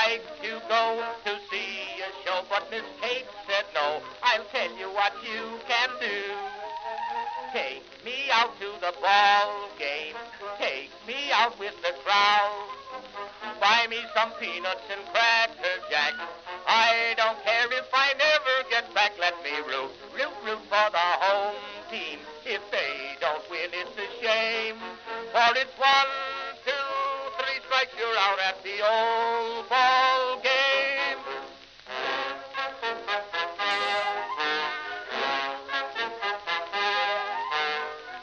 like to go to see a show, but Miss Kate said no. I'll tell you what you can do. Take me out to the ball game. Take me out with the crowd. Buy me some peanuts and cracker jack. I don't care if I never get back. Let me root for the home team. If they don't win, it's a shame. For it's 1, 2, 3 strikes, you're out at the old ball game.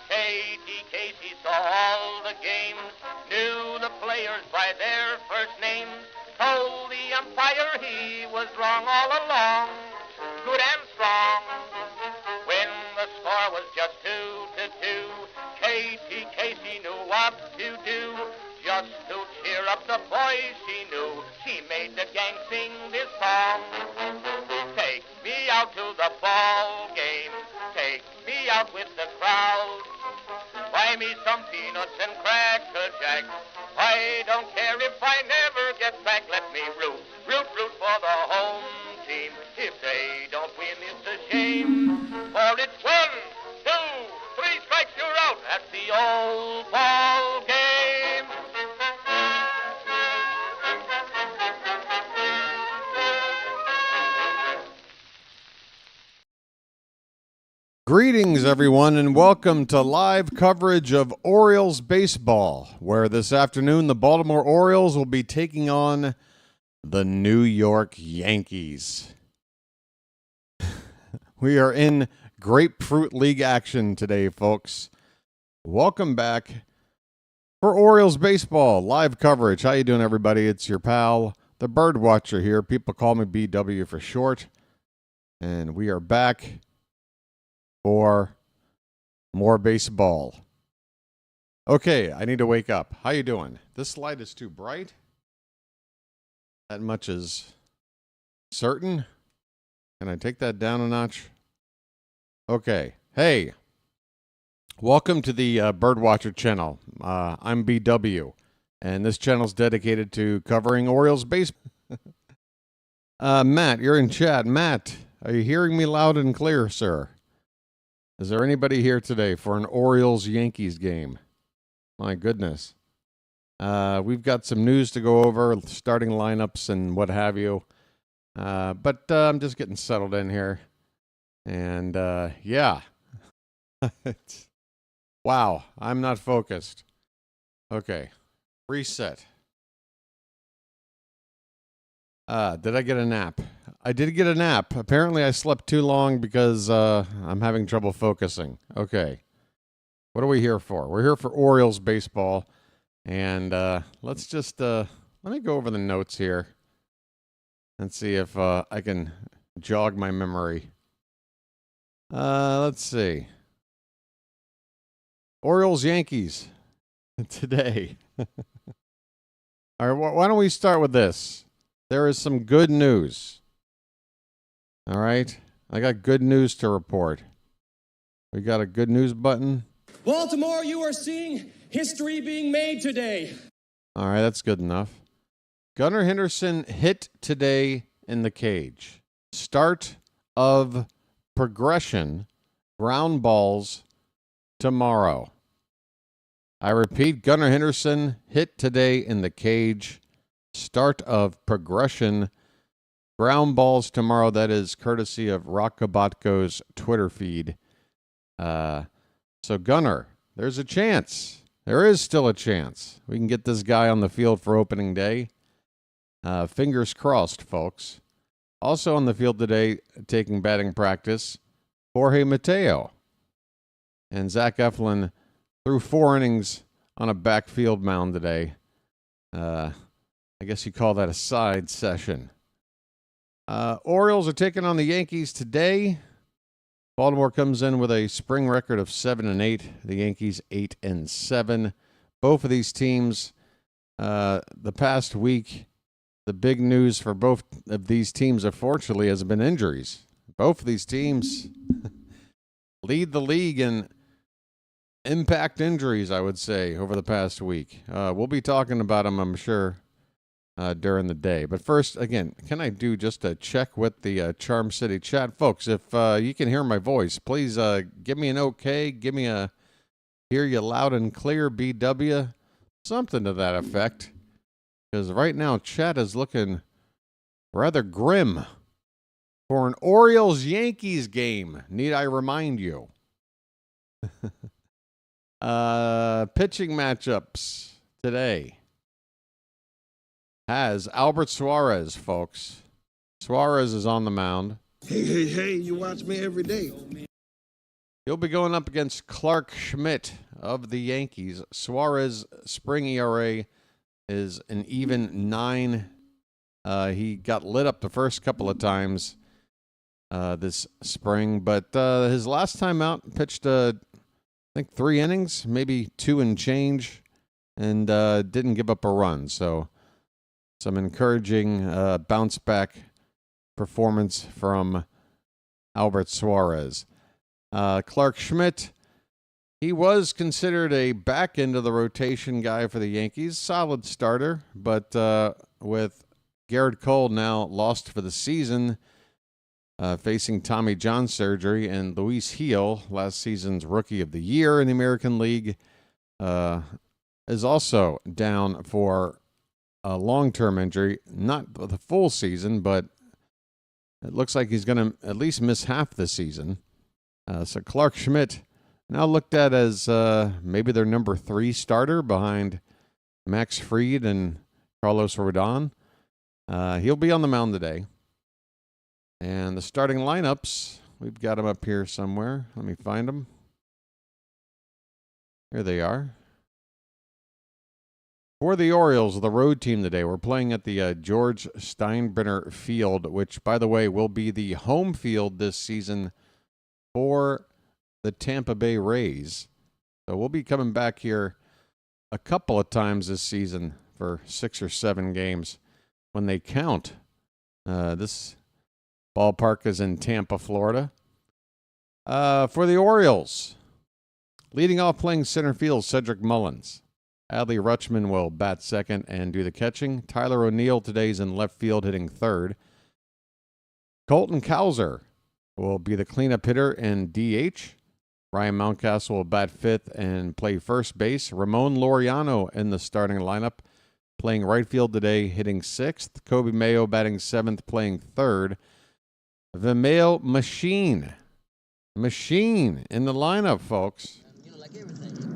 Katie Casey saw all the games, knew the players by their first names, told the umpire he was wrong all along, good and strong. When the score was just 2-2, Katie Casey knew what to do. Just to cheer up the boys she knew, she made the gang sing this song. Take me out to the ball game, take me out with the crowd. Buy me some peanuts and cracker jack. I don't care if I never get back. Let me root for the home team. If they don't win, it's a shame. For it's 1, 2, 3 strikes, you're out at the old ball game. Greetings, everyone, and welcome to live coverage of Orioles baseball, where this afternoon the Baltimore Orioles will be taking on the New York Yankees. We are in Grapefruit League action today, folks. Welcome back for Orioles baseball live coverage. How you doing, everybody? It's your pal, the BirdWatcher here. People call me BW for short, and we are back for more baseball. Okay, I need to wake up. How you doing? This light is too bright. That much is certain. Can I take that down a notch? Okay. Hey, welcome to the BirdWatcher Channel. I'm BW, and this channel is dedicated to covering Orioles baseball. Matt, you're in chat. Matt, are you hearing me loud and clear, sir? Is there anybody here today for an Orioles-Yankees game? My goodness. We've got some news to go over, starting lineups and what have you. But I'm just getting settled in here. And, yeah. Wow, I'm not focused. Okay, reset. Did I get a nap? I did get a nap. Apparently I slept too long because I'm having trouble focusing. Okay. What are we here for? We're here for Orioles baseball. And let's just, let me go over the notes here and see if I can jog my memory. Let's see. Orioles-Yankees today. All right, why don't we start with this? There is some good news. All right, I got good news to report. We got a good news button. Baltimore, you are seeing history being made today. All right, that's good enough. Gunnar Henderson hit today in the cage. Start of progression, ground balls tomorrow. I repeat, Gunnar Henderson hit today in the cage. Start of progression, ground balls tomorrow. That is courtesy of Rockabatko's Twitter feed. So Gunnar, there's a chance. There is still a chance. We can get this guy on the field for opening day. Fingers crossed, folks. Also on the field today, taking batting practice, Jorge Mateo. And Zach Eflin threw 4 innings on a backfield mound today. I guess you call that a side session. Orioles are taking on the Yankees today. Baltimore comes in with a spring record of 7-8. The Yankees 8-7. Both of these teams, the past week, the big news for both of these teams, unfortunately, has been injuries. Both of these teams lead the league in impact injuries, I would say, over the past week. We'll be talking about them, I'm sure, during the day. But first, again, can I do just a check with the Charm City chat? Folks, if you can hear my voice, please give me an okay. Give me a hear you loud and clear, BW. Something to that effect. Because right now, chat is looking rather grim for an Orioles-Yankees game. Need I remind you? Pitching matchups today has Albert Suarez, folks. Suarez is on the mound. Hey, you watch me every day. He'll be going up against Clarke Schmidt of the Yankees. Suarez spring ERA is an even 9. He got lit up the first couple of times this spring, but his last time out pitched, I think, 3 innings, maybe 2 and change, and didn't give up a run. So some encouraging bounce back performance from Albert Suarez. Clarke Schmidt, he was considered a back end of the rotation guy for the Yankees. Solid starter, but with Gerritt Cole now lost for the season, facing Tommy John surgery, and Luis Gil, last season's Rookie of the Year in the American League, is also down for a long-term injury. Not the full season, but it looks like he's going to at least miss half the season. So Clarke Schmidt now looked at as maybe their number 3 starter behind Max Fried and Carlos Rodon. He'll be on the mound today. And the starting lineups, we've got them up here somewhere. Let me find them. Here they are. For the Orioles, the road team today, we're playing at the George Steinbrenner Field, which, by the way, will be the home field this season for the Tampa Bay Rays. So we'll be coming back here a couple of times this season for 6 or 7 games when they count. This ballpark is in Tampa, Florida. For the Orioles, leading off playing center field, Cedric Mullins. Adley Rutschman will bat second and do the catching. Tyler O'Neill today's in left field hitting third. Colton Cowser will be the cleanup hitter and DH. Ryan Mountcastle will bat fifth and play first base. Ramon Laureano in the starting lineup, playing right field today, hitting sixth. Kobe Mayo batting seventh, playing third. The male machine in the lineup, folks. You know, like everything.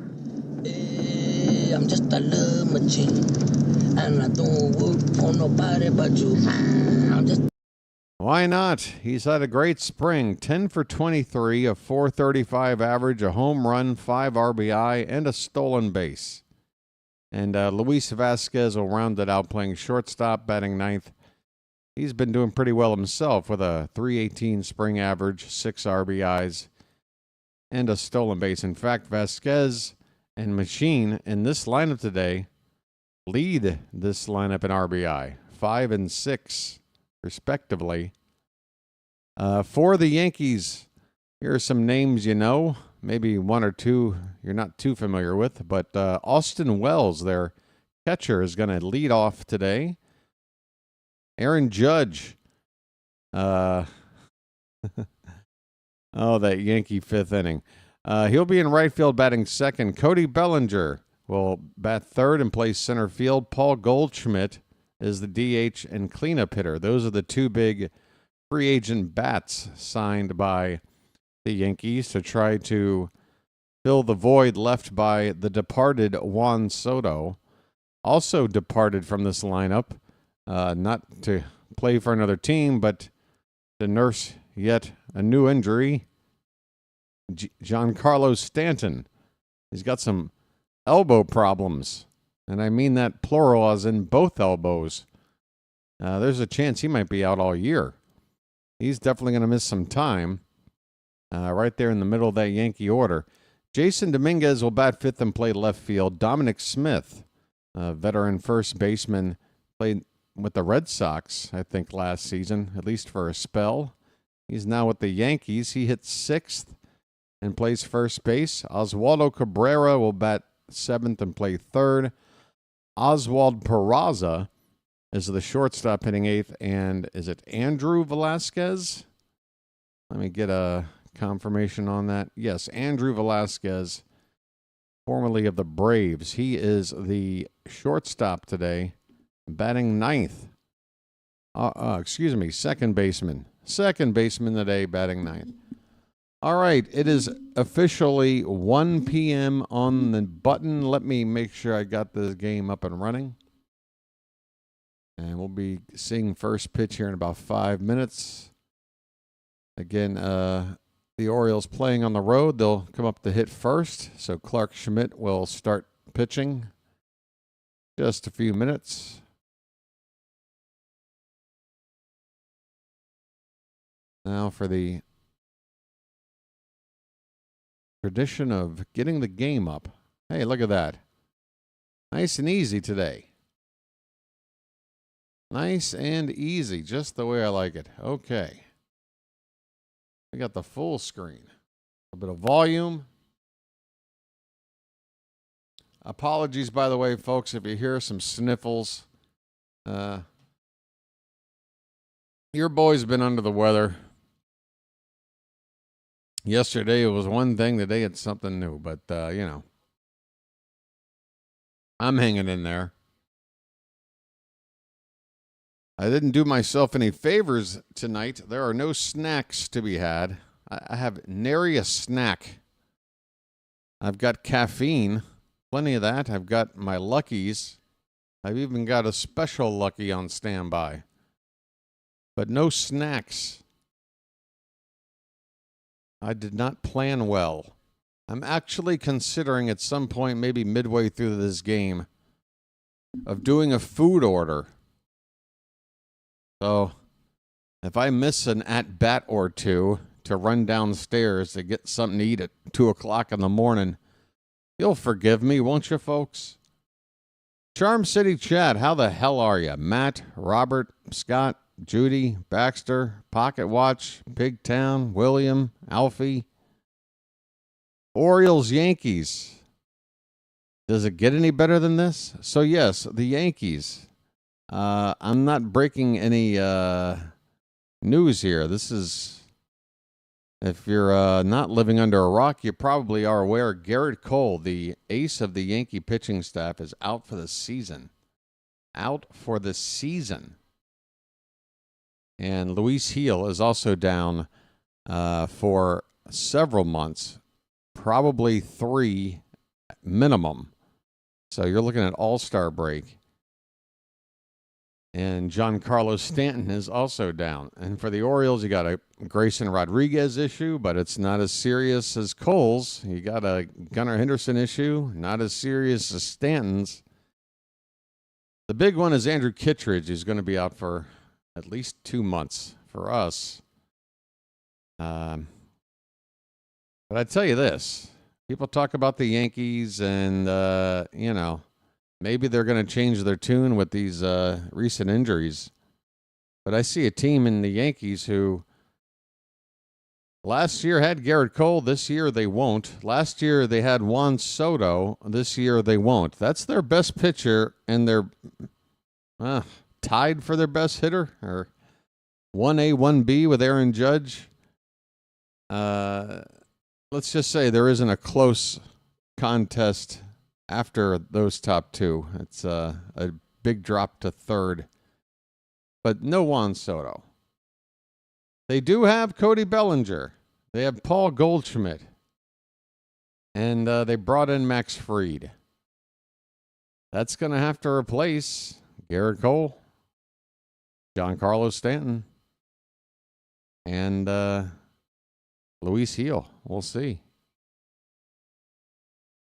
I'm just a love machine, and I don't work for nobody but you. I'm just. Why not? He's had a great spring. 10 for 23, a .435 average, a home run, 5 RBI, and a stolen base. And Luis Vasquez will round it out, playing shortstop, batting ninth. He's been doing pretty well himself with a .318 spring average, 6 RBIs, and a stolen base. In fact, Vasquez and Machine in this lineup today lead this lineup in RBI, 5 and 6, respectively. For the Yankees, here are some names you know, maybe 1 or 2 you're not too familiar with, but Austin Wells, their catcher, is going to lead off today. Aaron Judge. Oh, that Yankee fifth inning. He'll be in right field batting second. Cody Bellinger will bat third and play center field. Paul Goldschmidt is the DH and cleanup hitter. Those are the 2 big free agent bats signed by the Yankees to try to fill the void left by the departed Juan Soto. Also departed from this lineup, not to play for another team, but to nurse yet a new injury. Giancarlo Stanton. He's got some elbow problems, and I mean that plural as in both elbows. There's a chance he might be out all year. He's definitely going to miss some time right there in the middle of that Yankee order. Jason Dominguez will bat fifth and play left field. Dominic Smith, veteran first baseman, played with the Red Sox, I think, last season, at least for a spell. He's now with the Yankees. He hits sixth and plays first base. Oswaldo Cabrera will bat seventh and play third. Oswald Peraza is the shortstop hitting 8th. And is it Andrew Velasquez? Let me get a confirmation on that. Yes, Andrew Velasquez, formerly of the Braves. He is the shortstop today, batting 9th. Excuse me, second baseman. Second baseman today, batting 9th. All right, it is officially 1 p.m. on the button. Let me make sure I got this game up and running. And we'll be seeing first pitch here in about 5 minutes. Again, the Orioles playing on the road. They'll come up to hit first. So Clarke Schmidt will start pitching. Just a few minutes. Now for the tradition of getting the game up. Hey, look at that. Nice and easy today. Nice and easy, just the way I like it. Okay. We got the full screen. A bit of volume. Apologies, by the way, folks, if you hear some sniffles. Your boy's been under the weather. Yesterday it was one thing, today it's something new, but, you know, I'm hanging in there. I didn't do myself any favors tonight. There are no snacks to be had. I have nary a snack. I've got caffeine, plenty of that. I've got my Luckies. I've even got a special Lucky on standby. But no snacks. I did not plan well. I'm actually considering at some point, maybe midway through this game, of doing a food order. So, if I miss an at-bat or two to run downstairs to get something to eat at 2 o'clock in the morning, you'll forgive me, won't you, folks? Charm City Chat, how the hell are you? Matt, Robert, Scott, Judy, Baxter, Pocket Watch, Big Town, William, Alfie. Orioles, Yankees. Does it get any better than this? So, yes, the Yankees. I'm not breaking any news here. This is, if you're not living under a rock, you probably are aware. Gerritt Cole, the ace of the Yankee pitching staff, is out for the season. Out for the season. And Luis Gil is also down for several months, probably 3 minimum. So you're looking at all-star break. And Giancarlo Stanton is also down. And for the Orioles, you got a Grayson Rodriguez issue, but it's not as serious as Cole's. You got a Gunnar Henderson issue, not as serious as Stanton's. The big one is Andrew Kittredge, who's going to be out for at least 2 months for us. But I tell you this, people talk about the Yankees and, you know, maybe they're going to change their tune with these recent injuries. But I see a team in the Yankees who last year had Gerritt Cole. This year they won't. Last year they had Juan Soto. This year they won't. That's their best pitcher, and they're tied for their best hitter, or 1A, 1B with Aaron Judge. Let's just say there isn't a close contest after those top two. It's a big drop to third. But no Juan Soto. They do have Cody Bellinger. They have Paul Goldschmidt. And they brought in Max Fried. That's going to have to replace Gerritt Cole, Giancarlo Stanton, and Luis Gil. We'll see.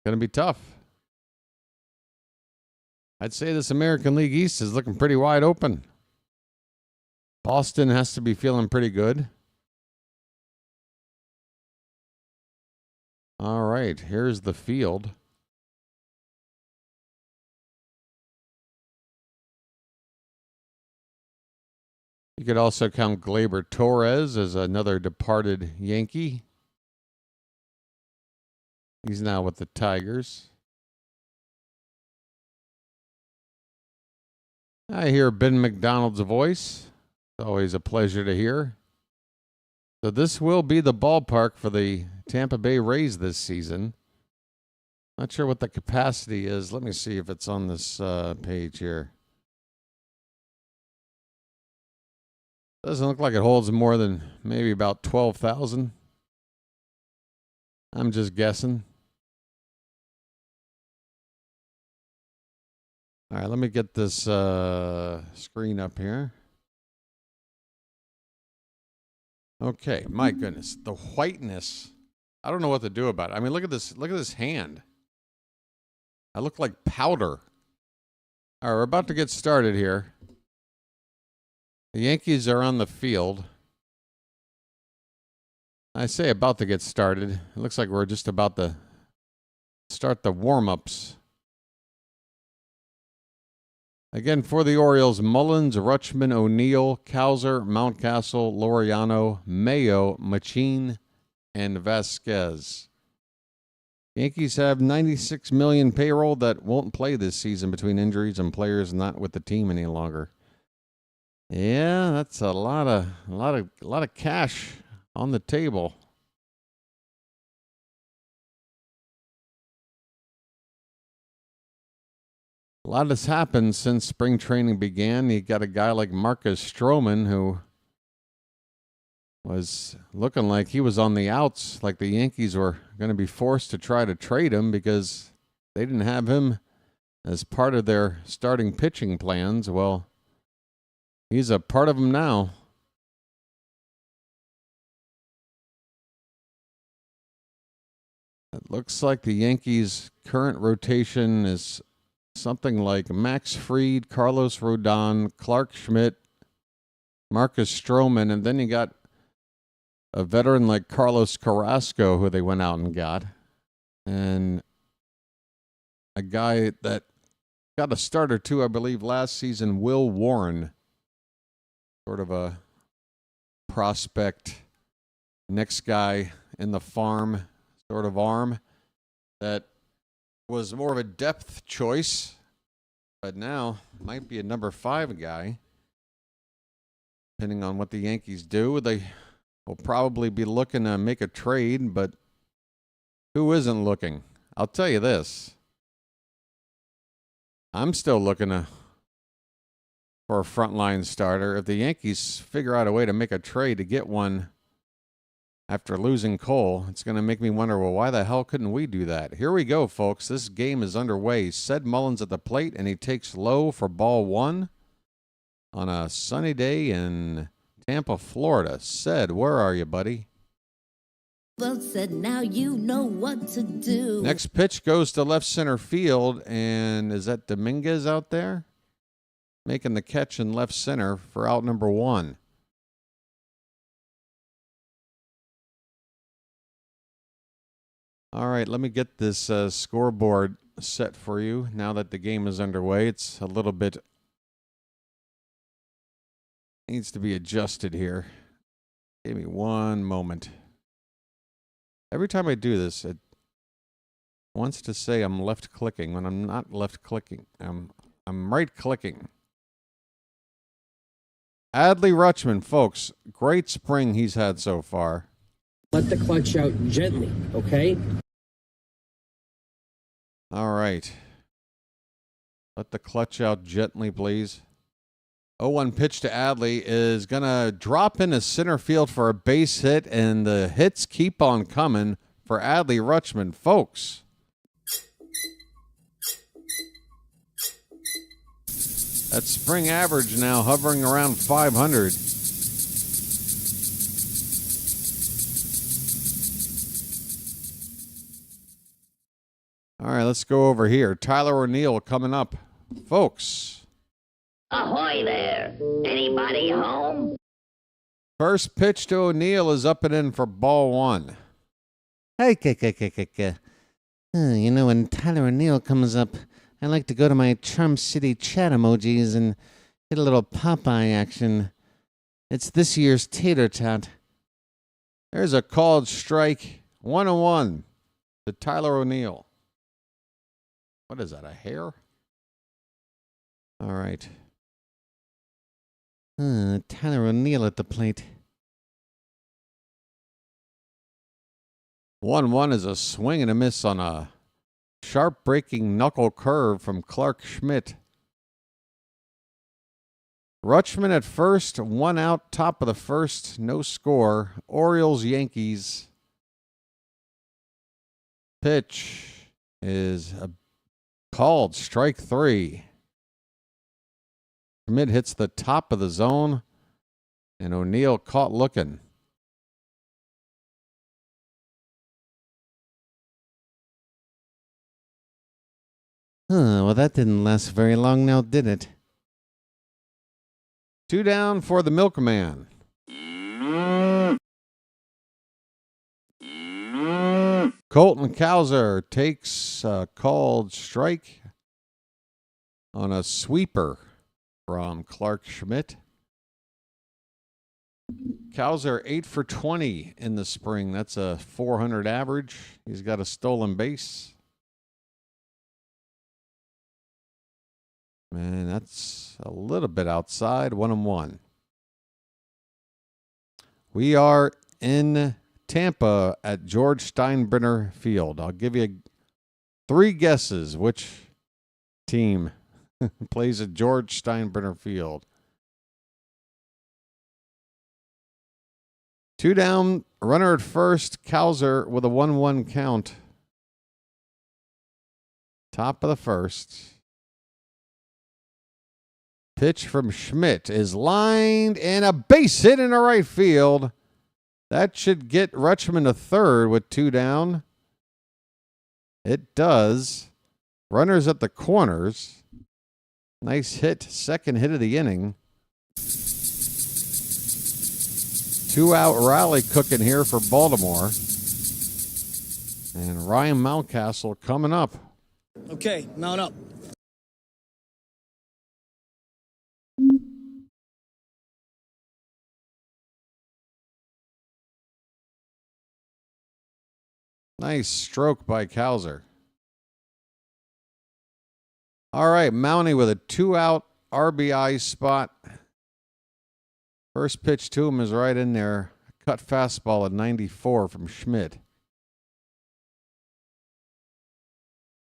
Going to be tough. I'd say this American League East is looking pretty wide open. Boston has to be feeling pretty good. All right, here's the field. You could also count Gleyber Torres as another departed Yankee. He's now with the Tigers. I hear Ben McDonald's voice. It's always a pleasure to hear. So this will be the ballpark for the Tampa Bay Rays this season. Not sure what the capacity is. Let me see if it's on this page here. Doesn't look like it holds more than maybe about 12,000. I'm just guessing. All right, let me get this screen up here. Okay, my goodness, the whiteness. I don't know what to do about it. I mean, look at this. Look at this hand. I look like powder. All right, we're about to get started here. The Yankees are on the field. I say about to get started. It looks like we're just about to start the warm-ups. Again, for the Orioles, Mullins, Rutschman, O'Neill, Cowser, Mountcastle, Laureano, Mayo, Machine, and Vasquez. Yankees have $96 million payroll that won't play this season between injuries and players not with the team any longer. Yeah, that's a lot of cash on the table. A lot has happened since spring training began. You got a guy like Marcus Stroman who was looking like he was on the outs, like the Yankees were going to be forced to try to trade him because they didn't have him as part of their starting pitching plans. Well, he's a part of them now. It looks like the Yankees' current rotation is something like Max Fried, Carlos Rodon, Clarke Schmidt, Marcus Stroman, and then you got a veteran like Carlos Carrasco, who they went out and got, and a guy that got a start or two, I believe, last season, Will Warren, sort of a prospect, next guy in the farm sort of arm that was more of a depth choice, but now might be a number 5 guy. Depending on what the Yankees do, they will probably be looking to make a trade, but who isn't looking? I'll tell you this. I'm still looking for a frontline starter. If the Yankees figure out a way to make a trade to get one after losing Cole, it's going to make me wonder, well, why the hell couldn't we do that? Here we go, folks. This game is underway. Ced Mullins at the plate, and he takes low for ball 1 on a sunny day in Tampa, Florida. Ced, where are you, buddy? Well said, now you know what to do. Next pitch goes to left center field, and is that Dominguez out there? Making the catch in left center for out number 1. All right, let me get this scoreboard set for you now that the game is underway. It's a little bit needs to be adjusted here. Give me one moment. Every time I do this, it wants to say I'm left clicking when I'm not left clicking. I'm right clicking. Adley Rutschman, folks, great spring he's had so far. Let the clutch out gently, okay? All right. Let the clutch out gently, please. 0-1 pitch to Adley is going to drop into center field for a base hit, and the hits keep on coming for Adley Rutschman, folks. That spring average now hovering around 500. All right, let's go over here. Tyler O'Neill coming up. Folks. Ahoy there! Anybody home? First pitch to O'Neill is up and in for ball 1. Hey, you know, when Tyler O'Neill comes up, I like to go to my Charm City chat emojis and get a little Popeye action. It's this year's tater tot. There's a called strike. 1-1 to Tyler O'Neill. What is that, a hair? All right. Tyler O'Neill at the plate. 1-1 is a swing and a miss on a sharp breaking knuckle curve from Clarke Schmidt. Rutschman at first, 1 out, top of the first, no score. Orioles, Yankees. Pitch is called strike 3. Schmidt hits the top of the zone, and O'Neill caught looking. Well, that didn't last very long now, did it? 2 down for the milkman. Colton Cowser takes a called strike on a sweeper from Clarke Schmidt. Cowser 8 for 20 in the spring. That's a .400 average. He's got a stolen base. Man, that's a little bit outside. 1-1. We are in Tampa at George Steinbrenner Field. I'll give you 3 guesses which team plays at George Steinbrenner Field. 2 down, runner at first, Cowser with a 1-1 count. Top of the first. Pitch from Schmidt is lined and a base hit in the right field. That should get Rutschman to third with 2 down. It does. Runners at the corners. Nice hit. Second hit of the inning. 2-out rally cooking here for Baltimore. And Ryan Mountcastle coming up. Okay, mount up. Nice stroke by Cowser. All right, Mountie with a 2-out RBI spot. First pitch to him is right in there. Cut fastball at 94 from Schmidt.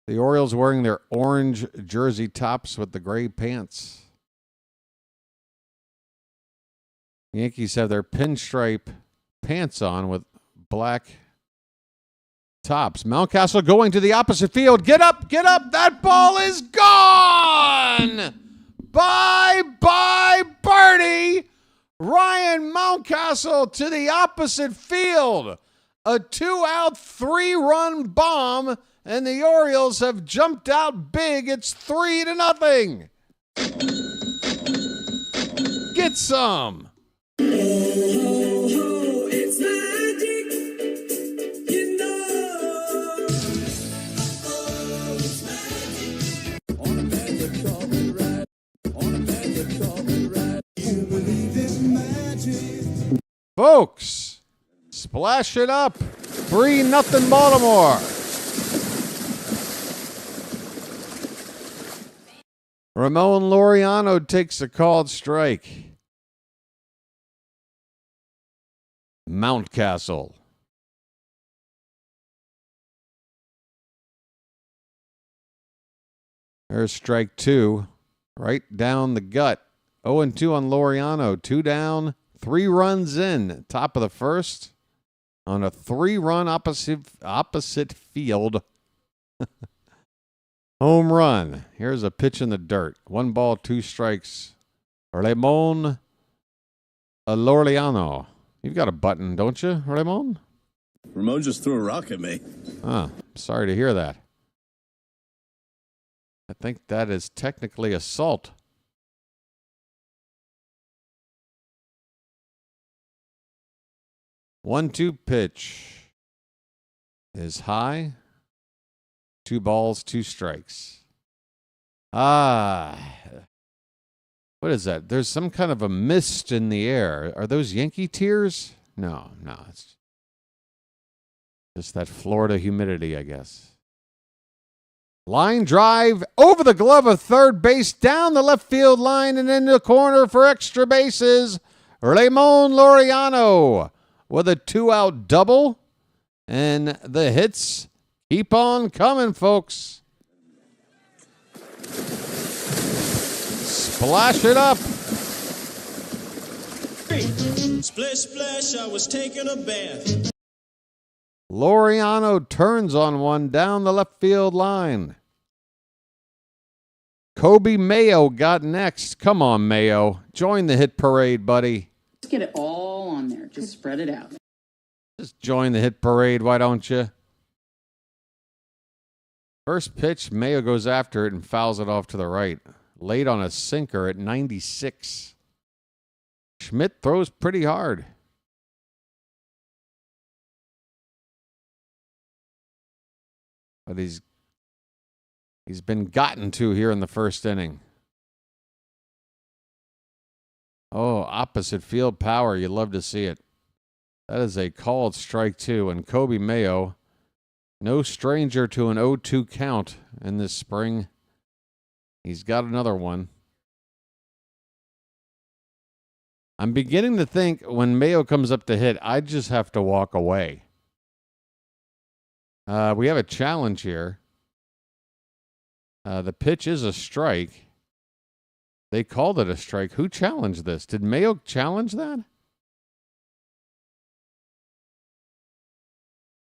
The Orioles wearing their orange jersey tops with the gray pants. The Yankees have their pinstripe pants on with black tops. Mountcastle going to the opposite field. Get up, get up. That ball is gone. Bye, birdie. Ryan Mountcastle to the opposite field. A 2-out, 3-run bomb, and the Orioles have jumped out big. It's 3-0. Get some. It's magic, you know. It's magic. On a magic carpet ride. On a magic carpet ride. You believe in magic. Folks, splash it up. 3-0 Baltimore. Ramon Laureano takes a called strike. Mountcastle. There's strike 2. Right down the gut. 0-2 on Laureano. 2 down, 3 runs in. Top of the first on a 3-run opposite field. Home run. Here's a pitch in the dirt. 1 ball, 2 strikes. Ramon Laureano. You've got a button, don't you, Ramon? Ramon just threw a rock at me. Ah, sorry to hear that. I think that is technically assault. One-two pitch is high. 2 balls, 2 strikes. What is that? There's some kind of a mist in the air. Are those Yankee tears? No, it's just that Florida humidity, I guess. Line drive over the glove of third base, down the left field line, and into the corner for extra bases. Ramon Laureano with a 2-out double. And the hits keep on coming, folks. Splash it up. Splish, splash, I was taking a bath. Laureano turns on one down the left field line. Kobe Mayo got next. Come on, Mayo. Join the hit parade, buddy. Just get it all on there. Just spread it out. Just join the hit parade, why don't you? First pitch, Mayo goes after it and fouls it off to the right. Late on a sinker at 96. Schmidt throws pretty hard. But he's been gotten to here in the first inning. Oh, opposite field power. You love to see it. That is a called strike two. And Kobe Mayo, no stranger to an 0-2 count in this spring. He's got another one. I'm beginning to think when Mayo comes up to hit, I just have to walk away. We have a challenge here. The pitch is a strike. They called it a strike. Who challenged this? Did Mayo challenge that?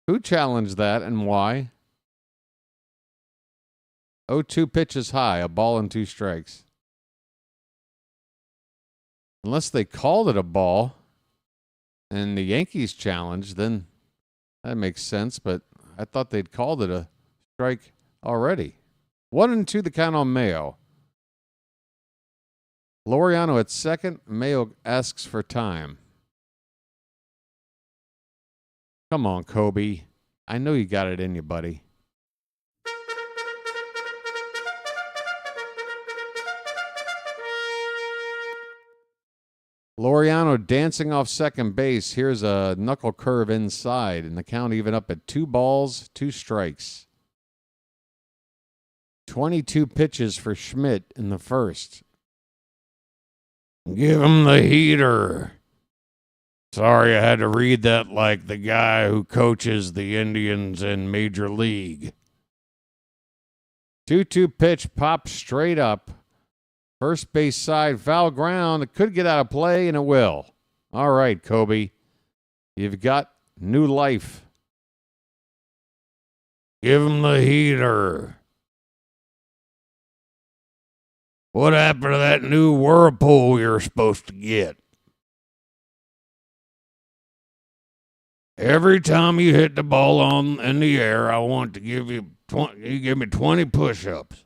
Who challenged that and why? 0-2 pitch is high, a ball and 2 strikes. Unless they called it a ball and the Yankees challenged, then that makes sense, but I thought they'd called it a strike already. 1-2 the count on Mayo. Laureano at second. Mayo asks for time. Come on, Kobe. I know you got it in you, buddy. Laureano dancing off second base. Here's a knuckle curve inside, and the count even up at 2 balls, 2 strikes. 22 pitches for Schmidt in the first. Give him the heater. Sorry I had to read that like the guy who coaches the Indians in Major League. 2-2 pitch pops straight up. First base side, foul ground. It could get out of play, and it will. All right, Kobe. You've got new life. Give him the heater. What happened to that new Whirlpool you were supposed to get? Every time you hit the ball in the air, I want to give you 20. You give me 20 push-ups.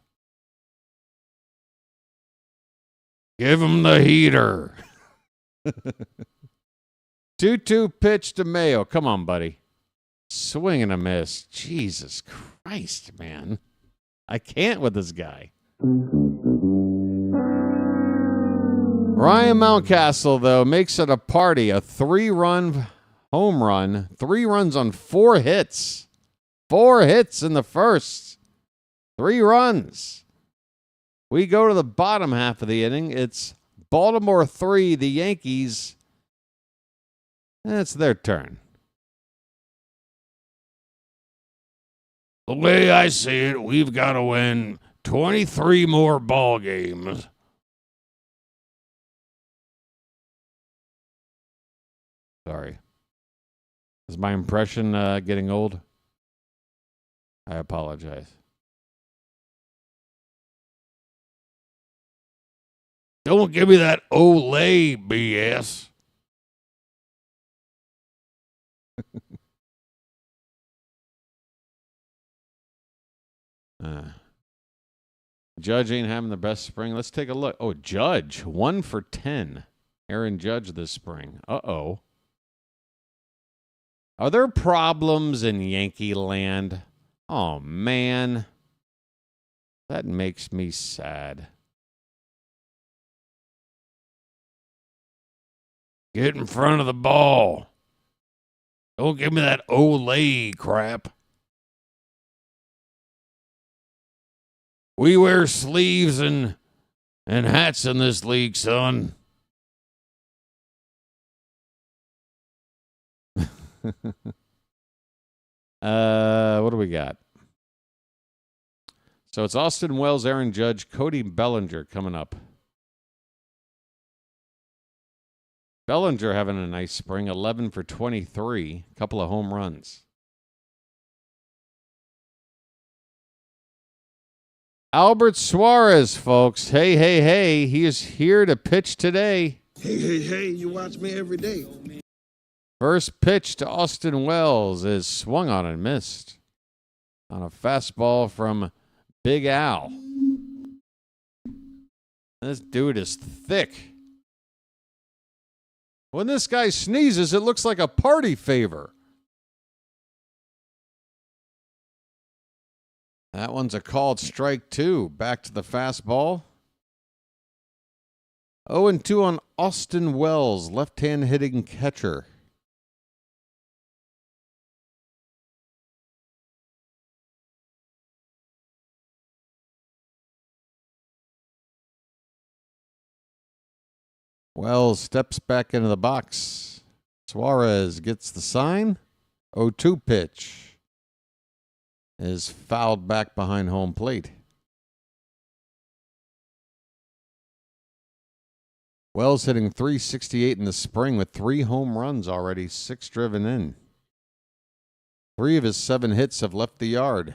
Give him the heater. 2-2 pitch to Mayo. Come on, buddy. Swing and a miss. Jesus Christ, man. I can't with this guy. Ryan Mountcastle, though, makes it a party. A 3-run home run. 3 runs on 4 hits. 4 hits in the first. 3 runs. We go to the bottom half of the inning. It's Baltimore 3, the Yankees. It's their turn. The way I see it, we've got to win 23 more ball games. Sorry. Is my impression getting old? I apologize. Don't give me that Olay BS. Judge ain't having the best spring. Let's take a look. Oh, Judge, 1 for 10. Aaron Judge this spring. Uh-oh. Are there problems in Yankee land? Oh, man. That makes me sad. Get in front of the ball. Don't give me that Olay crap. We wear sleeves and hats in this league, son. What do we got? So it's Austin Wells, Aaron Judge, Cody Bellinger coming up. Bellinger having a nice spring, 11 for 23, couple of home runs. Albert Suarez, folks. Hey, hey, hey. He is here to pitch today. Hey, hey, hey, you watch me every day. First pitch to Austin Wells is swung on and missed on a fastball from Big Al. This dude is thick. When this guy sneezes, it looks like a party favor. That one's a called strike two. Back to the fastball. 0-2 on Austin Wells, left-hand hitting catcher. Wells steps back into the box. Suarez gets the sign. 0-2 pitch is fouled back behind home plate. Wells hitting .368 in the spring with 3 home runs already, 6 driven in. 3 of his 7 hits have left the yard.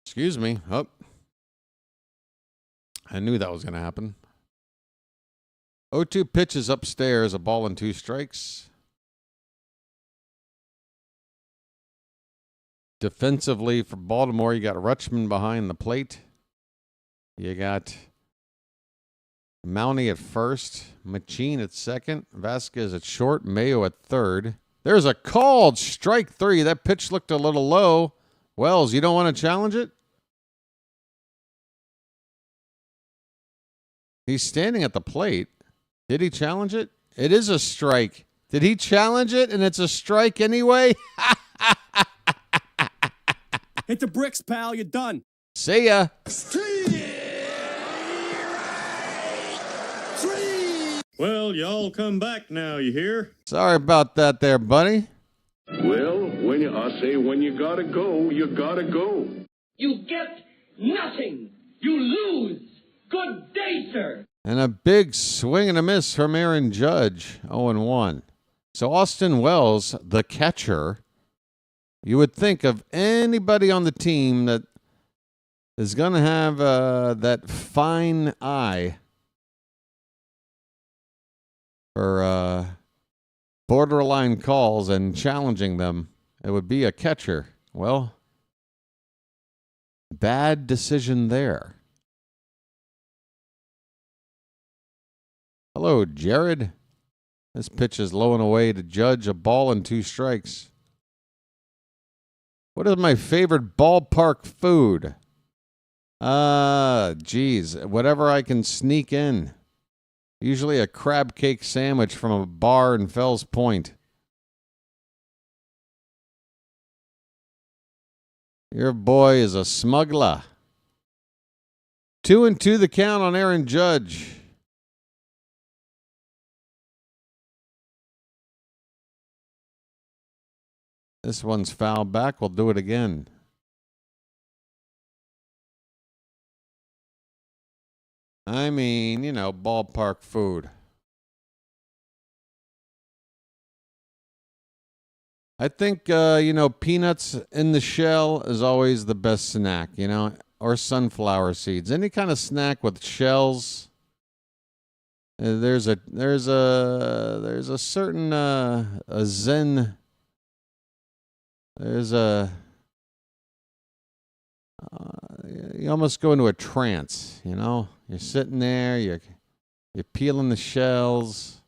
Excuse me. Oh, I knew that was going to happen. 0-2 pitches upstairs, a ball and 2 strikes. Defensively for Baltimore, you got Rutschman behind the plate. You got Mountie at first, Machine at second, Vasquez at short, Mayo at third. There's a called strike 3. That pitch looked a little low. Wells, you don't want to challenge it? He's standing at the plate. Did he challenge it? It is a strike. Did he challenge it and it's a strike anyway? Hit the bricks, pal. You're done. See ya. Well, y'all come back now, you hear? Sorry about that there, buddy. Well, when you gotta go, you gotta go. You get nothing. You lose. Good day, sir. And a big swing and a miss from Aaron Judge, 0-1. So Austin Wells, the catcher, you would think of anybody on the team that is going to have that fine eye for borderline calls and challenging them. It would be a catcher. Well, bad decision there. Hello, Jared. This pitch is low and away to Judge, a ball and 2 strikes. What is my favorite ballpark food? Geez, whatever I can sneak in. Usually a crab cake sandwich from a bar in Fells Point. Your boy is a smuggler. 2-2 the count on Aaron Judge. This one's fouled back. We'll do it again. I mean, ballpark food. I think, peanuts in the shell is always the best snack, or sunflower seeds. Any kind of snack with shells. There's a certain a zen. There's you almost go into a trance, You're sitting there, you're peeling the shells.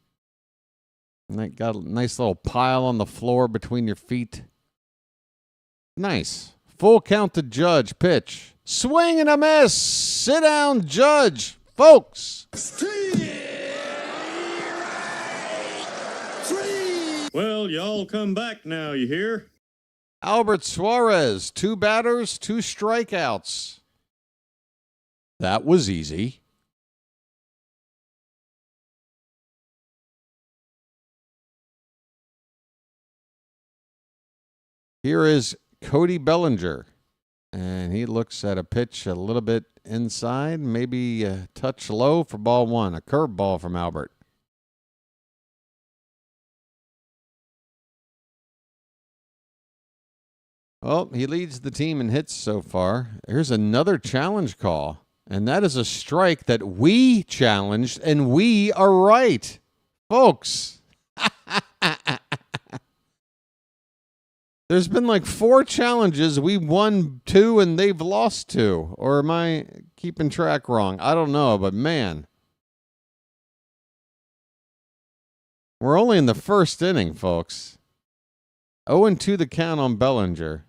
And they got a nice little pile on the floor between your feet. Nice. Full count to Judge. Pitch. Swing and a miss. Sit down, Judge. Folks. Well, y'all come back now, you hear? Albert Suarez, 2 batters, 2 strikeouts. That was easy. Here is Cody Bellinger, and he looks at a pitch a little bit inside, maybe a touch low for ball 1, a curveball from Albert. Well, he leads the team in hits so far. Here's another challenge call, and that is a strike that we challenged, and we are right, folks. There's been like 4 challenges. We won 2 and they've lost 2. Or am I keeping track wrong? I don't know, but man. We're only in the first inning, folks. 0-2 the count on Bellinger.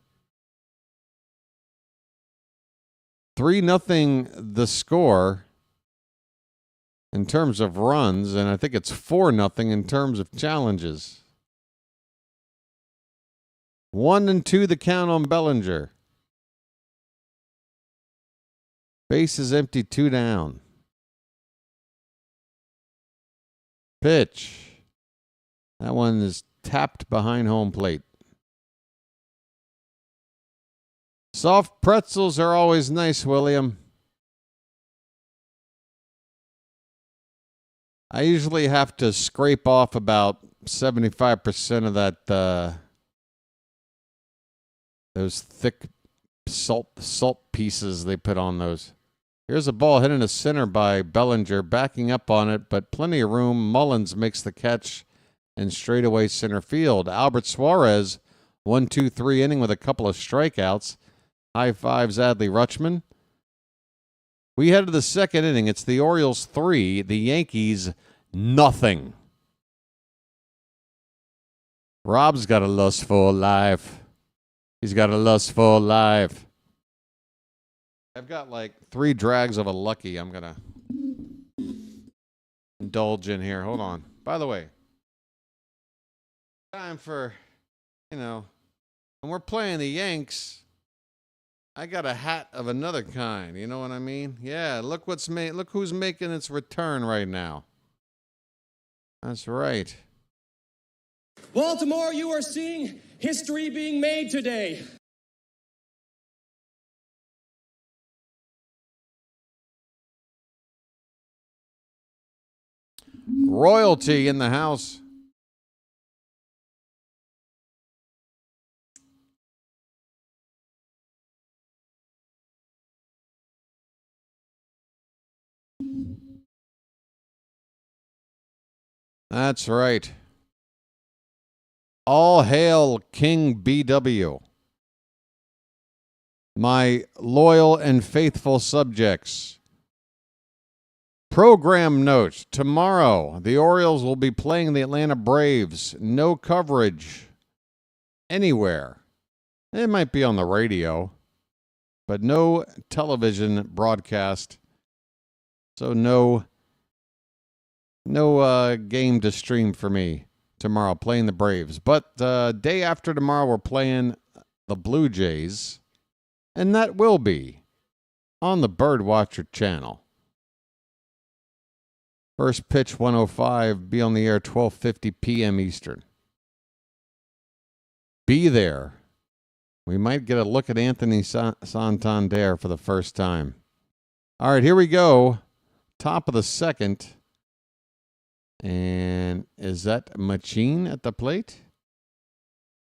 3-0 the score in terms of runs, and I think it's 4-0 in terms of challenges. 1-2 the count on Bellinger. Base is empty, 2 down. Pitch. That one is tapped behind home plate. Soft pretzels are always nice, William. I usually have to scrape off about 75% of that, those thick salt pieces they put on those. Here's a ball hit in the center by Bellinger, backing up on it, but plenty of room. Mullins makes the catch in straightaway center field. Albert Suarez, 1-2-3 inning with a couple of strikeouts. High fives Adley Rutschman. We head to the second inning. It's the Orioles 3, the Yankees nothing. Rob's got a lustful life. He's got a lustful life. I've got like 3 drags of a Lucky I'm going to indulge in here. Hold on. By the way, time for, when we're playing the Yanks, I got a hat of another kind. You know what I mean? Yeah, look who's making its return right now. That's right. Baltimore, you are seeing history being made today. Royalty in the house. That's right. All hail King BW. My loyal and faithful subjects. Program note. Tomorrow, the Orioles will be playing the Atlanta Braves. No coverage anywhere. It might be on the radio, but no television broadcast. So no game to stream for me tomorrow, playing the Braves. But day after tomorrow, we're playing the Blue Jays, and that will be on the BirdWatcher Channel. First pitch, 1:05, be on the air 12:50 p.m. Eastern. Be there. We might get a look at Anthony Santander for the first time. All right, here we go. Top of the second. And is that Machine at the plate?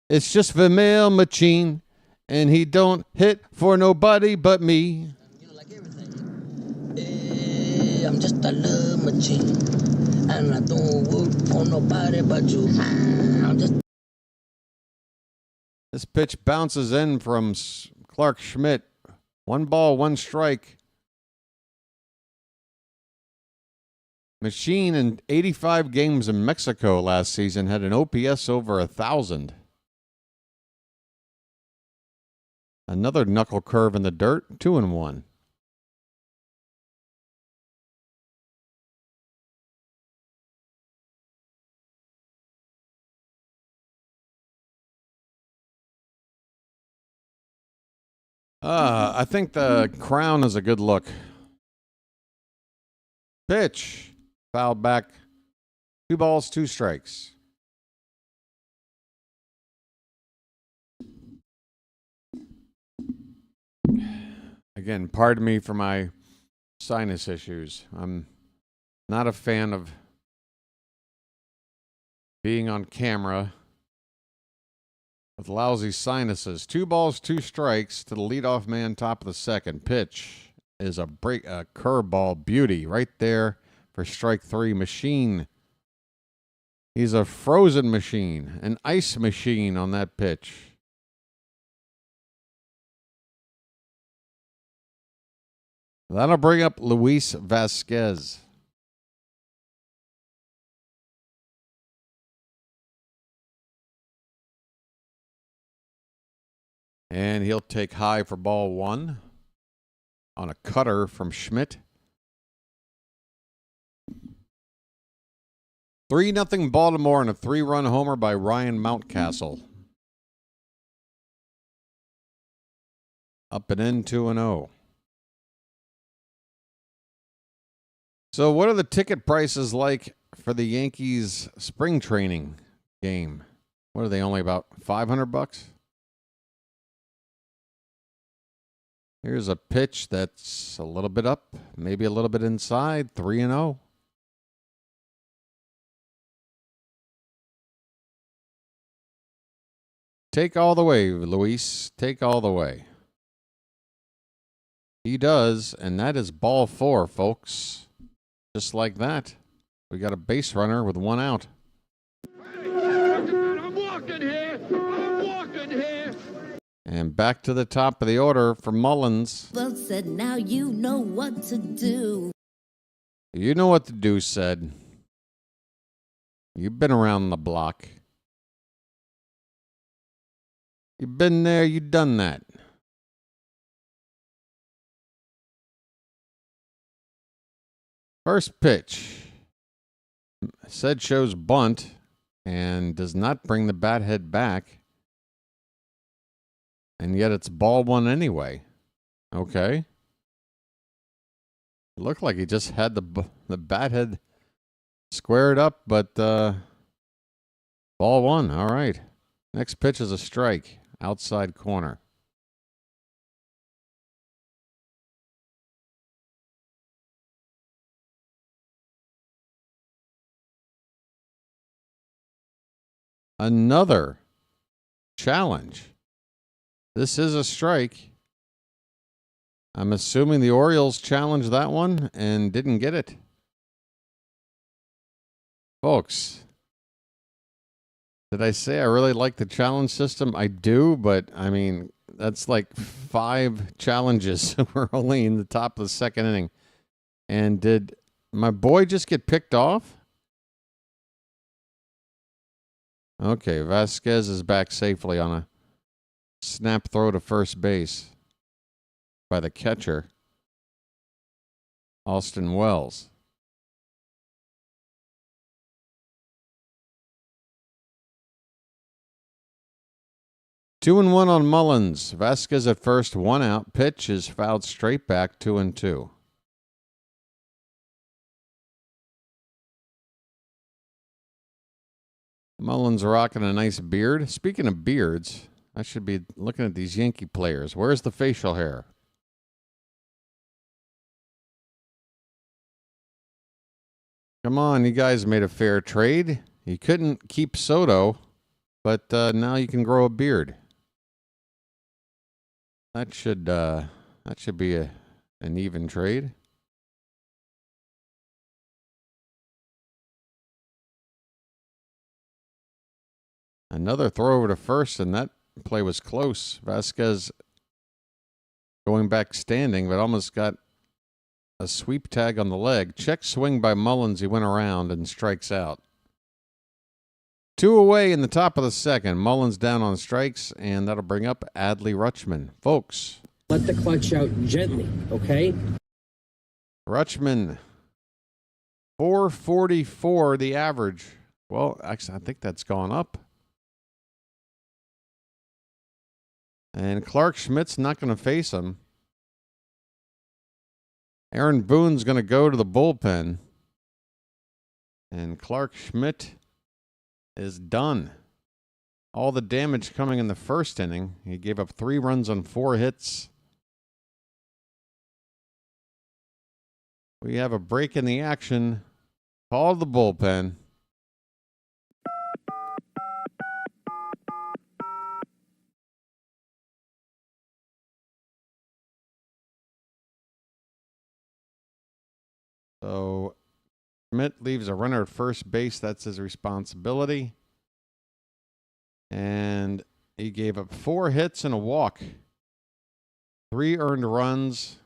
It's just Vermeil Machine, and he don't hit for nobody but me. Like everything. Hey, I'm just a love machine, and I don't work for nobody but you. I'm just. This pitch bounces in from Clarke Schmidt. 1 ball, 1 strike. Machine in 85 games in Mexico last season had an OPS over 1,000. Another knuckle curve in the dirt, 2-1. I think the crown is a good look. Pitch. Fouled back. 2 balls, 2 strikes. Again, pardon me for my sinus issues. I'm not a fan of being on camera with lousy sinuses. 2 balls, 2 strikes to the leadoff man, top of the second. Pitch is a curveball beauty right there for strike 3. Machine. He's a frozen machine, an ice machine on that pitch. That'll bring up Luis Vasquez. And he'll take high for ball 1 on a cutter from Schmidt. 3-0 Baltimore and a 3-run homer by Ryan Mountcastle. Up and in 2-0. So what are the ticket prices like for the Yankees spring training game? What are they, only about $500? Here's a pitch that's a little bit up, maybe a little bit inside, 3-0. Take all the way, Luis. Take all the way. He does, and that is ball 4, folks. Just like that. We got a base runner with 1 out. I'm walking here. I'm walking here. And back to the top of the order for Mullins. Well said, now you know what to do. You know what to do, said. You've been around the block. You've been there, you've done that. First pitch. Said shows bunt and does not bring the bat head back. And yet it's ball 1 anyway. Okay. It looked like he just had the bat head squared up, but ball 1. All right. Next pitch is a strike. Outside corner. Another challenge. This is a strike. I'm assuming the Orioles challenged that one and didn't get it. Folks, did I say I really like the challenge system? I do, but I mean, that's like 5 challenges. We're only in the top of the second inning. And did my boy just get picked off? Okay, Vasquez is back safely on a snap throw to first base by the catcher, Austin Wells. Two and one on Mullins. Vasquez at first, 1 out. Pitch is fouled straight back, 2-2. Mullins rocking a nice beard. Speaking of beards, I should be looking at these Yankee players. Where's the facial hair? Come on, you guys made a fair trade. You couldn't keep Soto, but now you can grow a beard. That should be an even trade. Another throw over to first, and that play was close. Vasquez going back standing, but almost got a sweep tag on the leg. Check swing by Mullins. He went around and strikes out. 2 away in the top of the second. Mullins down on strikes, and that'll bring up Adley Rutschman. Folks. Let the clutch out gently, okay? Rutschman, 444 the average. Well, actually, I think that's gone up. And Clarke Schmidt's not going to face him. Aaron Boone's going to go to the bullpen. And Clarke Schmidt is done. All the damage coming in the first inning. He gave up 3 runs on 4 hits. We have a break in the action. Call the bullpen. So Schmidt leaves a runner at first base. That's his responsibility. And he gave up 4 hits and a walk. 3 earned runs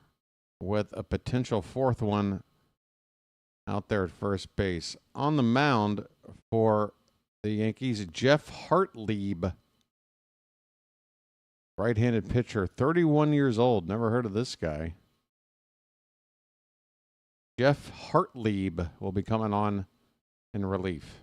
with a potential 4th one out there at first base. On the mound for the Yankees, Jeff Hartlieb. Right-handed pitcher, 31 years old. Never heard of this guy. Jeff Hartlieb will be coming on in relief.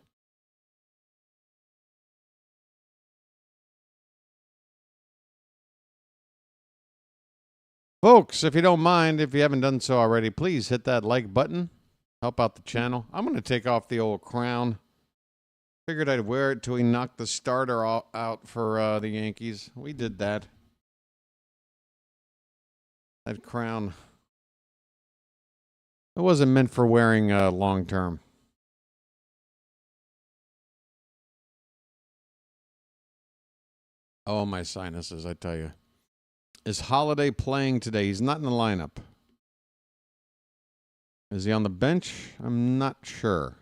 Folks, if you don't mind, if you haven't done so already, please hit that like button. Help out the channel. I'm going to take off the old crown. Figured I'd wear it till we knock the starter out for the Yankees. We did that. That crown, it wasn't meant for wearing long term. Oh, my sinuses, I tell you. Is Holiday playing today? He's not in the lineup. Is he on the bench? I'm not sure.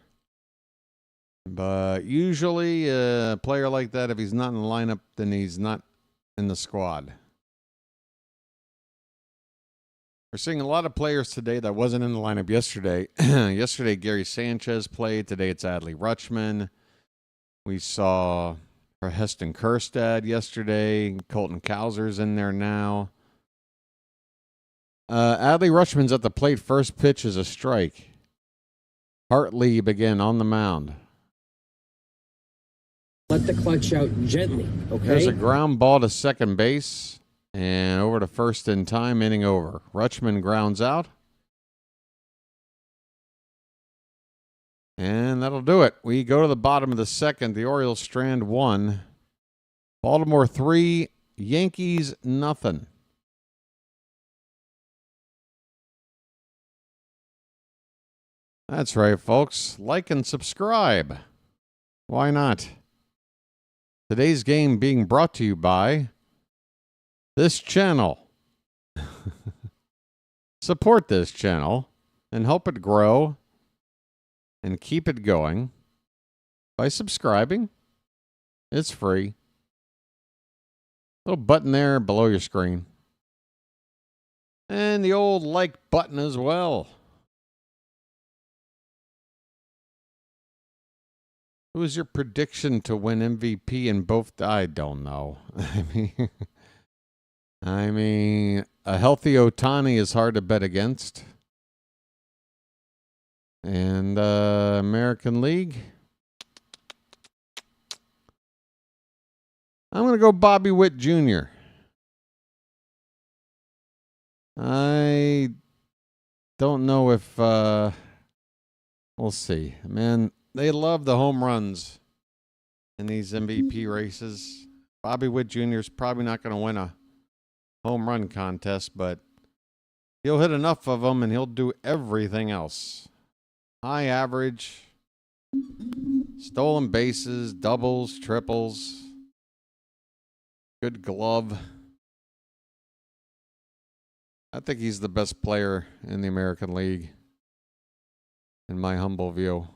But usually a player like that, if he's not in the lineup, then he's not in the squad. We're seeing a lot of players today that wasn't in the lineup yesterday. Yesterday, Gary Sanchez played. Today, it's Adley Rutschman. We saw Heston Kjerstad yesterday. Colton Cowser's in there now. Adley Rutschman's at the plate. First pitch is a strike. Hartlieb again on the mound. Let the clutch out gently, okay? There's a ground ball to second base. And over to first in time, inning over. Rutschman grounds out. And that'll do it. We go to the bottom of the second. The Orioles strand 1. Baltimore 3. Yankees nothing. That's right, folks. Like and subscribe. Why not? Today's game being brought to you by this channel. Support this channel and help it grow and keep it going by subscribing. It's free. Little button there below your screen. And the old like button as well. Who was your prediction to win MVP in both? I don't know. I mean, a healthy Ohtani is hard to bet against. And American League, I'm going to go Bobby Witt Jr. I don't know if we'll see. Man, they love the home runs in these MVP races. Bobby Witt Jr. is probably not going to win a home run contest, but he'll hit enough of them and he'll do everything else. High average, stolen bases, doubles, triples, good glove. I think he's the best player in the American League, in my humble view.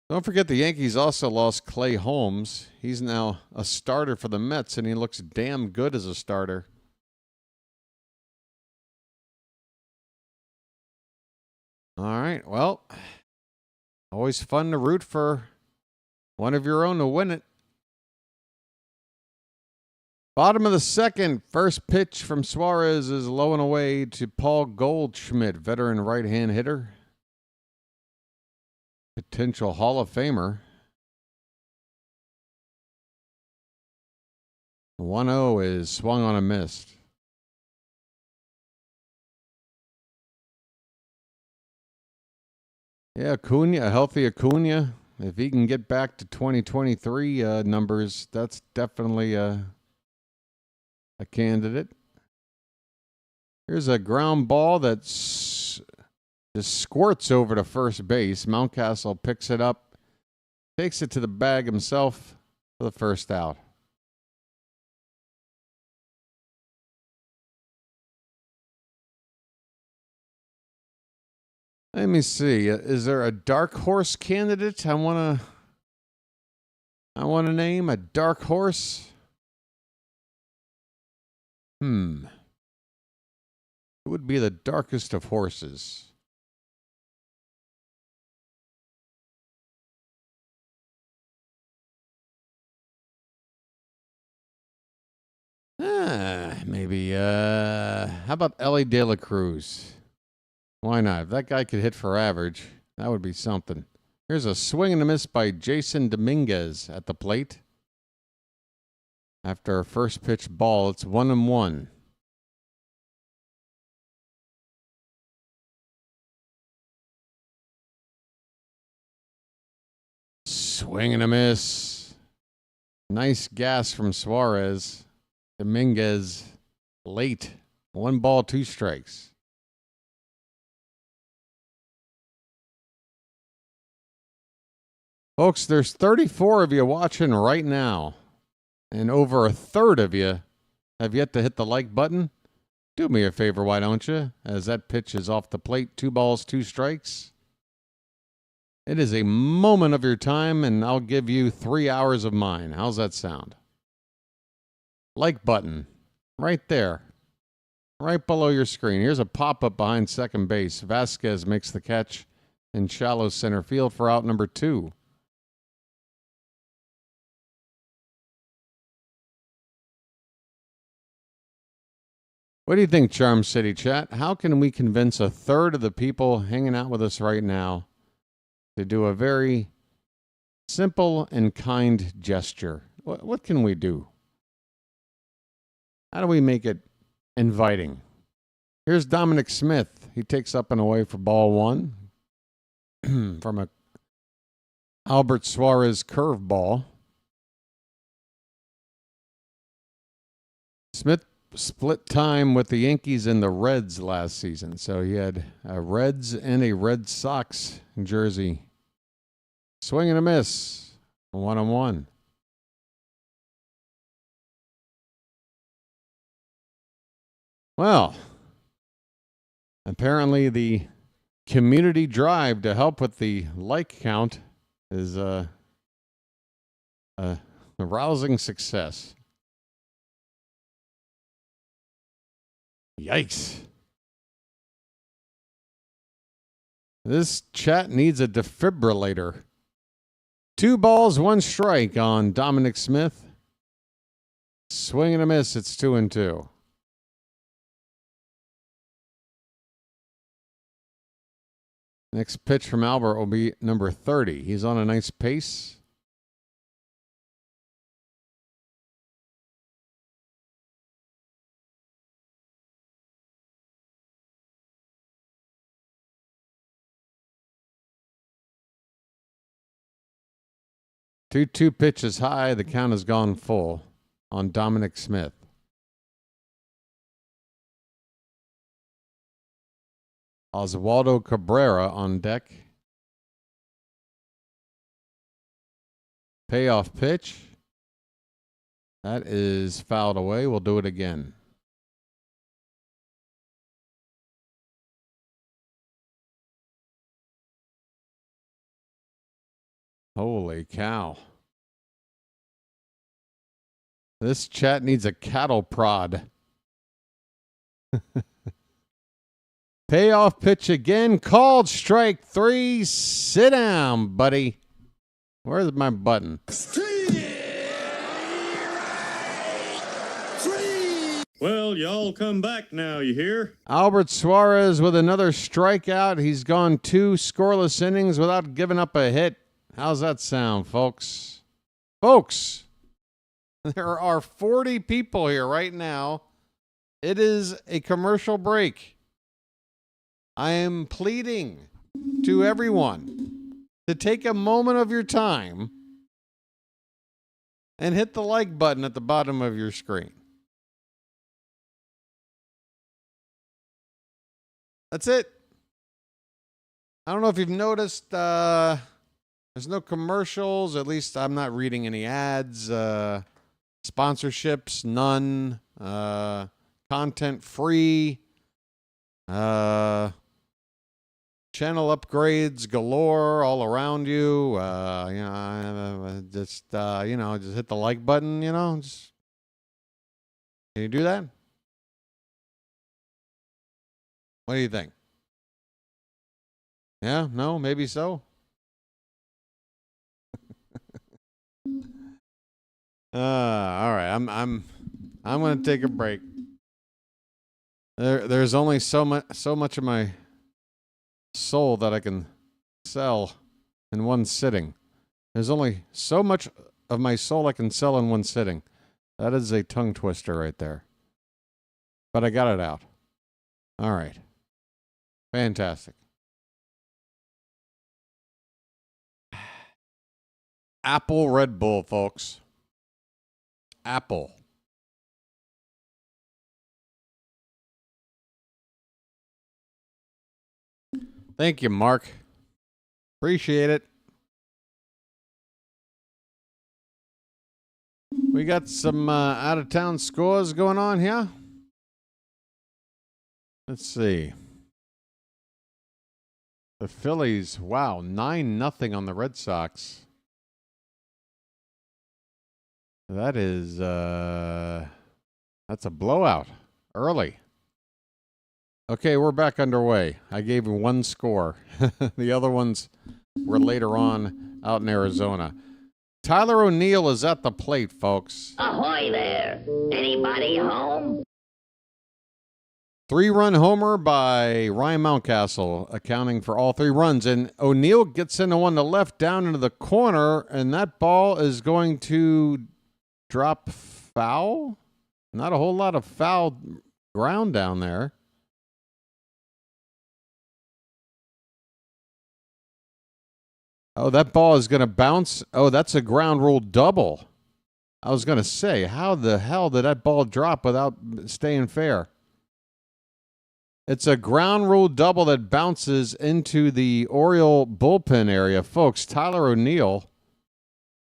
Don't forget the Yankees also lost Clay Holmes. He's now a starter for the Mets, and he looks damn good as a starter. All right, well, always fun to root for one of your own to win it. Bottom of the second, first pitch from Suarez is low and away to Paul Goldschmidt, veteran right-hand hitter. Potential Hall of Famer. 1-0 is swung on a miss. Yeah, Acuna, a healthy Acuna. If he can get back to 2023 numbers, that's definitely a candidate. Here's a ground ball that just squirts over to first base. Mountcastle picks it up, takes it to the bag himself for the first out. Let me see. Is there a dark horse candidate I want to name? A dark horse? It would be the darkest of horses. Maybe, how about Ellie De La Cruz? Why not? If that guy could hit for average, that would be something. Here's a swing and a miss by Jason Dominguez at the plate. After a first pitch ball, it's 1-1. Swing and a miss. Nice gas from Suarez. Dominguez late. 1 ball, 2 strikes. Folks, there's 34 of you watching right now, and over a third of you have yet to hit the like button. Do me a favor, why don't you? As that pitch is off the plate, 2 balls, 2 strikes. It is a moment of your time, and I'll give you 3 hours of mine. How's that sound? Like button, right there, right below your screen. Here's a pop-up behind second base. Vasquez makes the catch in shallow center field for out number 2. What do you think, Charm City Chat? How can we convince a third of the people hanging out with us right now to do a very simple and kind gesture? What can we do? How do we make it inviting? Here's Dominic Smith. He takes up and away for ball 1 from a Albert Suarez curveball. Smith split time with the Yankees and the Reds last season. So he had a Reds and a Red Sox jersey. Swing and a miss. 1-1. Well, apparently the community drive to help with the like count is a rousing success. Yikes. This chat needs a defibrillator. 2 balls, 1 strike on Dominic Smith. Swing and a miss. It's 2-2. Next pitch from Albert will be number 30. He's on a nice pace. Two pitches high. The count has gone full on Dominic Smith. Oswaldo Cabrera on deck. Payoff pitch. That is fouled away. We'll do it again. Holy cow. This chat needs a cattle prod. Payoff pitch again. Called strike 3. Sit down, buddy. Where's my button? Well, y'all come back now, you hear? Albert Suarez with another strikeout. He's gone 2 scoreless innings without giving up a hit. How's that sound, folks? Folks! There are 40 people here right now. It is a commercial break. I am pleading to everyone to take a moment of your time and hit the like button at the bottom of your screen. That's it. I don't know if you've noticed, there's no commercials. At least I'm not reading any ads. Sponsorships, none. Content free. Channel upgrades galore all around you. Just hit the like button, Just, can you do that? What do you think? Yeah, no, maybe so. All right. I'm going to take a break. There's only so much of my soul that I can sell in one sitting. There's only so much of my soul I can sell in one sitting. That is a tongue twister right there. But I got it out. All right. Fantastic. Apple Red Bull, folks. Apple. Thank you, Mark. Appreciate it. We got some out-of-town scores going on here. Let's see. The Phillies, wow, 9-0 on the Red Sox. That is, that's a blowout early. Okay, we're back underway. I gave you one score. The other ones were later on out in Arizona. Tyler O'Neill is at the plate, folks. Ahoy there! Anybody home? 3-run homer by Ryan Mountcastle, accounting for all 3 runs. And O'Neill gets into one to left down into the corner, and that ball is going to drop foul. Not a whole lot of foul ground down there. Oh, that ball is going to bounce. Oh, that's a ground rule double. I was going to say, how the hell did that ball drop without staying fair? It's a ground rule double that bounces into the Oriole bullpen area. Folks, Tyler O'Neill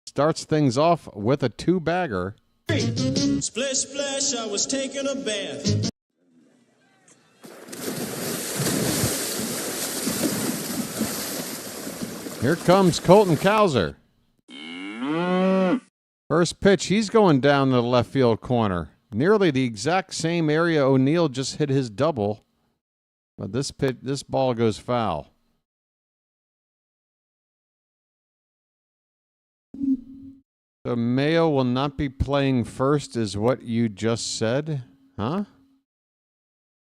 starts things off with a 2-bagger. Splish, splash, I was taking a bath. Here comes Colton Cowser. First pitch, he's going down to the left field corner. Nearly the exact same area O'Neill just hit his double. But this ball goes foul. So Mayo will not be playing first is what you just said? Huh?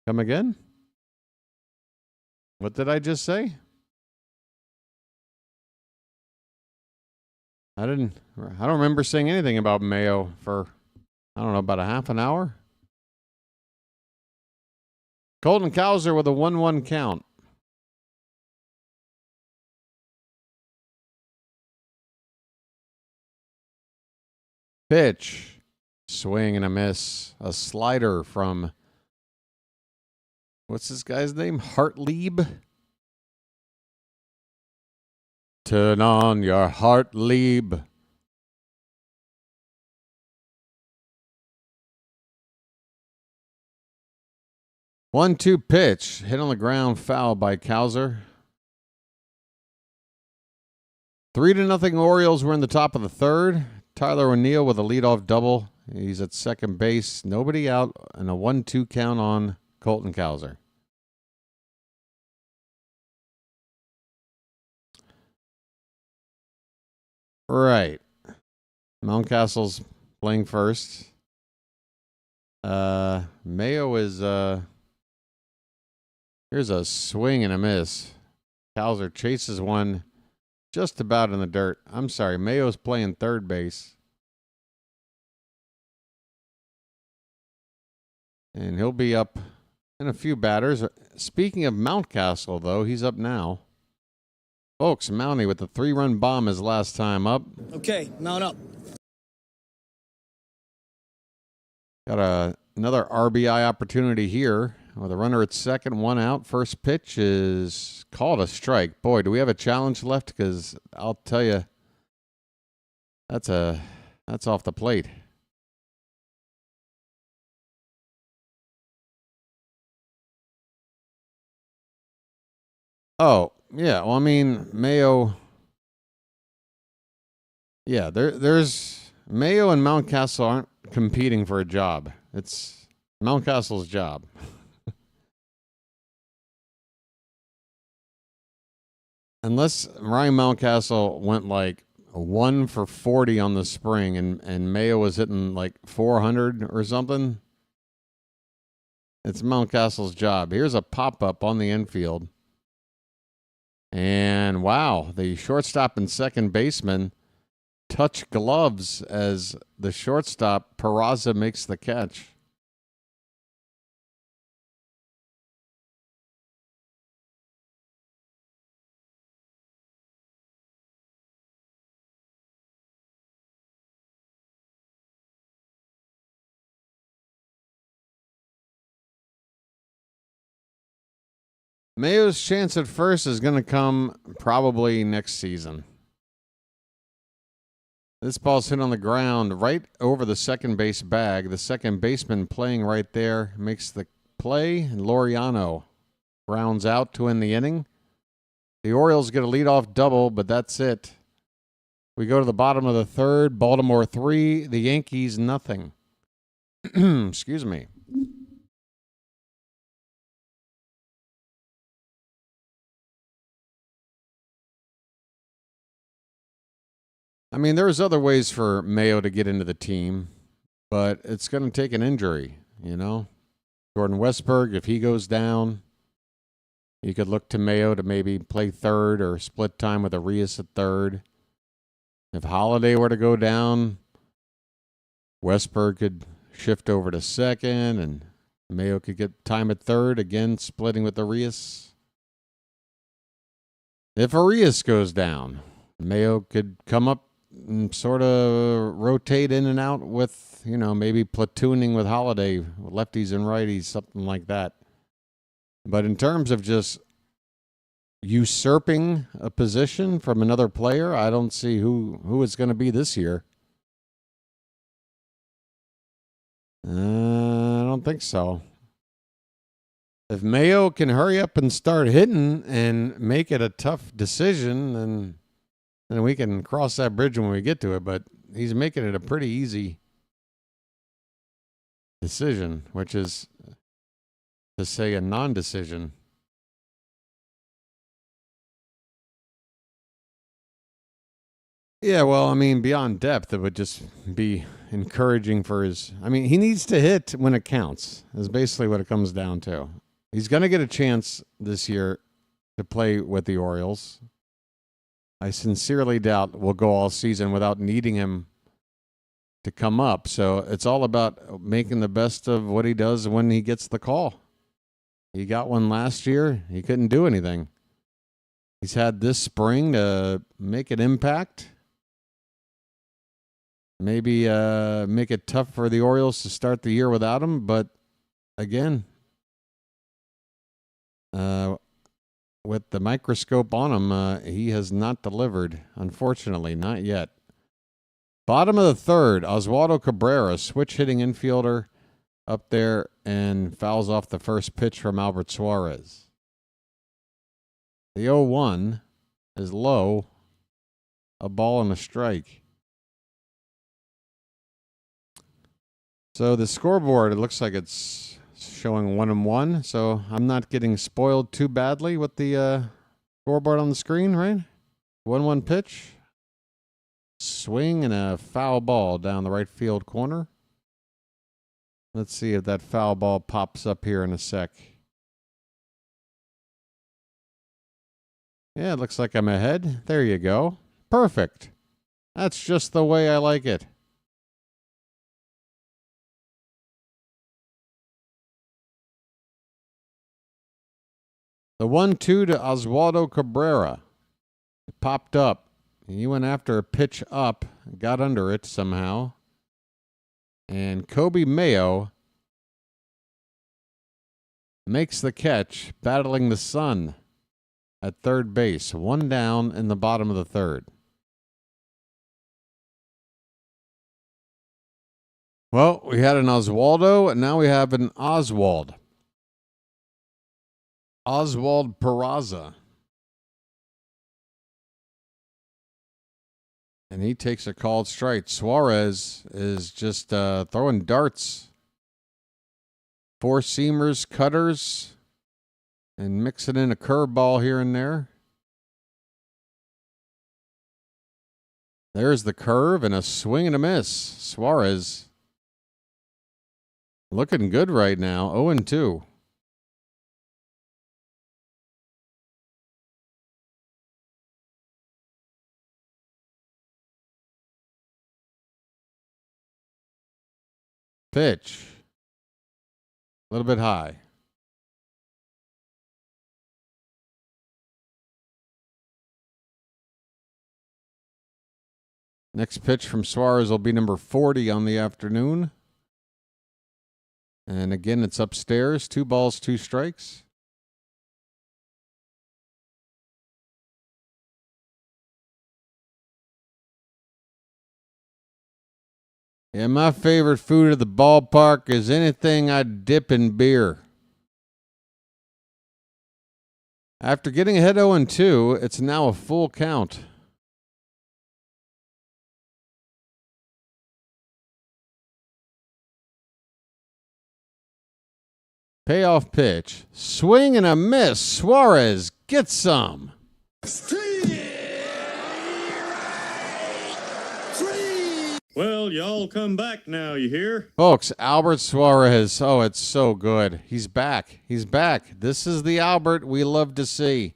Come again? What did I just say? I don't remember saying anything about Mayo for, I don't know, about a half an hour. Colton Cowser with a 1-1 count. Pitch. Swing and a miss. A slider from, what's this guy's name? Hartlieb? Turn on your Hartlieb. One-two pitch. Hit on the ground, foul by Cowser. 3-0 Orioles. We're in the top of the third. Tyler O'Neill with a leadoff double. He's at second base. Nobody out, and a 1-2 count on Colton Cowser. Right. Mountcastle's playing first. Mayo is, here's a swing and a miss. Cowser chases one just about in the dirt. I'm sorry, Mayo's playing third base. And he'll be up in a few batters. Speaking of Mountcastle, though, he's up now. Folks, Mountie with the 3-run bomb his last time up. Okay, mount up. Got another RBI opportunity here with a runner at second, 1 out. First pitch is called a strike. Boy, do we have a challenge left? Because I'll tell you, that's off the plate. Oh, yeah. Well, I mean, Mayo. Yeah, there's Mayo and Mountcastle aren't competing for a job. It's Mountcastle's job. Unless Ryan Mountcastle went like 1 for 40 on the spring and Mayo was hitting like 400 or something, it's Mountcastle's job. Here's a pop-up on the infield. And wow, the shortstop and second baseman touch gloves as the shortstop, Peraza, makes the catch. Mayo's chance at first is going to come probably next season. This ball's hit on the ground right over the second base bag. The second baseman playing right there makes the play, and Laureano rounds out to end the inning. The Orioles get a leadoff double, but that's it. We go to the bottom of the third. Baltimore 3, the Yankees nothing. Excuse me. I mean, there's other ways for Mayo to get into the team, but it's going to take an injury, you know. Jordan Westberg, if he goes down, you could look to Mayo to maybe play third or split time with Arias at third. If Holiday were to go down, Westberg could shift over to second, and Mayo could get time at third, again splitting with Arias. If Arias goes down, Mayo could come up and sort of rotate in and out with, you know, maybe platooning with Holiday, lefties and righties, something like that. But in terms of just usurping a position from another player, I don't see who it's going to be this year. I don't think so. If Mayo can hurry up and start hitting and make it a tough decision, then we can cross that bridge when we get to it. But he's making it a pretty easy decision, which is to say a non-decision. Yeah, well, I mean, beyond depth, it would just be encouraging for his... I mean, he needs to hit when it counts, is basically what it comes down to. He's going to get a chance this year to play with the Orioles. I sincerely doubt we'll go all season without needing him to come up. So it's all about making the best of what he does when he gets the call. He got one last year. He couldn't do anything. He's had this spring to make an impact. Maybe make it tough for the Orioles to start the year without him. But again, with the microscope on him, he has not delivered, unfortunately, not yet. Bottom of the third, Oswaldo Cabrera, switch-hitting infielder up there, and fouls off the first pitch from Albert Suarez. The 0-1 is low, a ball and a strike. So the scoreboard, it looks like it's showing 1-1, so I'm not getting spoiled too badly with the scoreboard on the screen, right? 1-1 pitch. Swing and a foul ball down the right field corner. Let's see if that foul ball pops up here in a sec. Yeah, it looks like I'm ahead. There you go. Perfect. That's just the way I like it. The 1-2 to Oswaldo Cabrera. It popped up. He went after a pitch up, got under it somehow. And Kobe Mayo makes the catch, battling the sun at third base. One down in the bottom of the third. Well, we had an Oswaldo, and now we have an Oswald. Oswald Peraza. And he takes a called strike. Suarez is just throwing darts. Four-seamers, cutters, and mixing in a curveball here and there. There's the curve and a swing and a miss. Suarez looking good right now, 0-2. Pitch. A little bit high. Next pitch from Suarez will be number 40 on the afternoon. And again, it's upstairs. 2 balls, 2 strikes. Yeah, my favorite food at the ballpark is anything I dip in beer. After getting ahead 0-2, it's now a full count. Payoff pitch. Swing and a miss. Suarez gets some. Well, y'all come back now, you hear? Folks, Albert Suarez. Oh, it's so good. He's back. He's back. This is the Albert we love to see.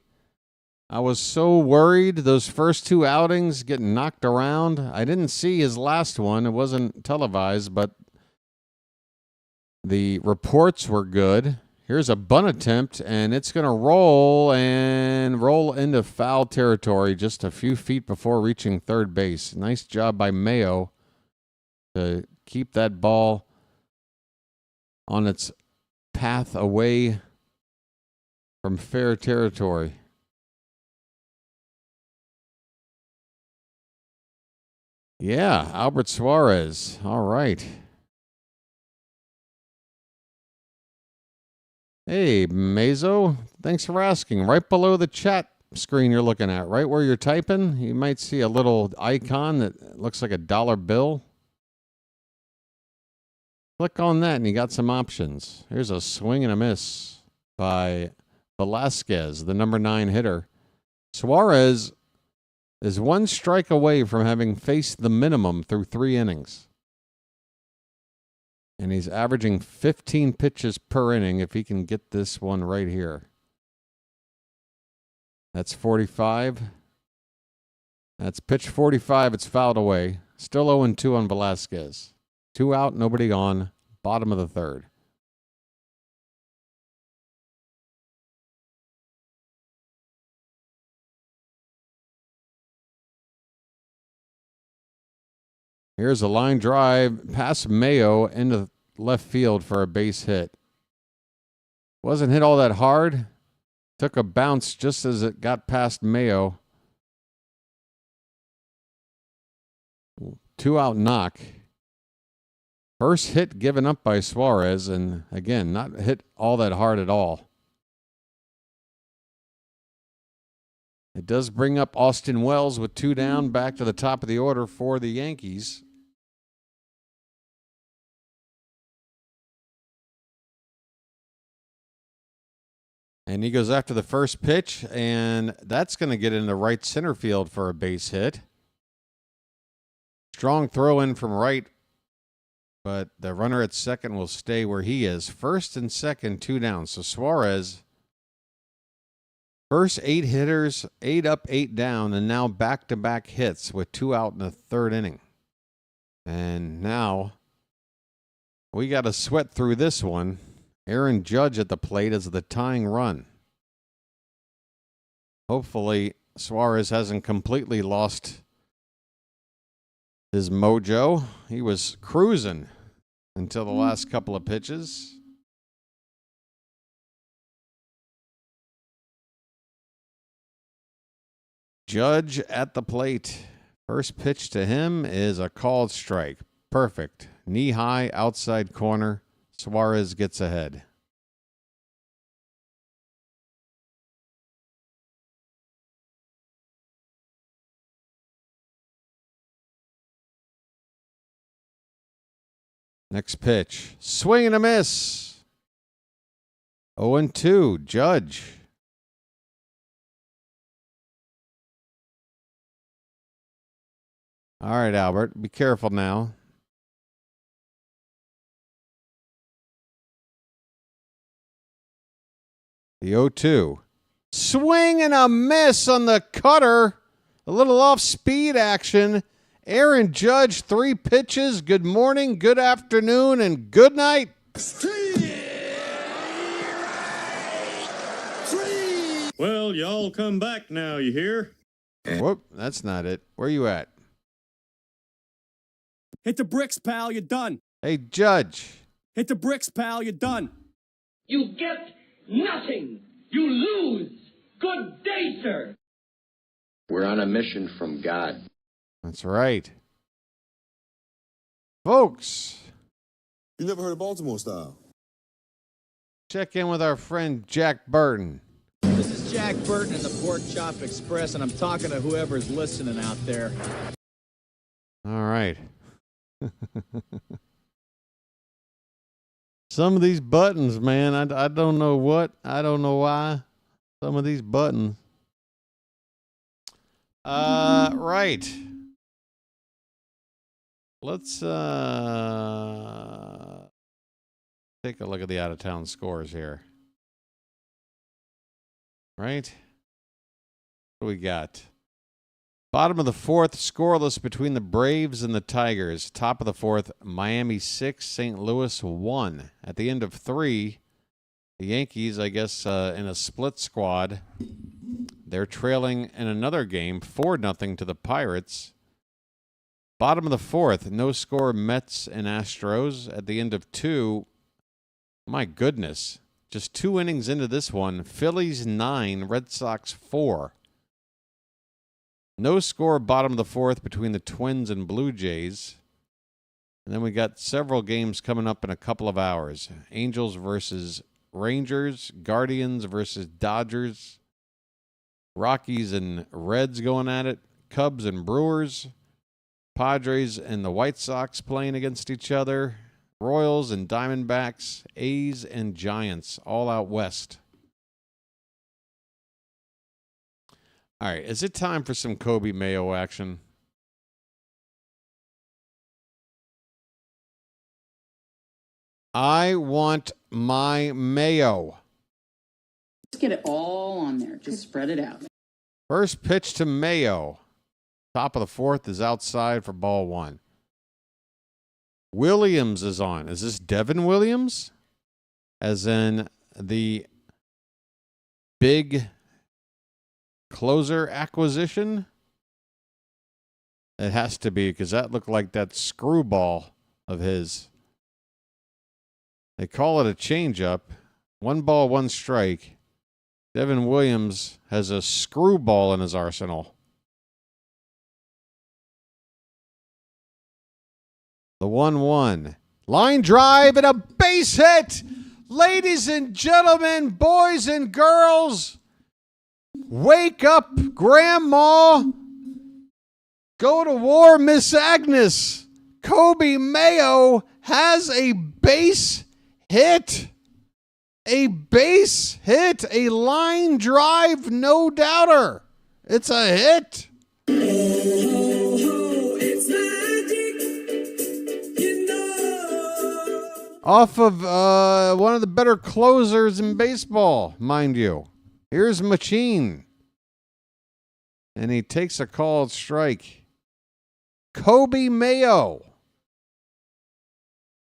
I was so worried those first 2 outings getting knocked around. I didn't see his last one. It wasn't televised, but the reports were good. Here's a bunt attempt, and it's going to roll into foul territory just a few feet before reaching third base. Nice job by Mayo to keep that ball on its path away from fair territory. Yeah, Albert Suarez. All right. Hey, Mazo. Thanks for asking. Right below the chat screen you're looking at, right where you're typing, you might see a little icon that looks like a dollar bill. Click on that and you got some options. Here's a swing and a miss by Velasquez, the number 9 hitter. Suarez is 1 strike away from having faced the minimum through 3 innings. And he's averaging 15 pitches per inning if he can get this one right here. That's 45. That's pitch 45. It's fouled away. Still 0-2 on Velasquez. 2 out, nobody on. Bottom of the third. Here's a line drive past Mayo into left field for a base hit. Wasn't hit all that hard. Took a bounce just as it got past Mayo. 2 out knock. First hit given up by Suarez, and again, not hit all that hard at all. It does bring up Austin Wells with 2 down, back to the top of the order for the Yankees. And he goes after the first pitch, and that's going to get into right center field for a base hit. Strong throw in from right, but the runner at second will stay where he is. First and second, 2 down. So Suarez, first 8 hitters, 8 up, 8 down, and now back-to-back hits with 2 out in the third inning. And now we got to sweat through this one. Aaron Judge at the plate as the tying run. Hopefully, Suarez hasn't completely lost his mojo. He was cruising until the last couple of pitches. Judge at the plate. First pitch to him is a called strike. Perfect. Knee high, outside corner. Suarez gets ahead. Next pitch. Swing and a miss. 0-2. Judge. All right, Albert. Be careful now. The 0-2. Swing and a miss on the cutter. A little off-speed action. Aaron Judge, 3 pitches. Good morning, good afternoon, and good night. Well, y'all come back now, you hear? Whoop, that's not it. Where you at? Hit the bricks, pal. You're done. Hey, Judge. Hit the bricks, pal. You're done. You get nothing. You lose. Good day, sir. We're on a mission from God. That's right. Folks. You never heard of Baltimore style? Check in with our friend Jack Burton. This is Jack Burton in the Pork Chop Express, and I'm talking to whoever's listening out there. All right. Some of these buttons, man, I don't know what. I don't know why. Some of these buttons. Right. Let's take a look at the out-of-town scores here. Right? What do we got? Bottom of the 4th, scoreless between the Braves and the Tigers. Top of the 4th, Miami 6, St. Louis 1. At the end of 3, the Yankees, I guess, in a split squad, they're trailing in another game, 4-0 to the Pirates. Bottom of the 4th, no score, Mets and Astros. At the end of 2, my goodness, just 2 innings into this one, Phillies 9, Red Sox 4. No score, bottom of the 4th, between the Twins and Blue Jays. And then we got several games coming up in a couple of hours. Angels versus Rangers, Guardians versus Dodgers, Rockies and Reds going at it, Cubs and Brewers, Padres and the White Sox playing against each other, Royals and Diamondbacks, A's and Giants, all out west. All right, is it time for some Kobe Mayo action? I want my Mayo. Let's get it all on there. Just spread it out. First pitch to Mayo. Top of the 4th is outside for ball 1. Williams is on. Is this Devin Williams? As in the big closer acquisition? It has to be, because that looked like that screwball of his. They call it a changeup. 1 ball, 1 strike. Devin Williams has a screwball in his arsenal. The 1-1. Line drive and a base hit. Ladies and gentlemen, boys and girls, wake up, Grandma. Go to war, Miss Agnes. Kobe Mayo has a base hit. A base hit. A line drive, no doubter. It's a hit. Off of one of the better closers in baseball, mind you. Here's Machine. And he takes a called strike. Kobe Mayo.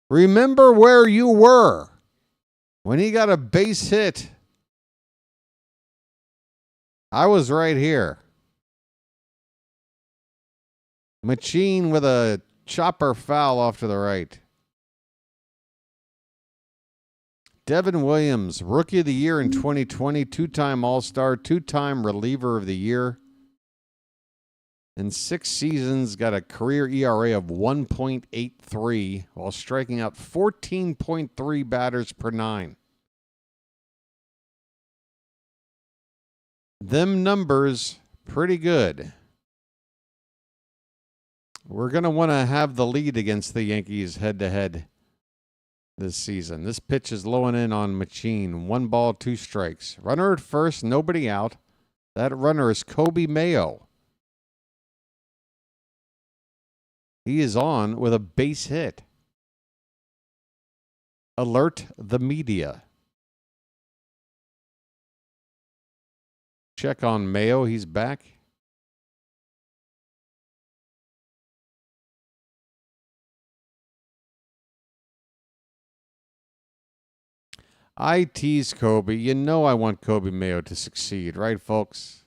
Remember where you were when he got a base hit I was right here. Machine with a chopper foul off to the right. Devin Williams, Rookie of the Year in 2020, two-time All-Star, two-time Reliever of the Year. In 6 seasons, got a career ERA of 1.83 while striking out 14.3 batters per 9. Them numbers, pretty good. We're going to want to have the lead against the Yankees head-to-head this season. This pitch is low and in on Machine. 1 ball, 2 strikes. Runner at first, nobody out. That runner is Kobe Mayo. He is on with a base hit. Alert the media. Check on Mayo. He's back. I tease Kobe. You know I want Kobe Mayo to succeed, right, folks?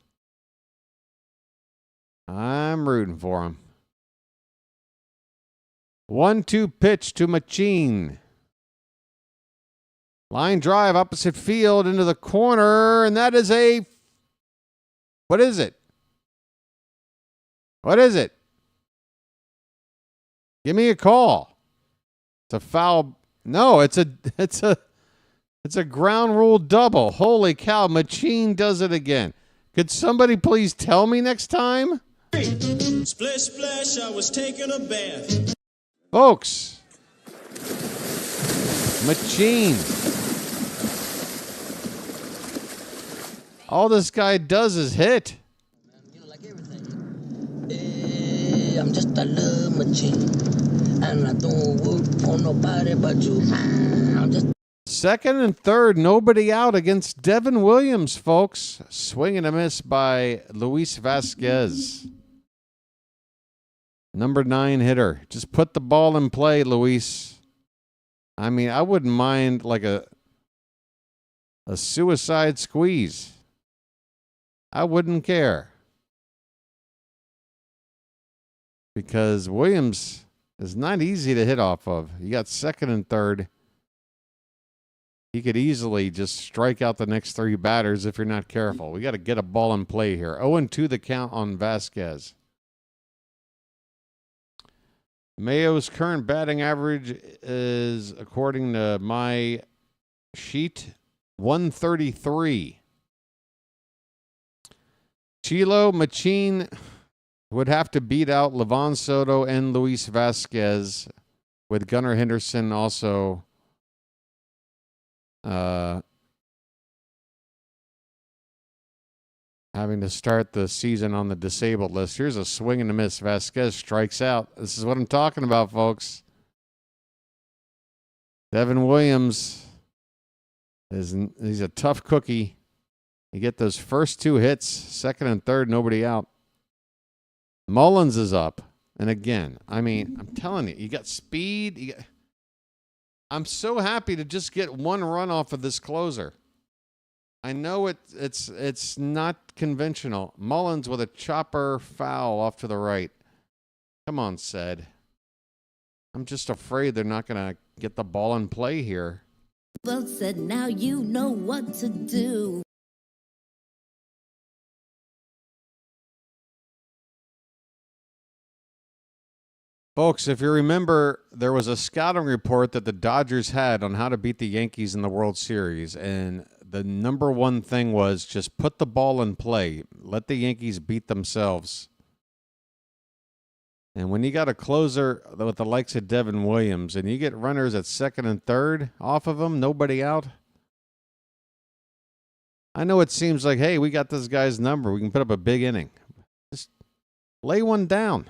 I'm rooting for him. 1-2 pitch to Machine. Line drive opposite field into the corner, and that is a... What is it? What is it? Give me a call. It's a foul. No, it's a ground rule double. Holy cow, Machine does it again. Could somebody please tell me next time? Splish, splash, I was taking a bath. Folks, Machine. All this guy does is hit. I'm just a love machine, and I don't work for nobody but you. I'm just... Second and third, nobody out against Devin Williams, folks. Swing and a miss by Luis Vasquez. Number 9 hitter. Just put the ball in play, Luis. I mean, I wouldn't mind like a suicide squeeze. I wouldn't care. Because Williams is not easy to hit off of. You got second and third. He could easily just strike out the next 3 batters if you're not careful. We got to get a ball in play here. 0-2 the count on Vasquez. Mayo's current batting average is, according to my sheet, 133. Chilo, Machine would have to beat out Levon Soto and Luis Vasquez, with Gunnar Henderson also having to start the season on the disabled list. Here's a swing and a miss. Vasquez strikes out. This is what I'm talking about, folks. Devin Williams he's a tough cookie. You get those first 2 hits, second and third, nobody out. Mullins is up. And again, I mean, I'm telling you, you got speed. I'm so happy to just get 1 run off of this closer. I know it's not conventional. Mullins with a chopper foul off to the right. Come on, Ced. I'm just afraid they're not going to get the ball in play here. Well said, now you know what to do. Folks, if you remember, there was a scouting report that the Dodgers had on how to beat the Yankees in the World Series, and the number 1 thing was just put the ball in play. Let the Yankees beat themselves. And when you got a closer with the likes of Devin Williams, and you get runners at second and third off of them, nobody out, I know it seems like, hey, we got this guy's number. We can put up a big inning. Just lay one down.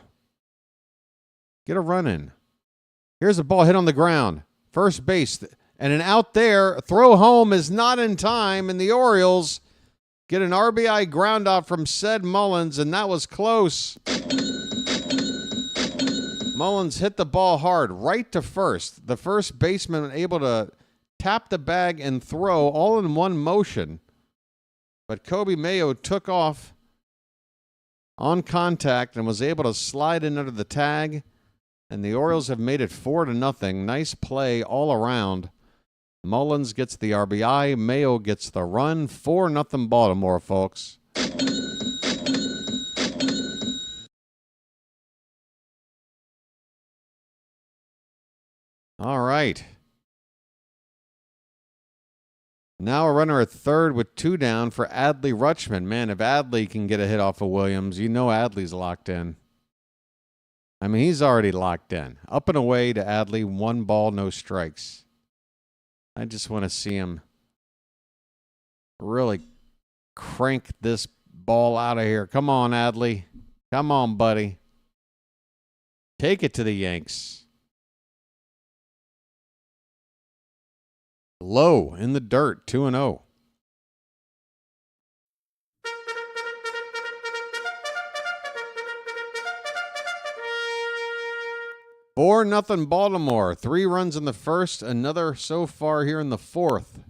Get a run in. Here's a ball hit on the ground. First base. And an out there. Throw home is not in time. And the Orioles get an RBI ground out from Ced Mullins. And that was close. Mullins hit the ball hard right to first. The first baseman able to tap the bag and throw all in one motion. But Kobe Mayo took off on contact and was able to slide in under the tag. And the Orioles have made it 4-0. Nice play all around. Mullins gets the RBI. Mayo gets the run. 4-0 Baltimore, folks. All right. Now a runner at third with 2 down for Adley Rutschman. Man, if Adley can get a hit off of Williams, you know Adley's locked in. I mean, he's already locked in. Up and away to Adley. 1 ball, no strikes. I just want to see him really crank this ball out of here. Come on, Adley. Come on, buddy. Take it to the Yanks. Low in the dirt, 2-0. Four nothing Baltimore. 3 runs in the first, another so far here in the fourth.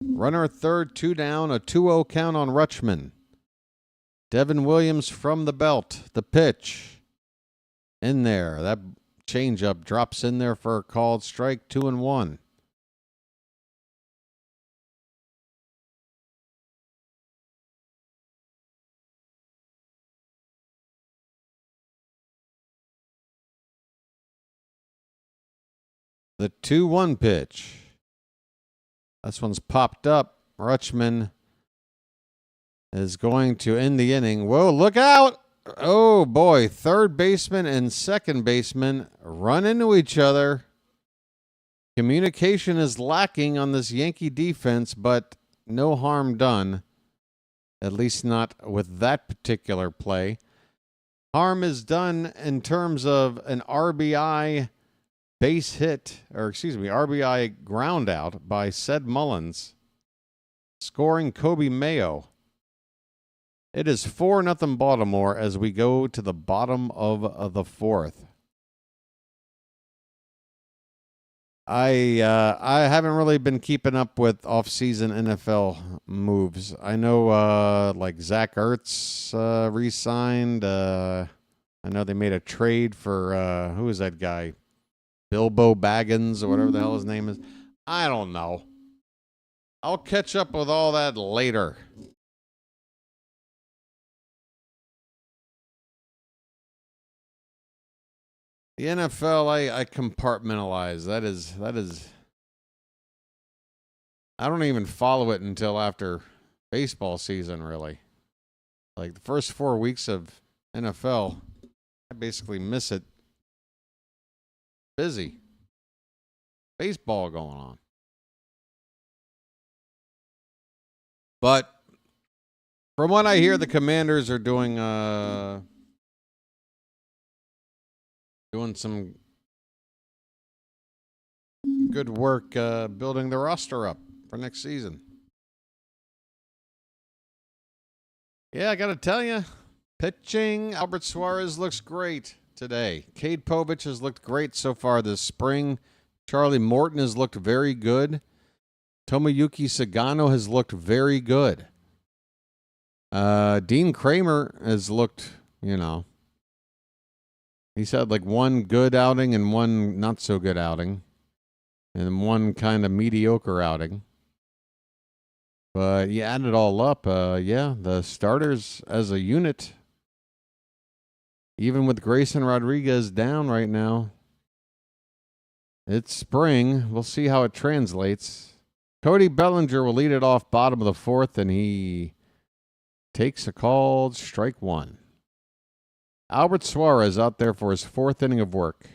Runner at third, 2 down, a 2-0 count on Rutschman. Devin Williams from the belt. The pitch. In there. That changeup drops in there for a called strike, 2-1. The 2-1 pitch. This one's popped up. Rutschman is going to end the inning. Whoa, look out! Oh, boy. Third baseman and second baseman run into each other. Communication is lacking on this Yankee defense, but no harm done. At least not with that particular play. Harm is done in terms of an RBI base hit, or excuse me, RBI ground out by Ced Mullins, scoring Kobe Mayo. It is 4-0 Baltimore as we go to the bottom of the fourth. I haven't really been keeping up with off-season NFL moves. I know like Zach Ertz re-signed. I know they made a trade for who is that guy? Bilbo Baggins or whatever the hell his name is. I don't know. I'll catch up with all that later. The NFL, I compartmentalize. That is. I don't even follow it until after baseball season, really. Like the first 4 weeks of NFL, I basically miss it. Busy. Baseball going on. But from what I hear, the Commanders are doing some good work building the roster up for next season. Yeah, I got to tell you, pitching, Albert Suarez looks great today. Cade Povich has looked great so far this spring. Charlie Morton has looked very good. Tomoyuki Sagano has looked very good. Dean Kramer has looked, he's had like one good outing and one not so good outing. And one kind of mediocre outing. But you add it all up, the starters as a unit, even with Grayson Rodriguez down right now, it's spring. We'll see how it translates. Cody Bellinger will lead it off bottom of the fourth, and he takes a called strike 1. Albert Suarez out there for his 4th inning of work.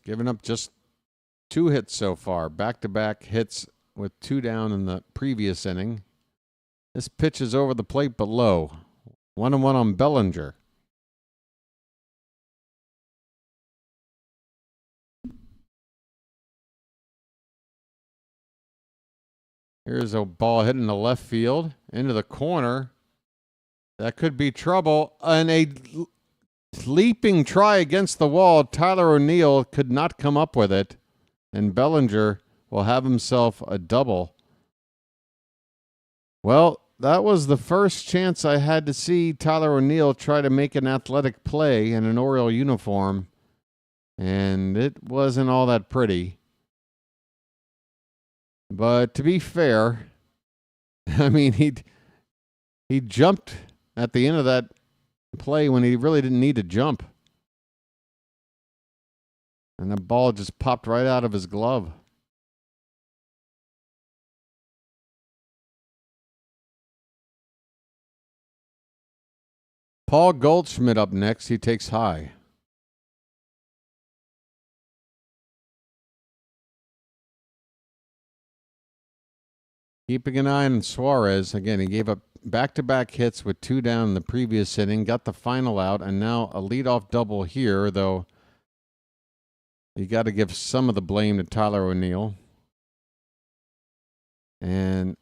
Giving up just 2 hits so far. Back-to-back hits with 2 down in the previous inning. This pitch is over the plate but low. 1-1 on Bellinger. Here's a ball hitting the left field into the corner. That could be trouble. And a leaping try against the wall. Tyler O'Neill could not come up with it. And Bellinger will have himself a double. Well, that was the first chance I had to see Tyler O'Neill try to make an athletic play in an Oriole uniform. And it wasn't all that pretty. But to be fair, I mean, he jumped at the end of that play when he really didn't need to jump. And the ball just popped right out of his glove. Paul Goldschmidt up next. He takes high. Keeping an eye on Suarez. Again, he gave up back-to-back hits with 2 down in the previous inning, got the final out, and now a leadoff double here, though you got to give some of the blame to Tyler O'Neill. And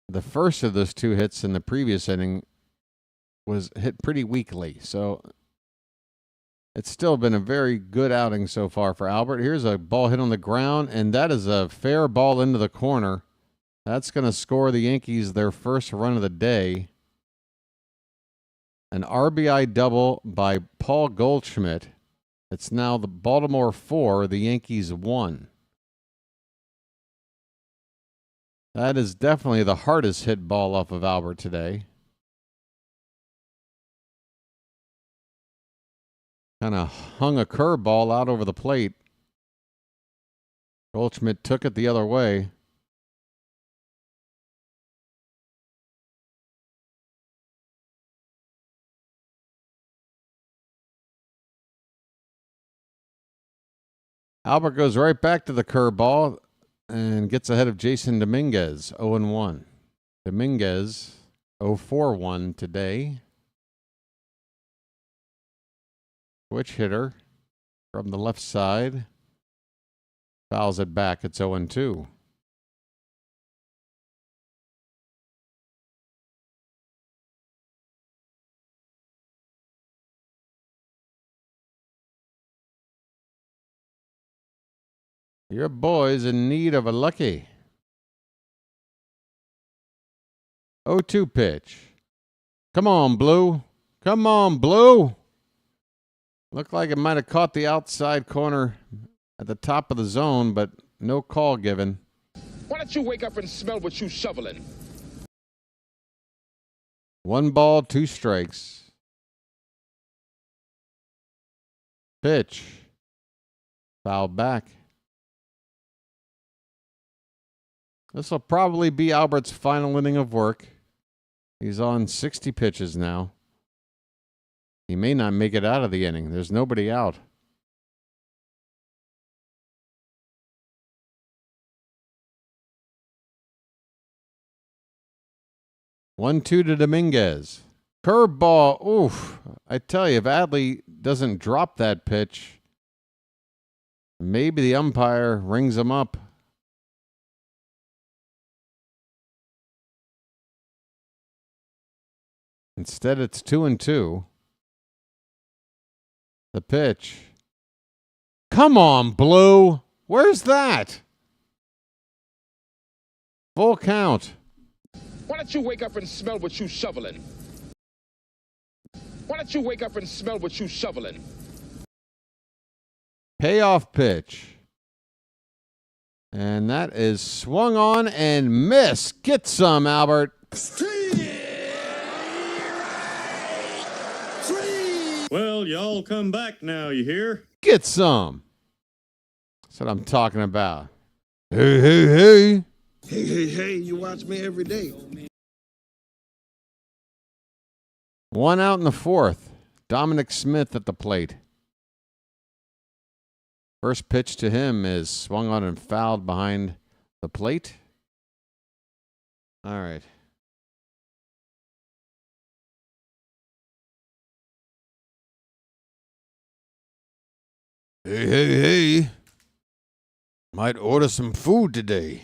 the first of those 2 hits in the previous inning was hit pretty weakly, so it's still been a very good outing so far for Albert. Here's a ball hit on the ground, and that is a fair ball into the corner. That's going to score the Yankees their first run of the day. An RBI double by Paul Goldschmidt. It's now the Baltimore 4, the Yankees 1. That is definitely the hardest hit ball off of Albert today. Kind of hung a curveball out over the plate. Goldschmidt took it the other way. Albert goes right back to the curveball and gets ahead of Jason Dominguez, 0-1. Dominguez, 0-4-1 today. Switch hitter from the left side. Fouls it back. It's 0-2. Your boy's in need of a lucky. 0-2 pitch. Come on, Blue. Come on, Blue. Looked like it might have caught the outside corner at the top of the zone, but no call given. Why don't you wake up and smell what you shoveling? 1 ball, 2 strikes. Pitch. Foul back. This will probably be Albert's final inning of work. He's on 60 pitches now. He may not make it out of the inning. There's nobody out. One, 2 to Dominguez. Curveball. Oof. I tell you, if Adley doesn't drop that pitch, maybe the umpire rings him up. Instead, it's 2-2. The pitch. Come on, Blue. Where's that? Full count. Why don't you wake up and smell what you shoveling? Why don't you wake up and smell what you shoveling? Payoff pitch. And that is swung on and missed. Get some, Albert. Well, y'all come back now, you hear? Get some. That's what I'm talking about. Hey, hey, hey. Hey, hey, hey, you watch me every day. 1 out in the 4th. Dominic Smith at the plate. First pitch to him is swung on and fouled behind the plate. All right. Hey, hey, hey. Might order some food today.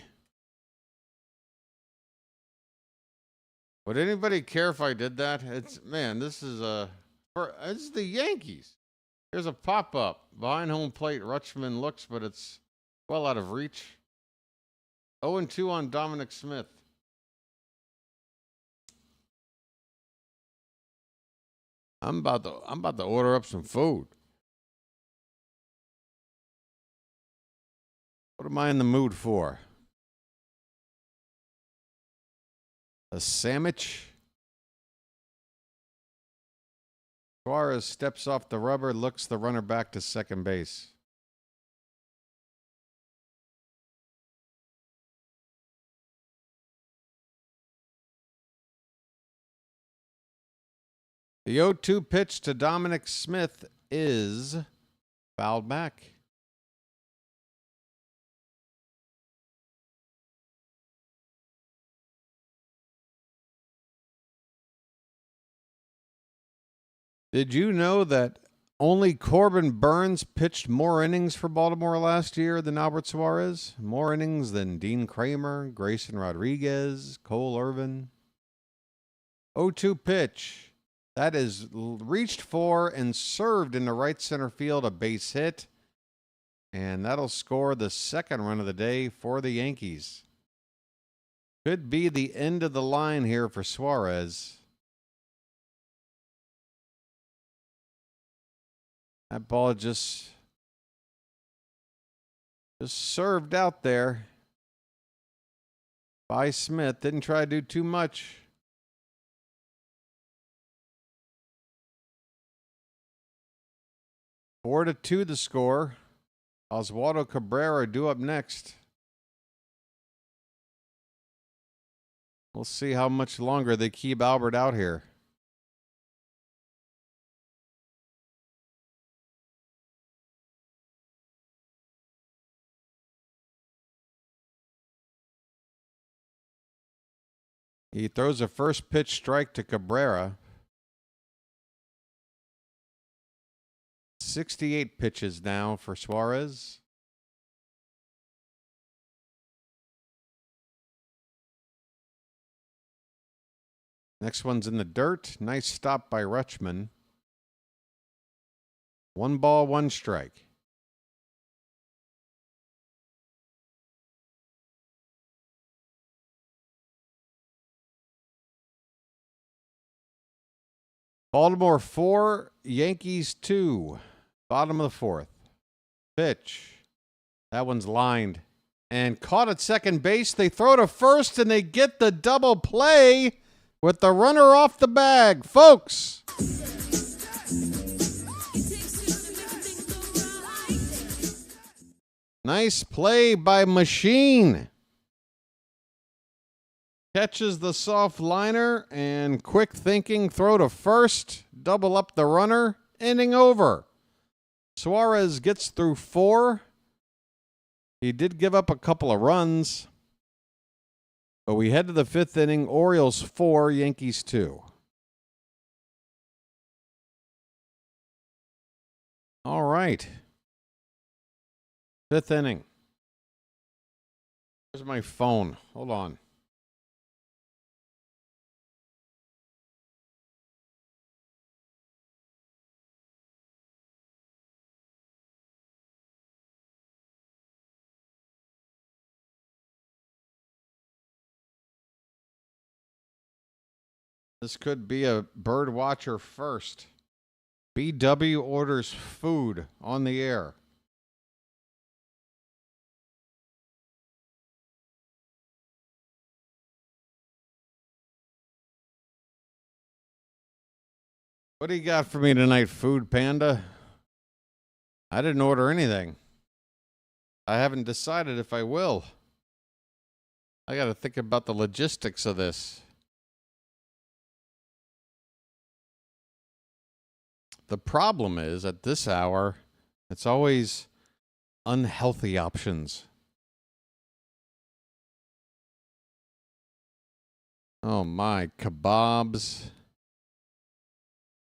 Would anybody care if I did that? Man, this is It's the Yankees. There's a pop-up. Behind home plate, Rutschman looks, but it's well out of reach. 0-2 on Dominic Smith. I'm about to order up some food. What am I in the mood for? A sandwich? Suarez steps off the rubber, looks the runner back to second base. The 0-2 pitch to Dominic Smith is fouled back. Did you know that only Corbin Burns pitched more innings for Baltimore last year than Albert Suarez? More innings than Dean Kramer, Grayson Rodriguez, Cole Irvin. 0-2 pitch. That is reached for and served into right center field, a base hit. And that'll score the second run of the day for the Yankees. Could be the end of the line here for Suarez. That ball just served out there by Smith. Didn't try to do too much. Four to 2 the score. Oswaldo Cabrera due up next. We'll see how much longer they keep Albert out here. He throws a first pitch strike to Cabrera. 68 pitches now for Suarez. Next one's in the dirt. Nice stop by Rutschman. 1 ball, 1 strike. Baltimore 4, Yankees 2. Bottom of the 4th. Pitch. That one's lined. And caught at second base. They throw to first and they get the double play with the runner off the bag. Folks. Nice play by Machine. Catches the soft liner and quick thinking throw to first. Double up the runner. Inning over. Suarez gets through 4. He did give up a couple of runs. But we head to the 5th inning. Orioles 4, Yankees 2. All right. 5th inning. Where's my phone? Hold on. This could be a BirdWatcher first. BW orders food on the air. What do you got for me tonight, Food Panda? I didn't order anything. I haven't decided if I will. I got to think about the logistics of this. The problem is, at this hour, it's always unhealthy options. Oh my, kebabs,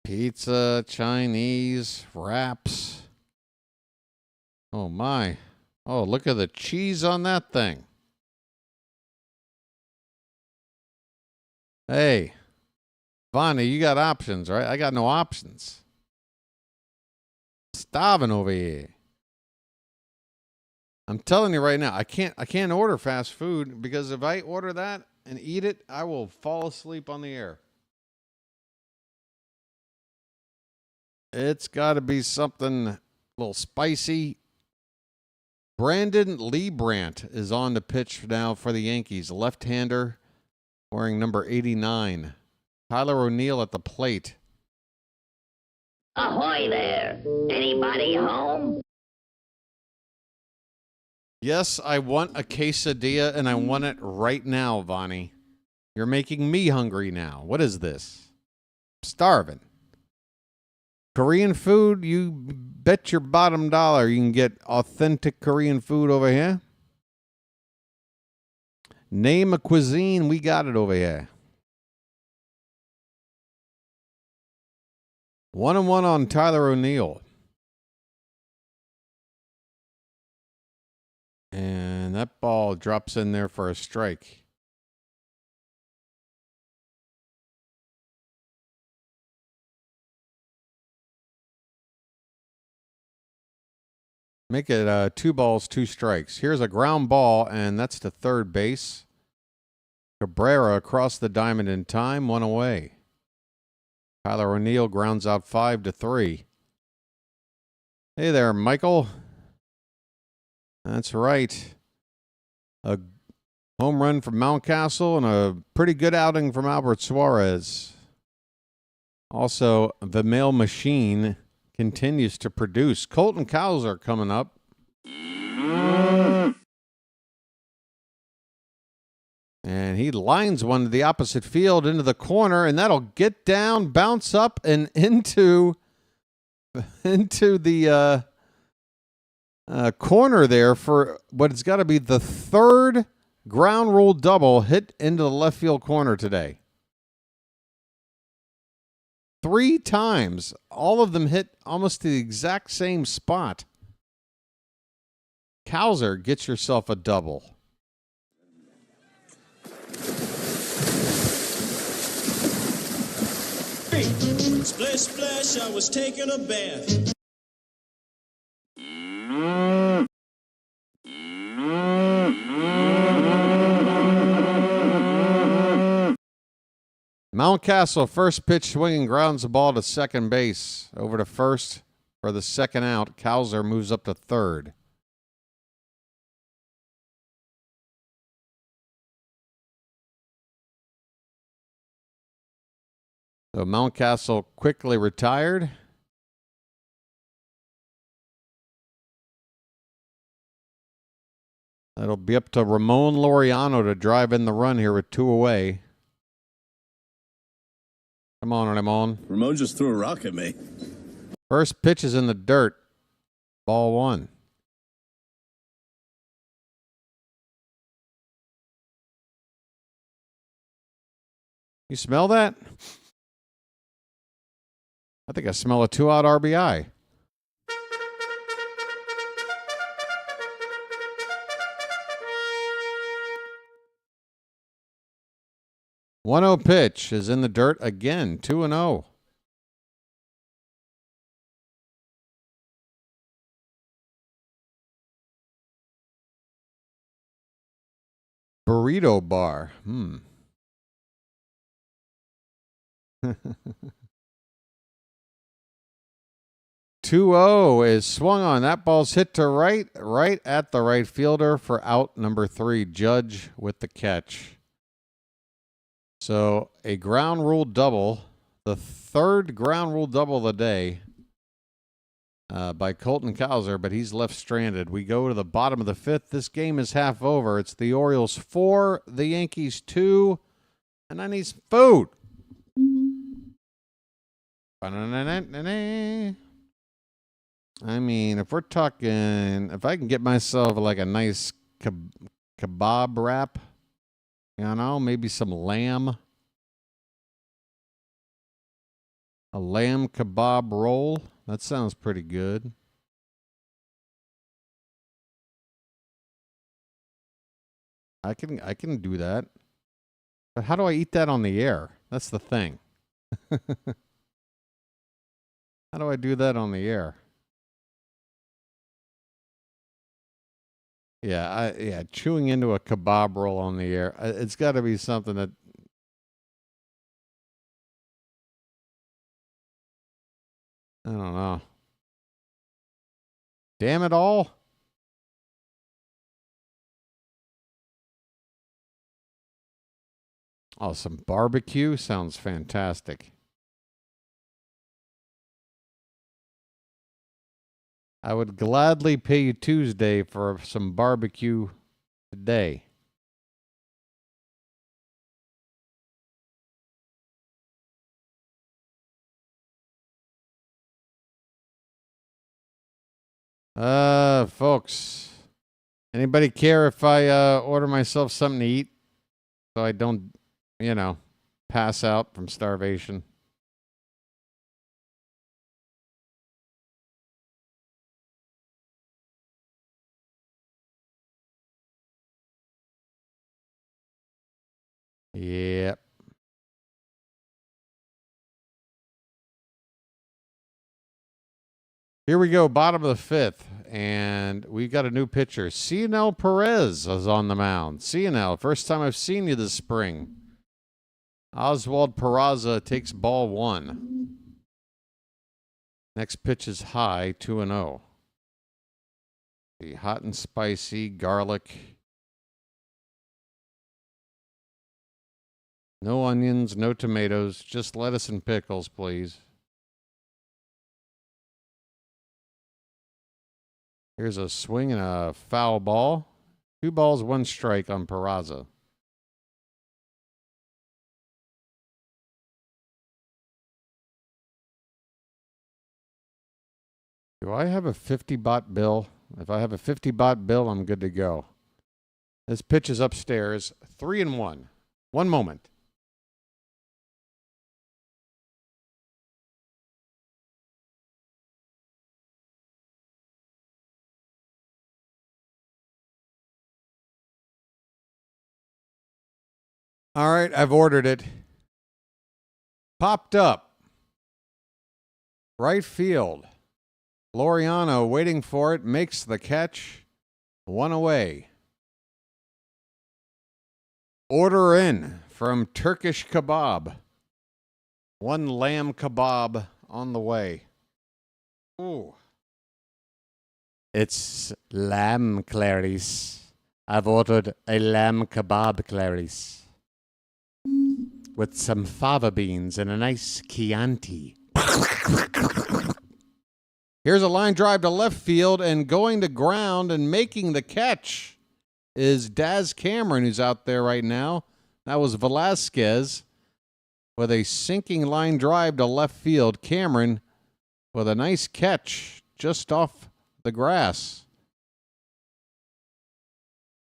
pizza, Chinese, wraps. Oh my. Oh, look at the cheese on that thing. Hey, Bonnie, you got options, right? I got no options. Starving over here. I'm telling you right now, I can't order fast food because if I order that and eat it, I will fall asleep on the air. It's got to be something a little spicy. Brandon Liebrandt is on the pitch now for the Yankees. Left-hander wearing number 89. Tyler O'Neill at the plate. Ahoy there! Anybody home? Yes, I want a quesadilla, and I want it right now, Vonnie. You're making me hungry now. What is this? I'm starving. Korean food, you bet your bottom dollar you can get authentic Korean food over here. Name a cuisine, we got it over here. 1-1 on Tyler O'Neill. And that ball drops in there for a strike. Make it 2 balls, 2 strikes. Here's a ground ball, and that's to third base. Cabrera across the diamond in time, 1 away. Tyler O'Neill grounds out 5-3. Hey there, Michael. That's right. A home run from Mountcastle and a pretty good outing from Albert Suarez. Also, the male machine continues to produce. Colton Cowser coming up. And he lines one to the opposite field into the corner, and that'll get down, bounce up, and into the corner there for what it's got to be the third ground rule double hit into the left field corner today. 3 times. All of them hit almost the exact same spot. Cowser, get yourself a double. Splash, splash, I was taking a bath. Mountcastle, first pitch swinging, grounds the ball to second base. Over to first for the second out. Cowser moves up to third. So Mountcastle quickly retired. That'll be up to Ramon Laureano to drive in the run here with 2 away. Come on, Ramon. Ramon just threw a rock at me. First pitch is in the dirt. Ball 1. You smell that? I think I smell a 2-out RBI. One-0 pitch is in the dirt again. 2-0. Burrito bar. 2-0 is swung on. That ball's hit to right at the right fielder for out number 3. Judge with the catch. So a ground rule double, the third ground rule double of the day by Colton Cowser, but he's left stranded. We go to the bottom of the 5th. This game is half over. It's the Orioles 4, the Yankees 2, and I need some food. I mean, if we're talking, if I can get myself like a nice kebab wrap, you know, maybe some lamb. A lamb kebab roll. That sounds pretty good. I can do that. But how do I eat that on the air? That's the thing. How do I do that on the air? Yeah, chewing into a kebab roll on the air. It's got to be something that. I don't know. Damn it all. Oh, some barbecue sounds fantastic. I would gladly pay you Tuesday for some barbecue today. Folks, anybody care if I order myself something to eat so I don't, pass out from starvation? Yep. Here we go, bottom of the fifth, and we've got a new pitcher. Cionel Perez is on the mound. Cionel, first time I've seen you this spring. Oswald Peraza takes ball one. Next pitch is high, 2-0. The hot and spicy garlic. No onions, no tomatoes, just lettuce and pickles, please. Here's a swing and a foul ball. 2 balls, 1 strike on Peraza. Do I have a 50-baht bill? If I have a 50-baht bill, I'm good to go. This pitch is upstairs, 3-1. One moment. All right, I've ordered it. Popped up. Right field. Laureano waiting for it, makes the catch. 1 away. Order in from Turkish Kebab. 1 lamb kebab on the way. Ooh. It's lamb, Clarice. I've ordered a lamb kebab, Clarice. With some fava beans and a nice Chianti. Here's a line drive to left field, and going to ground and making the catch is Daz Cameron, who's out there right now. That was Velasquez with a sinking line drive to left field. Cameron with a nice catch just off the grass.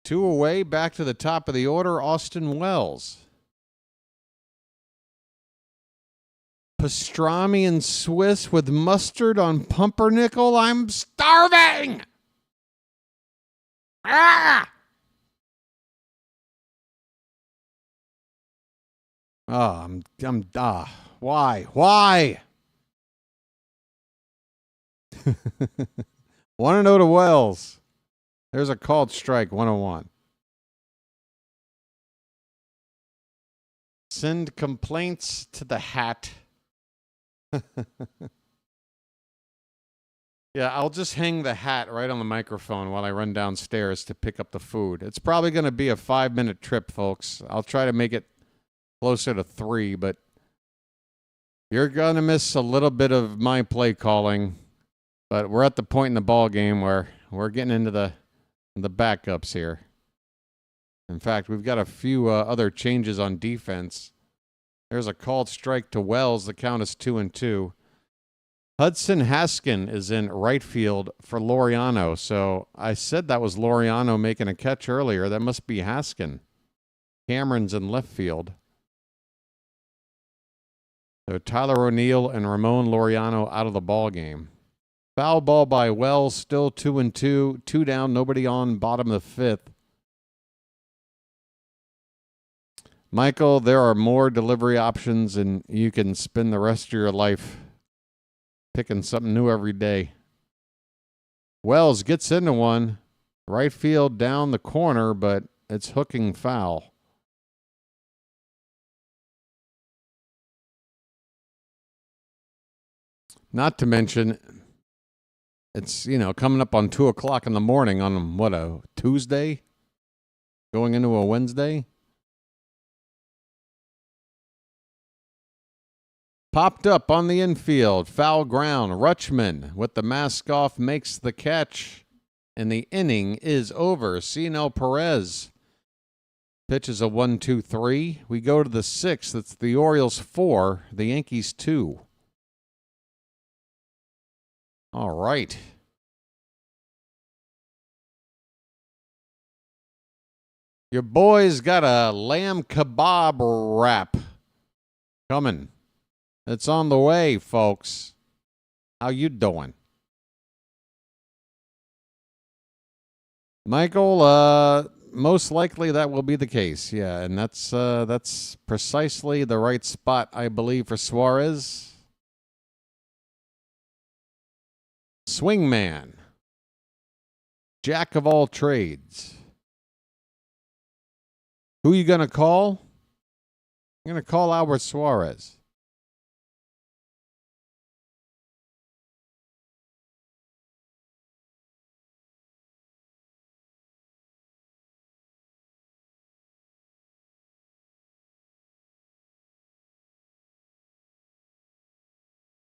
2 away, back to the top of the order, Austin Wells. Pastrami and Swiss with mustard on pumpernickel. I'm starving. Ah! Oh, why? 1-0 to Wells. There's a called strike, 101. Send complaints to the hat. Yeah, I'll just hang the hat right on the microphone while I run downstairs to pick up the food. It's probably going to be a 5-minute trip, folks. I'll try to make it closer to 3, but you're going to miss a little bit of my play calling. But we're at the point in the ball game where we're getting into the backups here. In fact, we've got a few other changes on defense. There's a called strike to Wells. The count is 2-2. Hudson Haskin is in right field for Laureano. So I said that was Laureano making a catch earlier. That must be Haskin. Cameron's in left field. So Tyler O'Neill and Ramon Laureano out of the ball game. Foul ball by Wells, still 2-2. 2 down, nobody on, bottom of the 5th. Michael, there are more delivery options, and you can spend the rest of your life picking something new every day. Wells gets into one. Right field down the corner, but it's hooking foul. Not to mention, it's, coming up on 2 o'clock in the morning on a Tuesday? Going into a Wednesday? Popped up on the infield. Foul ground. Rutschman with the mask off makes the catch. And the inning is over. Cino Perez pitches a 1-2-3. We go to the 6th. It's the Orioles 4, the Yankees 2. All right. Your boy's got a lamb kebab wrap coming. It's on the way, folks. How you doing? Michael, most likely that will be the case. Yeah, and that's precisely the right spot, I believe, for Suarez. Swingman. Jack of all trades. Who you going to call? I'm going to call Albert Suarez.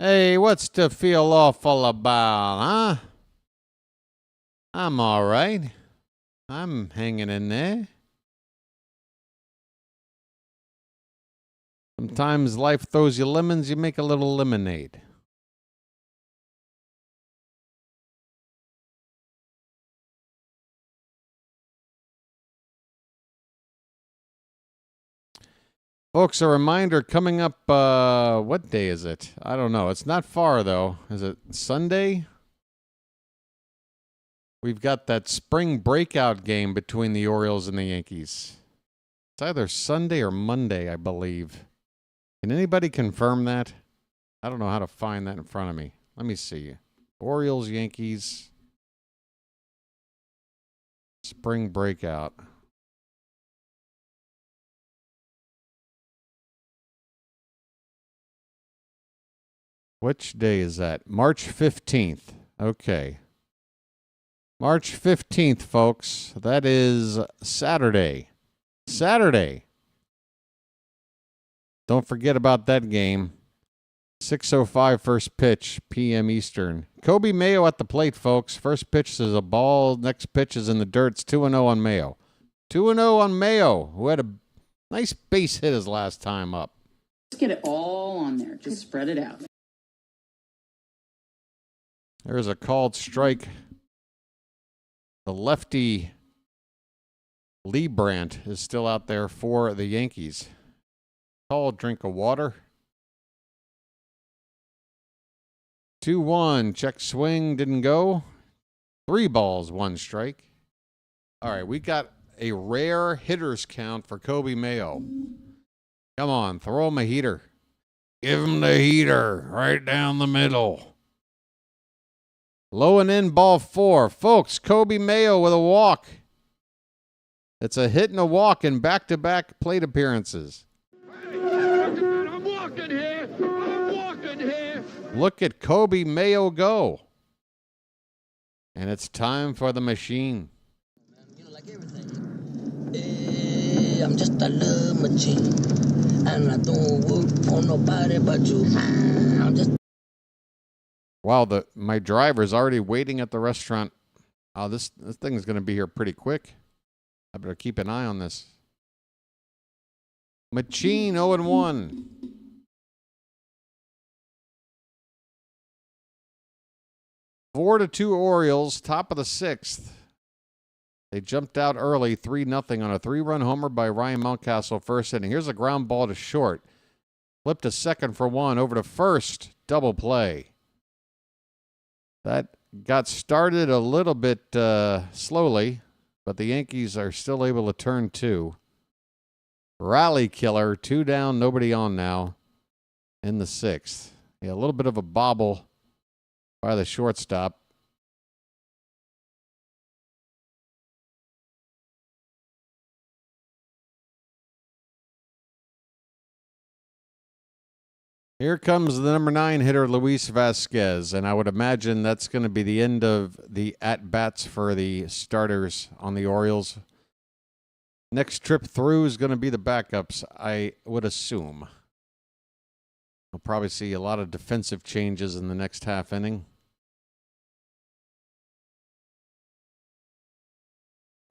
Hey, what's to feel awful about, huh? I'm all right. I'm hanging in there. Sometimes life throws you lemons, you make a little lemonade. Folks, a reminder coming up, what day is it? I don't know. It's not far, though. Is it Sunday? We've got that spring breakout game between the Orioles and the Yankees. It's either Sunday or Monday, I believe. Can anybody confirm that? I don't know how to find that in front of me. Let me see. Orioles, Yankees. Spring breakout. Which day is that? March 15th. Okay. March 15th, folks. That is Saturday. Saturday. Don't forget about that game. 6:05 first pitch, p.m. Eastern. Kobe Mayo at the plate, folks. First pitch is a ball. Next pitch is in the dirt. It's 2-0 on Mayo. 2-0 on Mayo, who had a nice base hit his last time up. Just get it all on there. Just spread it out. There's a called strike. The lefty Lee Brandt is still out there for the Yankees. Call, drink of water. 2-1, check swing, didn't go. 3 balls, 1 strike. All right, we got a rare hitters count for Kobe Mayo. Come on, throw him a heater. Give him the heater right down the middle. Low and in, ball 4. Folks, Kobe Mayo with a walk. It's a hit and a walk in back-to-back plate appearances. I'm walking here. I'm walking here. Look at Kobe Mayo go. And it's time for the machine. I'm just a love machine, and I don't work for nobody but you. I'm just. Wow, my driver's already waiting at the restaurant. Oh, this thing is going to be here pretty quick. I better keep an eye on this. Machine 0-1. Four to 2 Orioles, top of the 6th. They jumped out early, 3-0 on a 3-run homer by Ryan Mountcastle first inning. Here's a ground ball to short. Flipped to second for 1, over to first, double play. That got started a little bit slowly, but the Yankees are still able to turn 2. Rally killer. 2 down, nobody on now in the 6th. Yeah, a little bit of a bobble by the shortstop. Here comes the number 9 hitter, Luis Vasquez, and I would imagine that's going to be the end of the at-bats for the starters on the Orioles. Next trip through is going to be the backups, I would assume. We'll probably see a lot of defensive changes in the next half inning.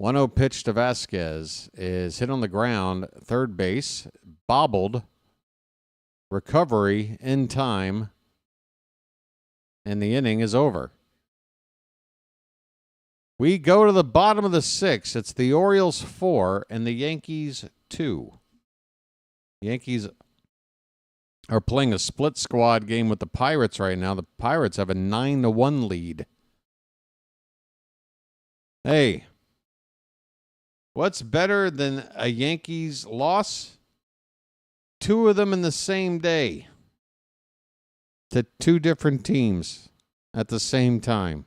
1-0 pitch to Vasquez is hit on the ground, third base, bobbled. Recovery in time, and the inning is over. We go to the bottom of the 6th. It's the Orioles 4 and the Yankees 2. The Yankees are playing a split squad game with the Pirates right now. The Pirates have a 9-1 lead. Hey, what's better than a Yankees loss? 2 of them in the same day to 2 different teams at the same time.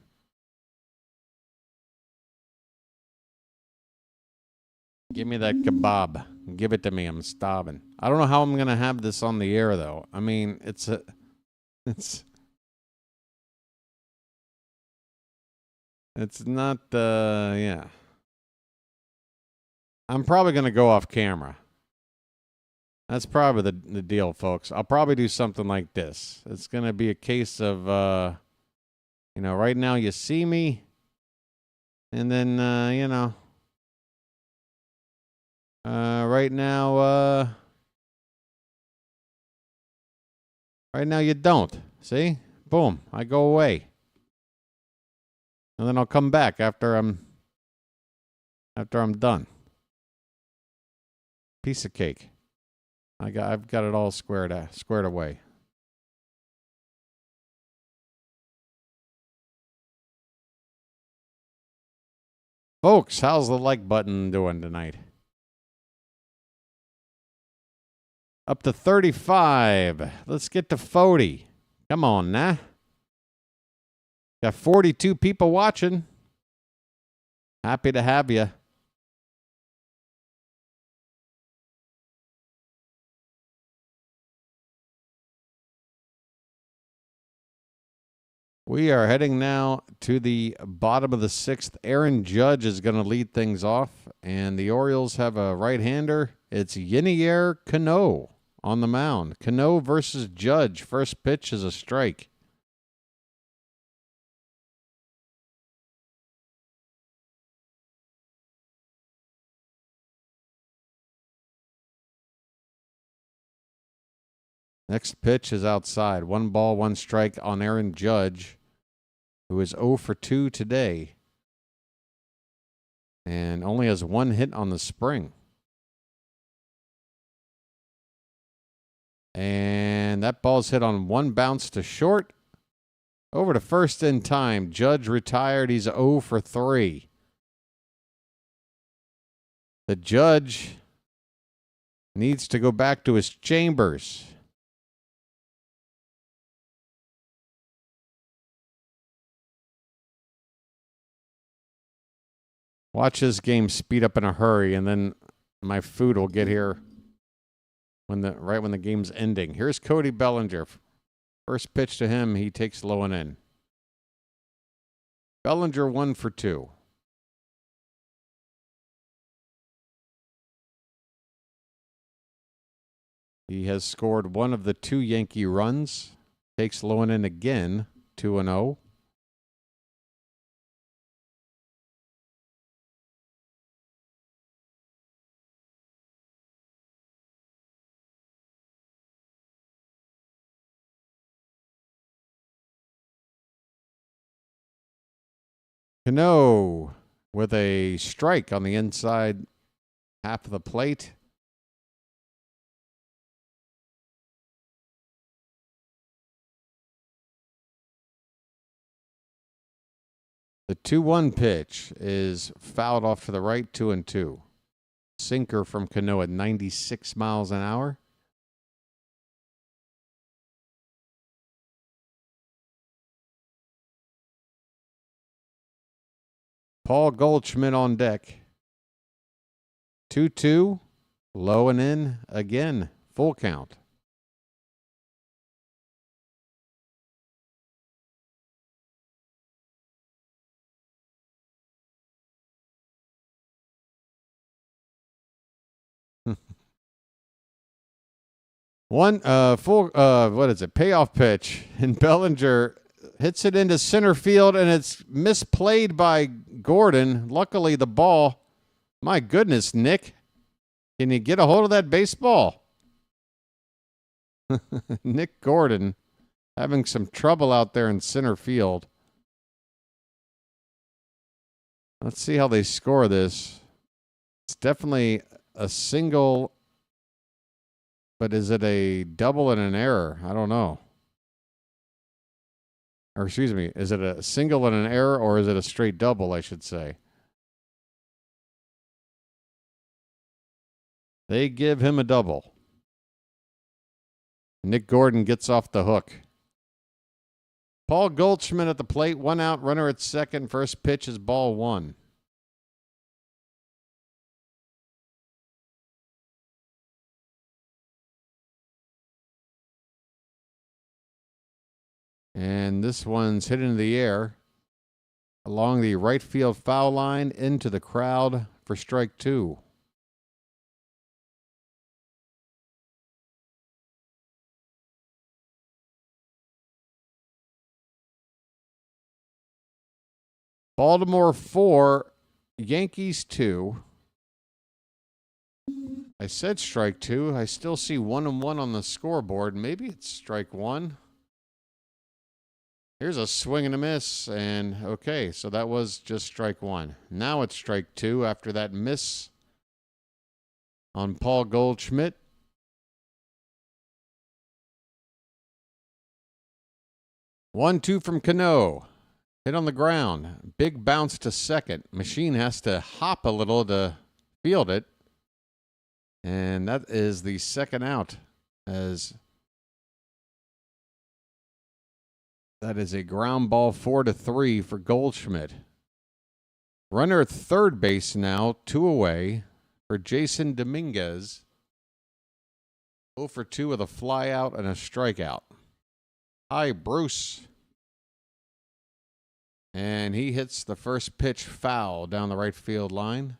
Give me that kebab. Give it to me. I'm starving. I don't know how I'm going to have this on the air, though. I mean, it's not, yeah. I'm probably going to go off camera. That's probably the deal, folks. I'll probably do something like this. It's going to be a case of, right now you see me, and then, right now you don't. See? Boom. I go away. And then I'll come back after I'm done. Piece of cake. I've got it all squared away. Folks, how's the like button doing tonight? Up to 35. Let's get to 40. Come on, nah. Got 42 people watching. Happy to have you. We are heading now to the bottom of the 6th. Aaron Judge is going to lead things off, and the Orioles have a right-hander. It's Yennier Cano on the mound. Cano versus Judge. First pitch is a strike. Next pitch is outside. 1 ball, 1 strike on Aaron Judge, who is 0 for 2 today and only has 1 hit on the spring. And that ball's hit on 1 bounce to short. Over to first in time. Judge retired. He's 0 for 3. The Judge needs to go back to his chambers. Watch this game speed up in a hurry, and then my food will get here right when the game's ending. Here's Cody Bellinger. First pitch to him, he takes low and in. Bellinger 1 for 2. He has scored 1 of the 2 Yankee runs. Takes low and in again, 2-0. Cano with a strike on the inside half of the plate. The 2-1 pitch is fouled off to the right, 2-2. Sinker from Cano at 96 miles an hour. Paul Goldschmidt on deck. 2-2, low and in again, full count. Payoff pitch, and Bellinger hits it into center field, and it's misplayed by Gordon. Luckily, the ball, my goodness, Nick, can you get a hold of that baseball? Nick Gordon having some trouble out there in center field. Let's see how they score this. It's definitely a single, but is it a double and an error? I don't know. Or excuse me, is it a single and an error, or is it a straight double, I should say? They give him a double. Nick Gordon gets off the hook. Paul Goldschmidt at the plate, 1 out, runner at second. First pitch is ball 1. And this one's hit into the air along the right field foul line into the crowd for strike 2. Baltimore 4, Yankees 2. I said strike 2. I still see 1-1 on the scoreboard. Maybe it's strike 1. Here's a swing and a miss, and okay, so that was just strike 1. Now it's strike 2 after that miss on Paul Goldschmidt. One, 2 from Cano. Hit on the ground. Big bounce to second. Machine has to hop a little to field it. And that is the second out, as that is a ground ball 4-3 for Goldschmidt. Runner at third base now, 2 away for Jason Dominguez. 0 for 2 with a fly out and a strikeout. Hi, Bruce. And he hits the first pitch foul down the right field line.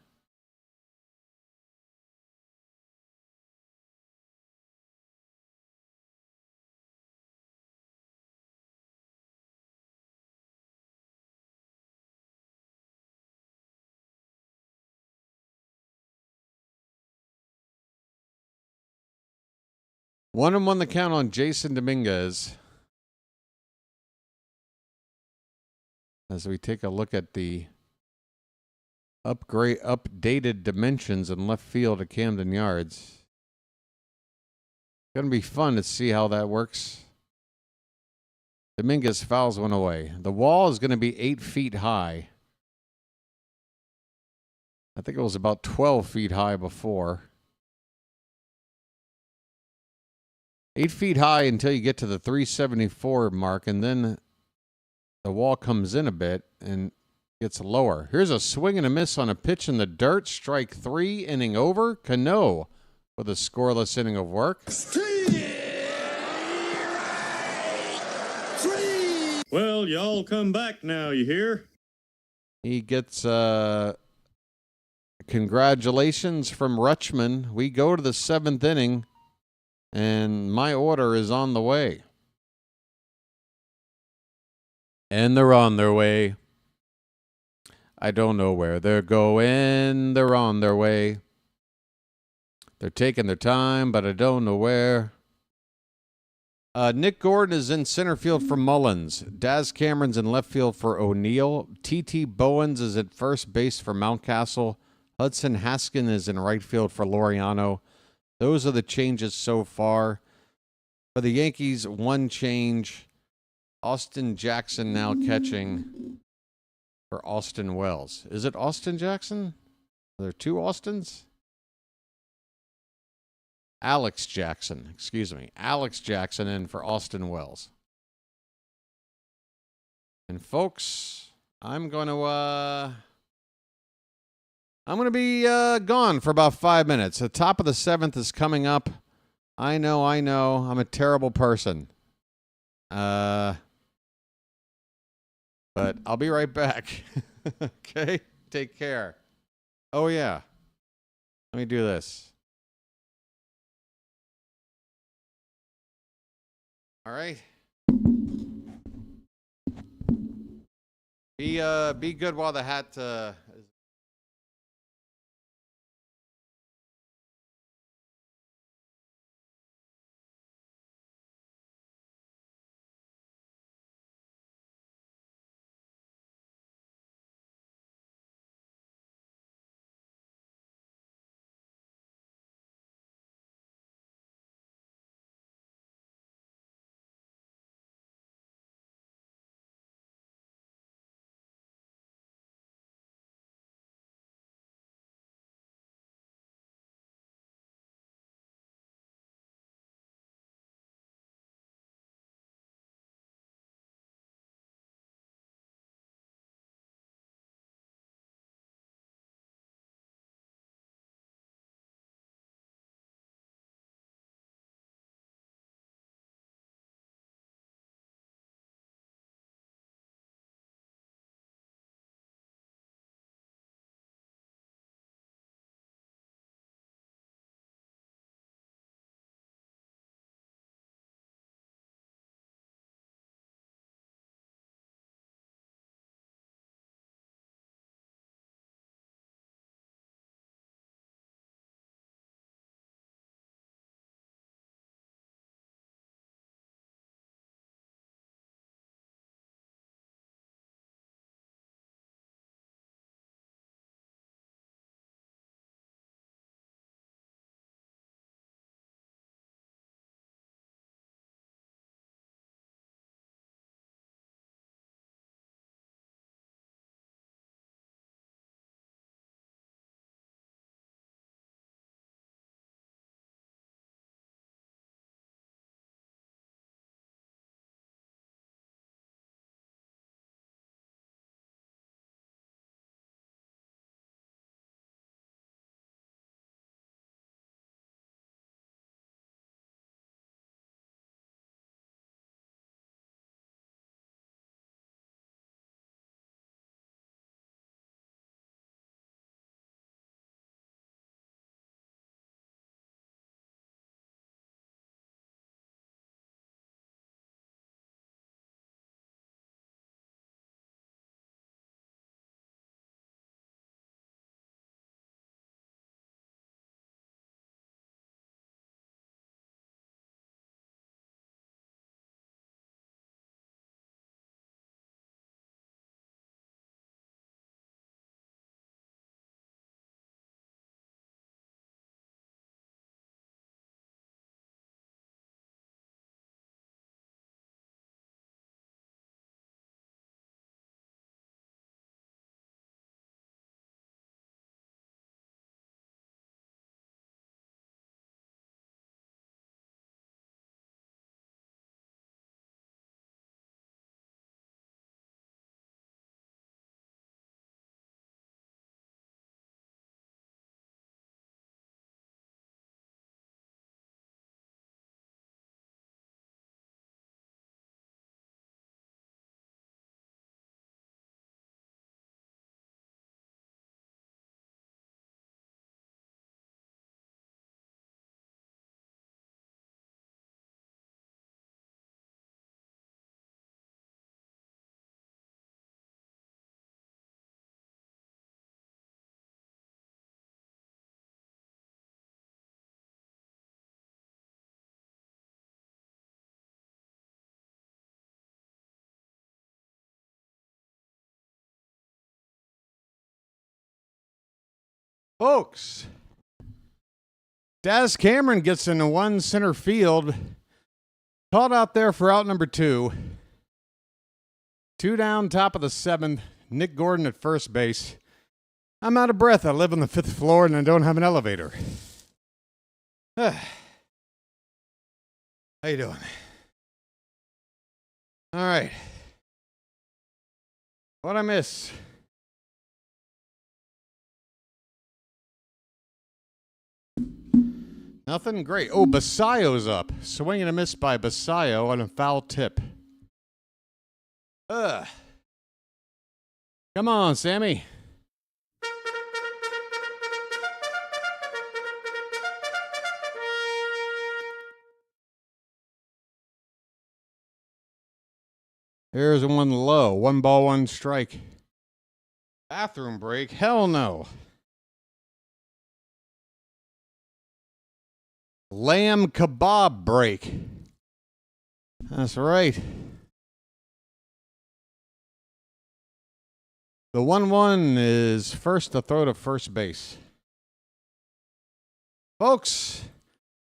One and one the count on Jason Dominguez. As we take a look at the updated dimensions in left field at Camden Yards. Going to be fun to see how that works. Dominguez fouls one away. The wall is going to be 8 feet high. I think it was about 12 feet high before. 8 feet high until you get to the 374 mark, and then the wall comes in a bit and gets lower. Here's a swing and a miss on a pitch in the dirt. Strike 3, inning over. Cano with a scoreless inning of work. Well, y'all come back now, you hear? He gets congratulations from Rutschman. We go to the 7th inning, and my order is on the way. And they're on their way. I don't know where they're going. They're on their way. They're taking their time, but I don't know where. Nick Gordon is in center field for Mullins. Daz Cameron's in left field for O'Neill. T.T. Bowens is at first base for Mountcastle. Hudson Haskin is in right field for Laureano. Those are the changes so far. For the Yankees, one change. Austin Jackson now catching for Austin Wells. Is it Austin Jackson? Are there 2 Austins? Alex Jackson in for Austin Wells. And folks, I'm going to be gone for about 5 minutes. The top of the 7th is coming up. I know. I'm a terrible person. But I'll be right back. Okay? Take care. Oh, yeah. Let me do this. All right. Be good while the hat is. Folks, Daz Cameron gets into one center field. Called out there for out number 2. 2 down, top of the 7th. Nick Gordon at first base. I'm out of breath. I live on the 5th floor and I don't have an elevator. How you doing? All right. What'd I miss? Nothing? Great. Oh, Basayo's up. Swing and a miss by Basayo on a foul tip. Ugh. Come on, Sammy. Here's one low. 1 ball, 1 strike. Bathroom break? Hell no. Lamb kebab break. That's right. The 1-1 is first to throw to first base. Folks,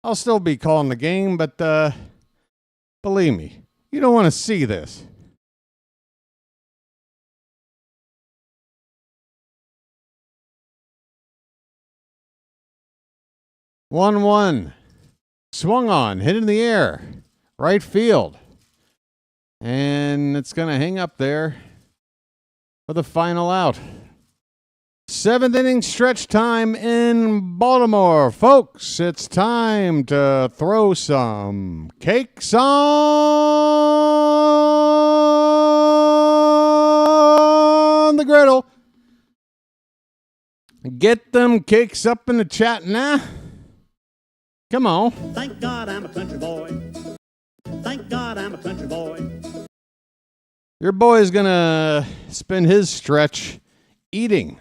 I'll still be calling the game, but believe me, you don't want to see this. One. Swung on, hit in the air, right field. And it's going to hang up there for the final out. 7th inning stretch time in Baltimore. Folks, it's time to throw some cakes on the griddle. Get them cakes up in the chat now. Come on. Thank God I'm a country boy. Thank God I'm a country boy. Your boy's going to spend his stretch eating.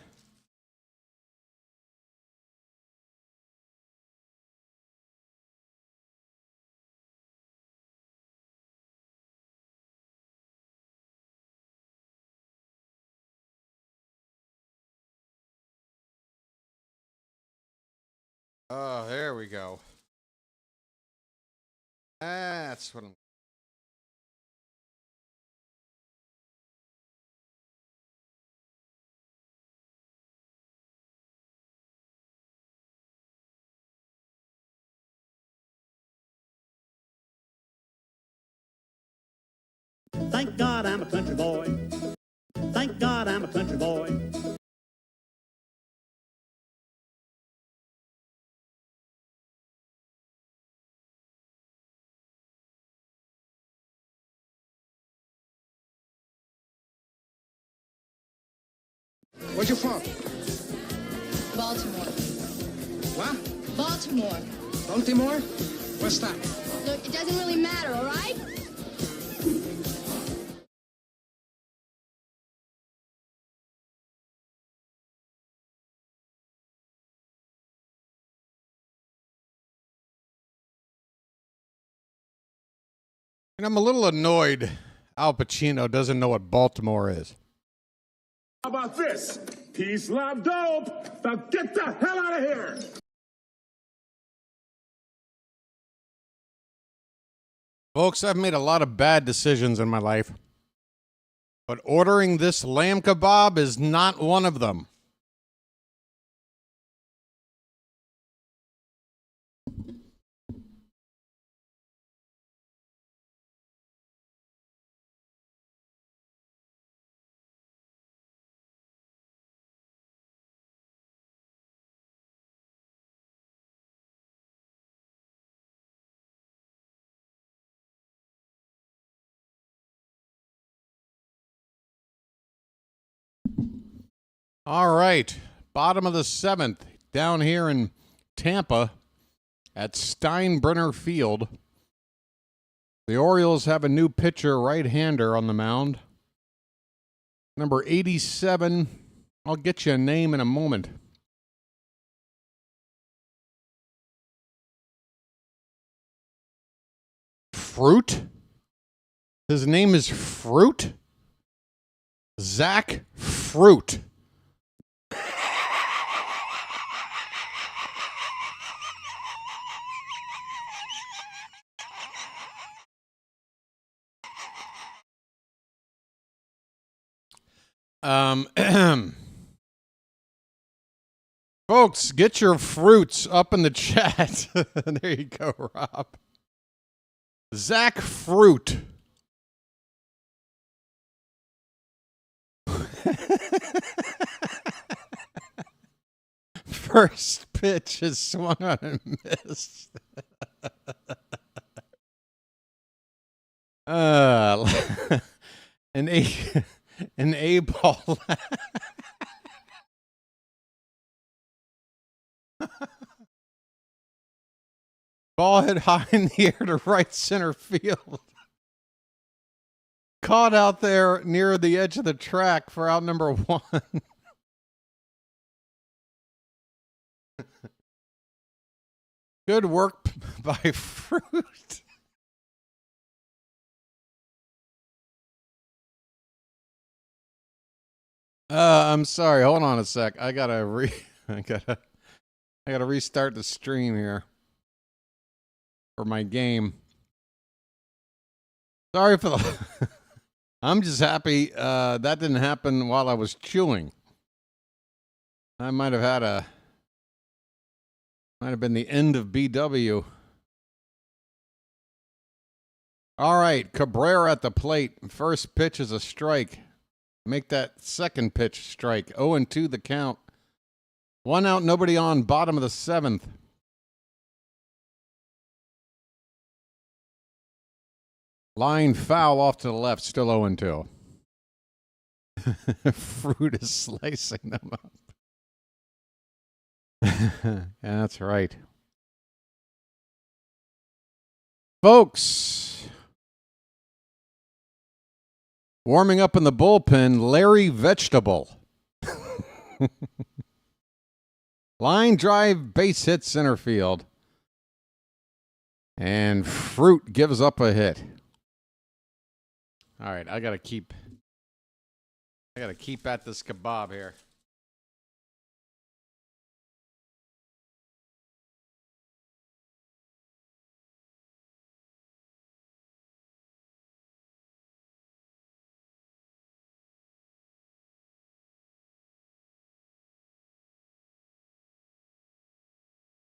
Oh, there we go. That's what I'm... Thank God I'm a country boy. Thank God I'm a country boy. Where you from? Baltimore. What? Baltimore. Baltimore? What's that? Look, it doesn't really matter, all right? And I'm a little annoyed Al Pacino doesn't know what Baltimore is. How about this? Peace, love, dope. Now get the hell out of here. Folks, I've made a lot of bad decisions in my life, but ordering this lamb kebab is not one of them. All right, bottom of the 7th, down here in Tampa at Steinbrenner Field. The Orioles have a new pitcher, right-hander, on the mound. Number 87. I'll get you a name in a moment. Fruit? His name is Fruit? Zach Fruit. Folks, get your fruits up in the chat. There you go, Rob. Zach Fruit. First pitch is swung on and missed. An A ball. Ball hit high in the air to right center field. Caught out there near the edge of the track for out number 1. Good work by Fruit. I'm sorry. Hold on a sec. I gotta restart the stream here for my game. Sorry for the. I'm just happy that didn't happen while I was chewing. I might have been the end of BW. All right, Cabrera at the plate. First pitch is a strike. Make that second pitch strike. 0-2 the count. 1 out, nobody on. Bottom of the 7th. Line foul off to the left. Still 0-2. Fruit is slicing them up. Yeah, that's right. Folks, warming up in the bullpen, Larry Vegetable. Line drive, base hit center field. And Fruit gives up a hit. All right, I gotta keep at this kebab here.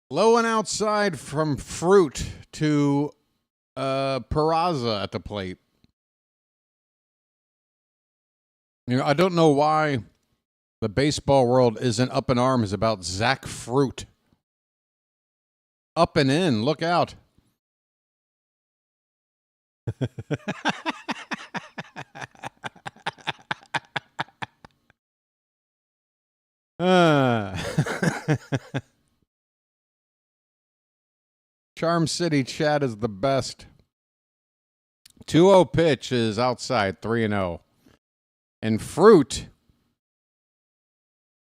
Low and outside from Fruit to Peraza at the plate. You know, I don't know why the baseball world isn't up in arms about Zach Fruit. Up and in, look out. Charm City Chad is the best. 2-0 pitch is outside, 3-0. And Fruit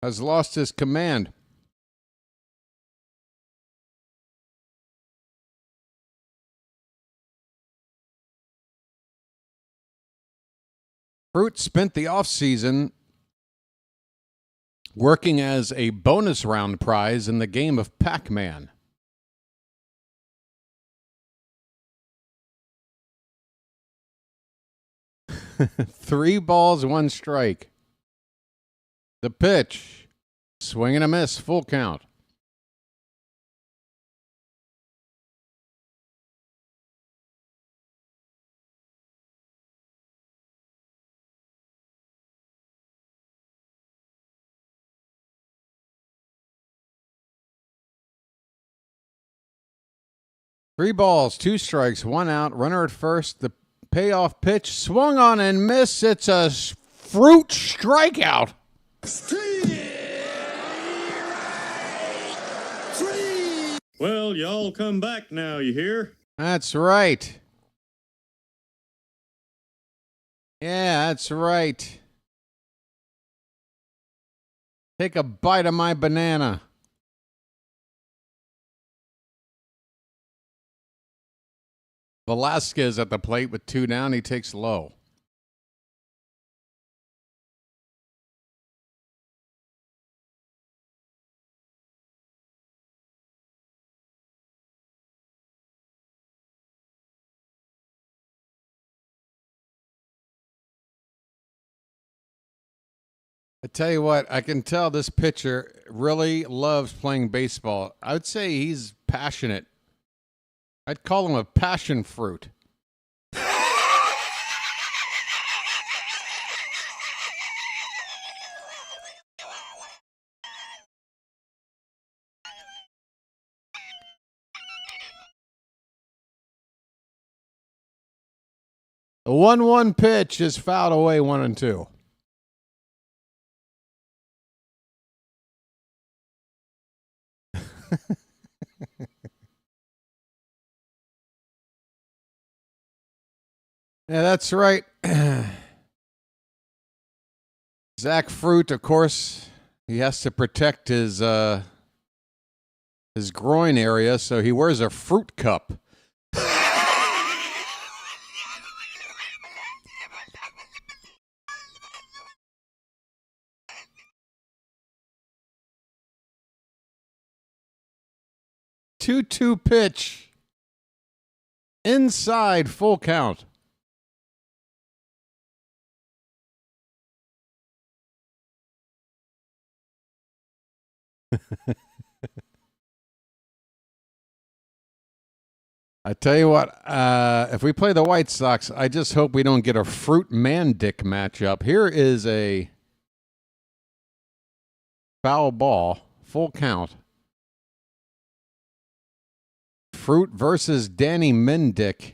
has lost his command. Fruit spent the offseason working as a bonus round prize in the game of Pac-Man. Three balls, one strike. The pitch. Swing and a miss. Full count. Three balls, two strikes, one out. Runner at first. The payoff pitch swung on and missed. It's a Fruit strikeout. Well, y'all come back now, you hear? That's right. Yeah, that's right. Take a bite of my banana. Velasquez at the plate with 2 down. He takes low. I tell you what, I can tell this pitcher really loves playing baseball. I would say he's passionate. I'd call him a passion fruit. The 1-1 pitch is fouled away 1-2. Yeah, that's right. Zach Fruit, of course, he has to protect his groin area, so he wears a fruit cup. 2-2 pitch. Inside, full count. I tell you what, if we play the White Sox, I just hope we don't get a Fruit Man-Dick matchup. Here is a foul ball, full count. Fruit versus Danny Mendick.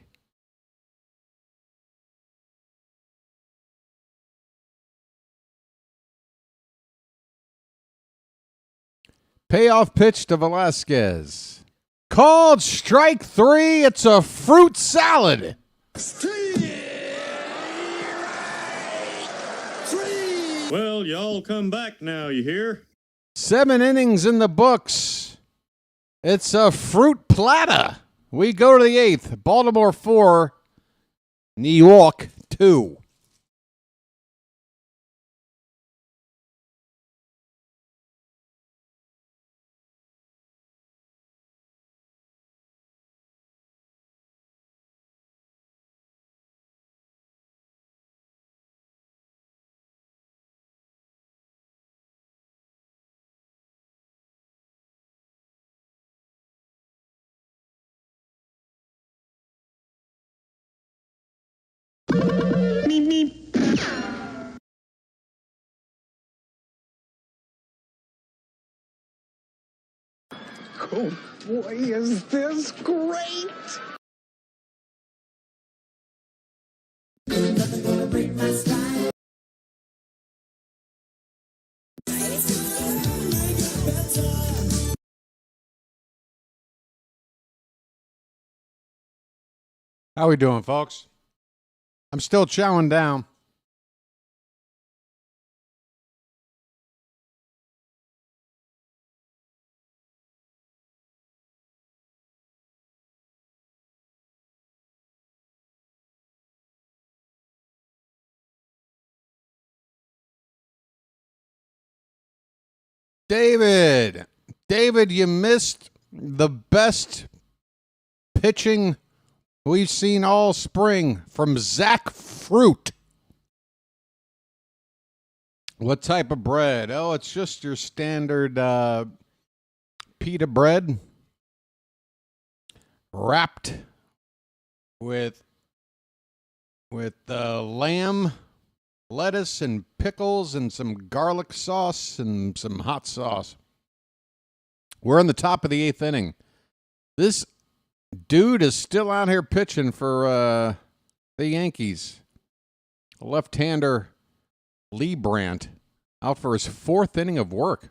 Payoff pitch to Velasquez. Called strike 3. It's a fruit salad. Well, y'all come back now, you hear? 7 innings in the books. It's a fruit platter. We go to the 8th. Baltimore 4, New York 2. Oh boy, is this great! How we doing, folks? I'm still chowing down. David, you missed the best pitching we've seen all spring from Zach Fruit. What type of bread? Oh, it's just your standard pita bread wrapped with lamb, lettuce, and pickles, and some garlic sauce and some hot sauce. We're in the top of the 8th inning. This dude is still out here pitching for the Yankees. Left-hander Lee Brandt out for his 4th inning of work.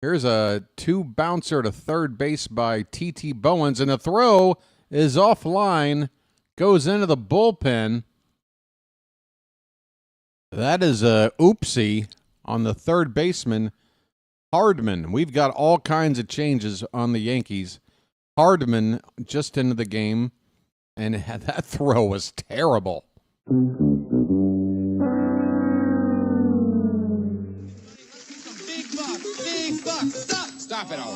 Here's a 2-bouncer to third base by T.T. Bowens, and the throw is offline, goes into the bullpen. That is a oopsie on the third baseman, Hardman. We've got all kinds of changes on the Yankees. Hardman just into the game, and that throw was terrible. Big buck, stop it all.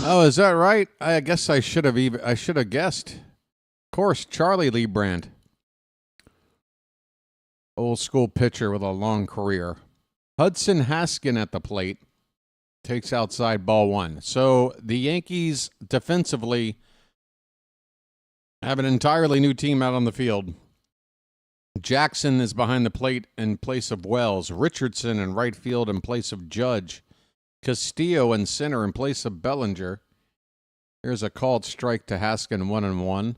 Oh, is that right? I guess I should have guessed. Of course, Charlie Lee Brandt. Old school pitcher with a long career. Hudson Haskin at the plate. Takes outside ball 1. So the Yankees defensively have an entirely new team out on the field. Jackson is behind the plate in place of Wells. Richardson in right field in place of Judge. Castillo in center in place of Bellinger. Here's a called strike to Haskin, 1-1.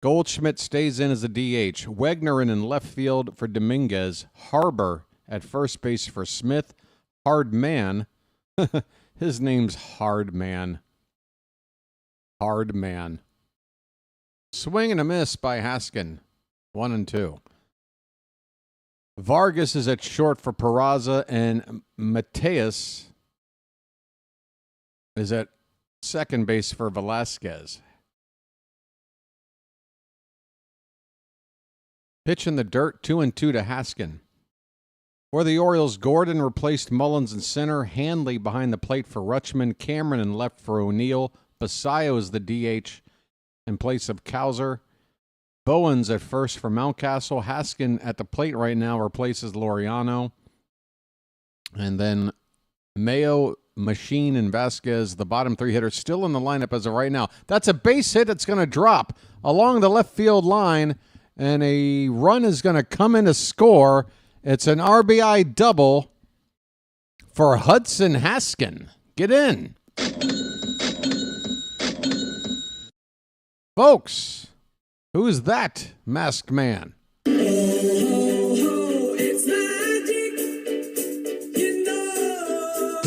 Goldschmidt stays in as a DH. Wegner in left field for Dominguez. Harbor at first base for Smith. Hardman. His name's Hardman. Hardman. Swing and a miss by Haskin. 1 and 2. Vargas is at short for Peraza, and Mateus is at second base for Velasquez. Pitch in the dirt, 2 and 2 to Haskin. For the Orioles, Gordon replaced Mullins in center. Hanley behind the plate for Rutschman. Cameron in left for O'Neill. Basayo is the DH in place of Cowser. Bowens at first for Mountcastle. Haskin at the plate right now replaces Laureano. And then Mayo, Machine, and Vasquez, the bottom three hitters, still in the lineup as of right now. That's a base hit that's going to drop along the left field line, and a run is going to come in to score. It's an RBI double for Hudson Haskin. Get in. Folks, who's that masked man? It's magic, you know.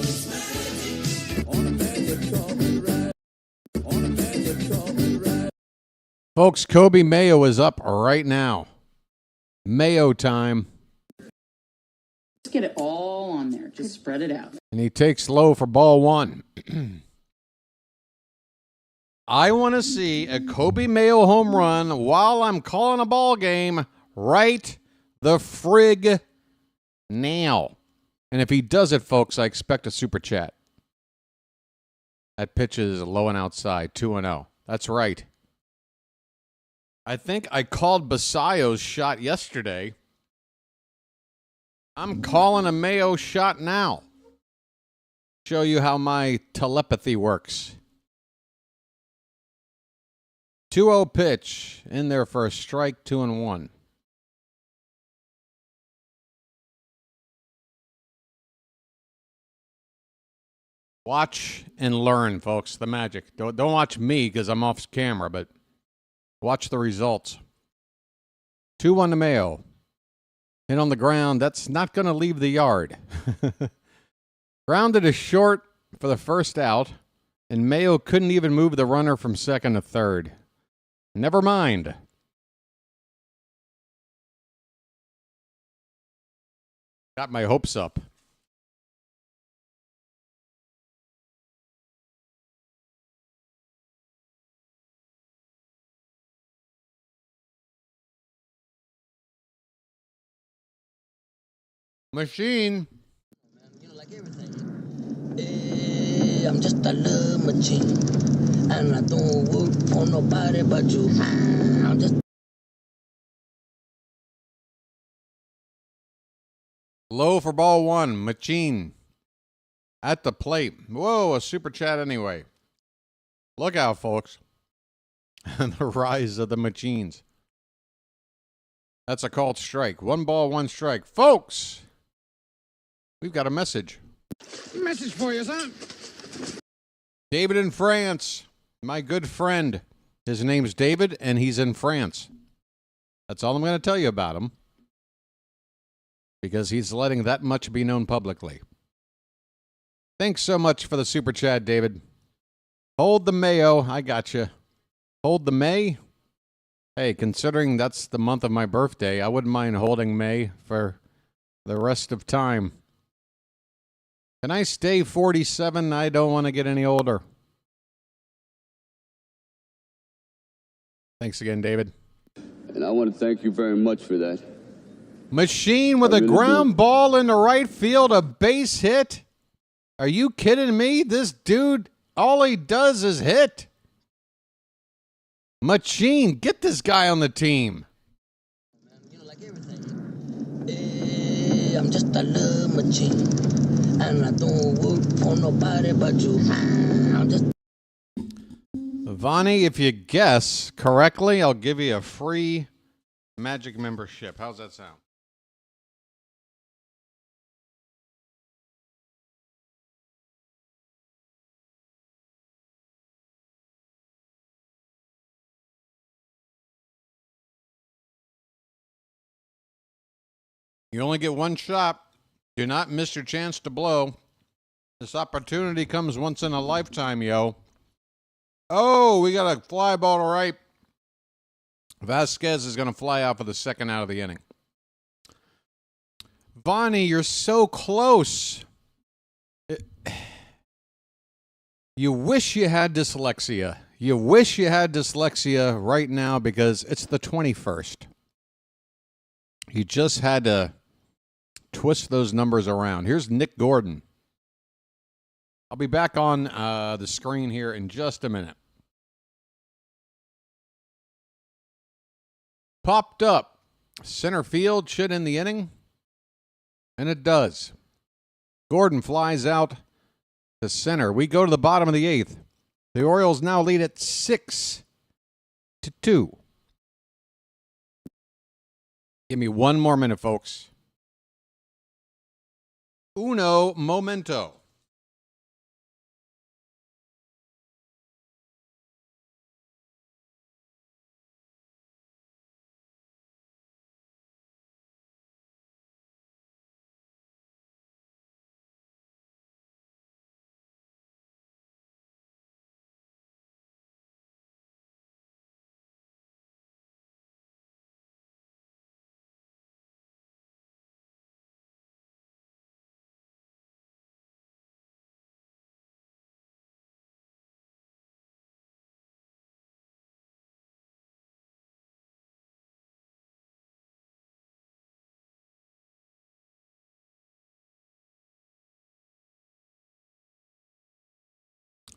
It's magic. On a magic carpet ride. On a magic carpet ride. Folks, Kobe Mayo is up right now. Mayo time. Let's get it all on there. Just spread it out. And he takes low for ball one. I want to see a Kobe Mayo home run while I'm calling a ball game right the frig now. And if he does it, folks, I expect a super chat. That pitch is low and outside, 2-0. That's right. I think I called Basayo's shot yesterday. I'm calling a Mayo shot now. Show you how my telepathy works. 2-0 pitch in there for a strike, 2-1. Watch and learn, folks, the magic. Don't watch me because I'm off camera, but watch the results. 2-1 to Mayo. Hit on the ground. That's not going to leave the yard. Grounded to short for the first out, and Mayo couldn't even move the runner from second to third. Never mind. Got my hopes up. Machine. You know, like everything. I'm just a love machine, and I don't work for nobody but you. I'm just Low for ball one. Machine at the plate. Whoa, a super chat anyway. Look out, folks. And the rise of the machines. That's a called strike. 1 ball, 1 strike. Folks, we've got a message. Message for you, son. David in France. My good friend. His name's David, and he's in France. That's all I'm going to tell you about him. Because he's letting that much be known publicly. Thanks so much for the super chat, David. Hold the Mayo. I got you. Hold the May. Hey, considering that's the month of my birthday, I wouldn't mind holding May for the rest of time. Can I stay 47? I don't want to get any older. Thanks again, David. And I want to thank you very much for that. Machine with a ground ball in the right field, a base hit. Are you kidding me? This dude, all he does is hit. Machine, get this guy on the team. you know, like everything. I'm just a love machine, and I don't work for nobody but you. I'm just. Vonnie, if you guess correctly, I'll give you a free Magic membership. How's that sound? You only get one shot. Do not miss your chance to blow. This opportunity comes once in a lifetime, yo. Oh, we got a fly ball to right. Vasquez is going to fly out for the second out of the inning. Bonnie, you're so close. You wish you had dyslexia. You wish you had dyslexia right now because it's the 21st. You just had to twist those numbers around. Here's Nick Gordon. I'll be back on the screen here in just a minute. Popped up. Center field should end the inning. And it does. Gordon flies out to center. We go to the bottom of the eighth. The Orioles now lead at 6-2. Give me one more minute, folks. Uno momento.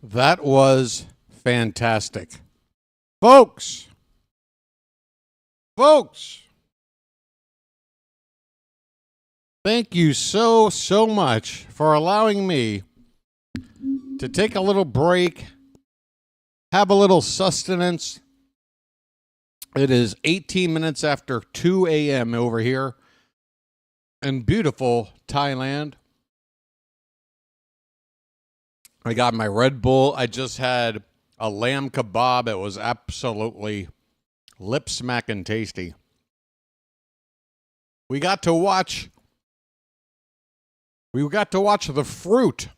That was fantastic. Folks, thank you so much for allowing me to take a little break, have a little sustenance. It is 18 minutes after 2 a.m. over here in beautiful Thailand. I got my Red Bull. I just had a lamb kebab. It was absolutely lip-smacking tasty. We got to watch The Fruit.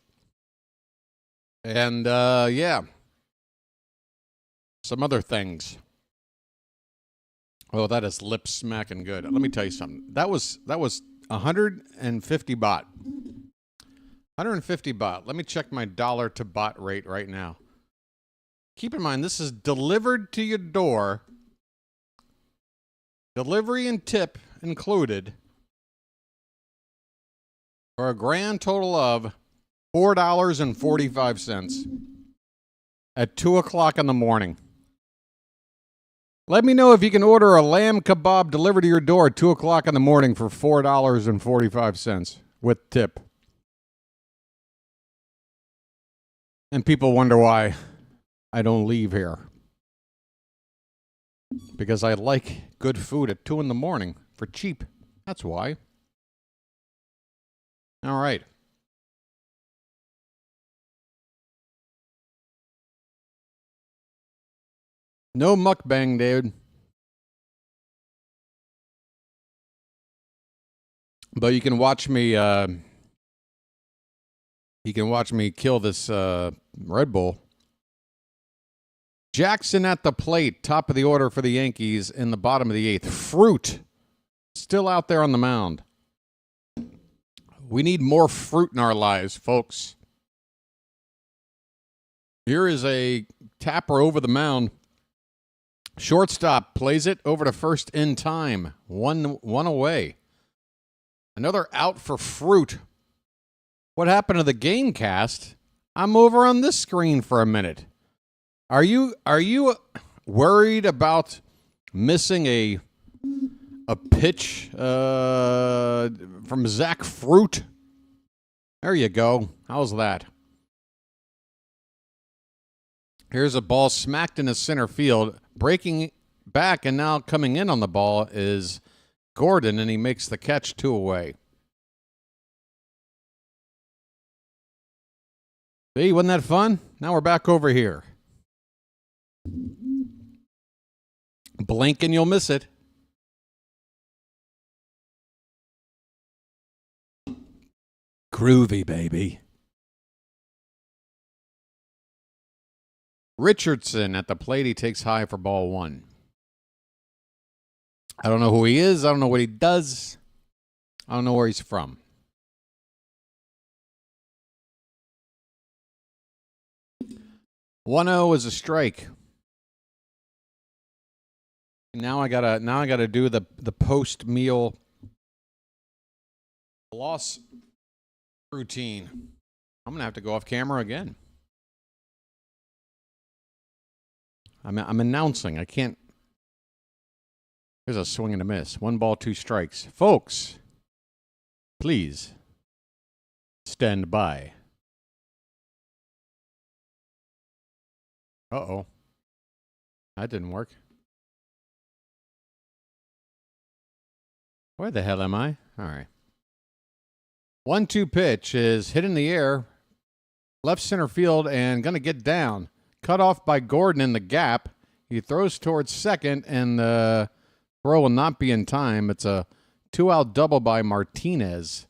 And, yeah. Some other things. Oh, that is lip-smacking good. Let me tell you something. That was 150 baht. 150 baht. Let me check my dollar to baht rate right now. Keep in mind, this is delivered to your door. Delivery and tip included. For a grand total of $4.45 at 2 o'clock in the morning. Let me know if you can order a lamb kebab delivered to your door at 2 o'clock in the morning for $4.45 with tip. And people wonder why I don't leave here. Because I like good food at 2 in the morning for cheap. That's why. All right. No mukbang, dude. But you can watch me kill this Red Bull. Jackson at the plate, top of the order for the Yankees in the bottom of the eighth. Fruit still out there on the mound. We need more fruit in our lives, folks. Here is a tapper over the mound. Shortstop plays it over to first in time. One away. Another out for Fruit. What happened to the game cast? I'm over on this screen for a minute. Are you worried about missing a pitch from Zach Fruit? There you go. How's that? Here's a ball smacked into center field. Breaking back and now coming in on the ball is Gordon, and he makes the catch 2 away. See, wasn't that fun? Now we're back over here. Blink and you'll miss it. Groovy, baby. Richardson at the plate. He takes high for ball one. I don't know who he is. I don't know what he does. I don't know where he's from. 1-0 is a strike. Now I gotta do the post meal loss routine. I'm gonna have to go off camera again. I'm announcing. I can't. There's a swing and a miss. 1 ball, 2 strikes. Folks, please stand by. Uh-oh. That didn't work. Where the hell am I? All right. 1-2 pitch is hit in the air, left center field, and going to get down. Cut off by Gordon in the gap. He throws towards second, and the throw will not be in time. It's a 2-out double by Martinez.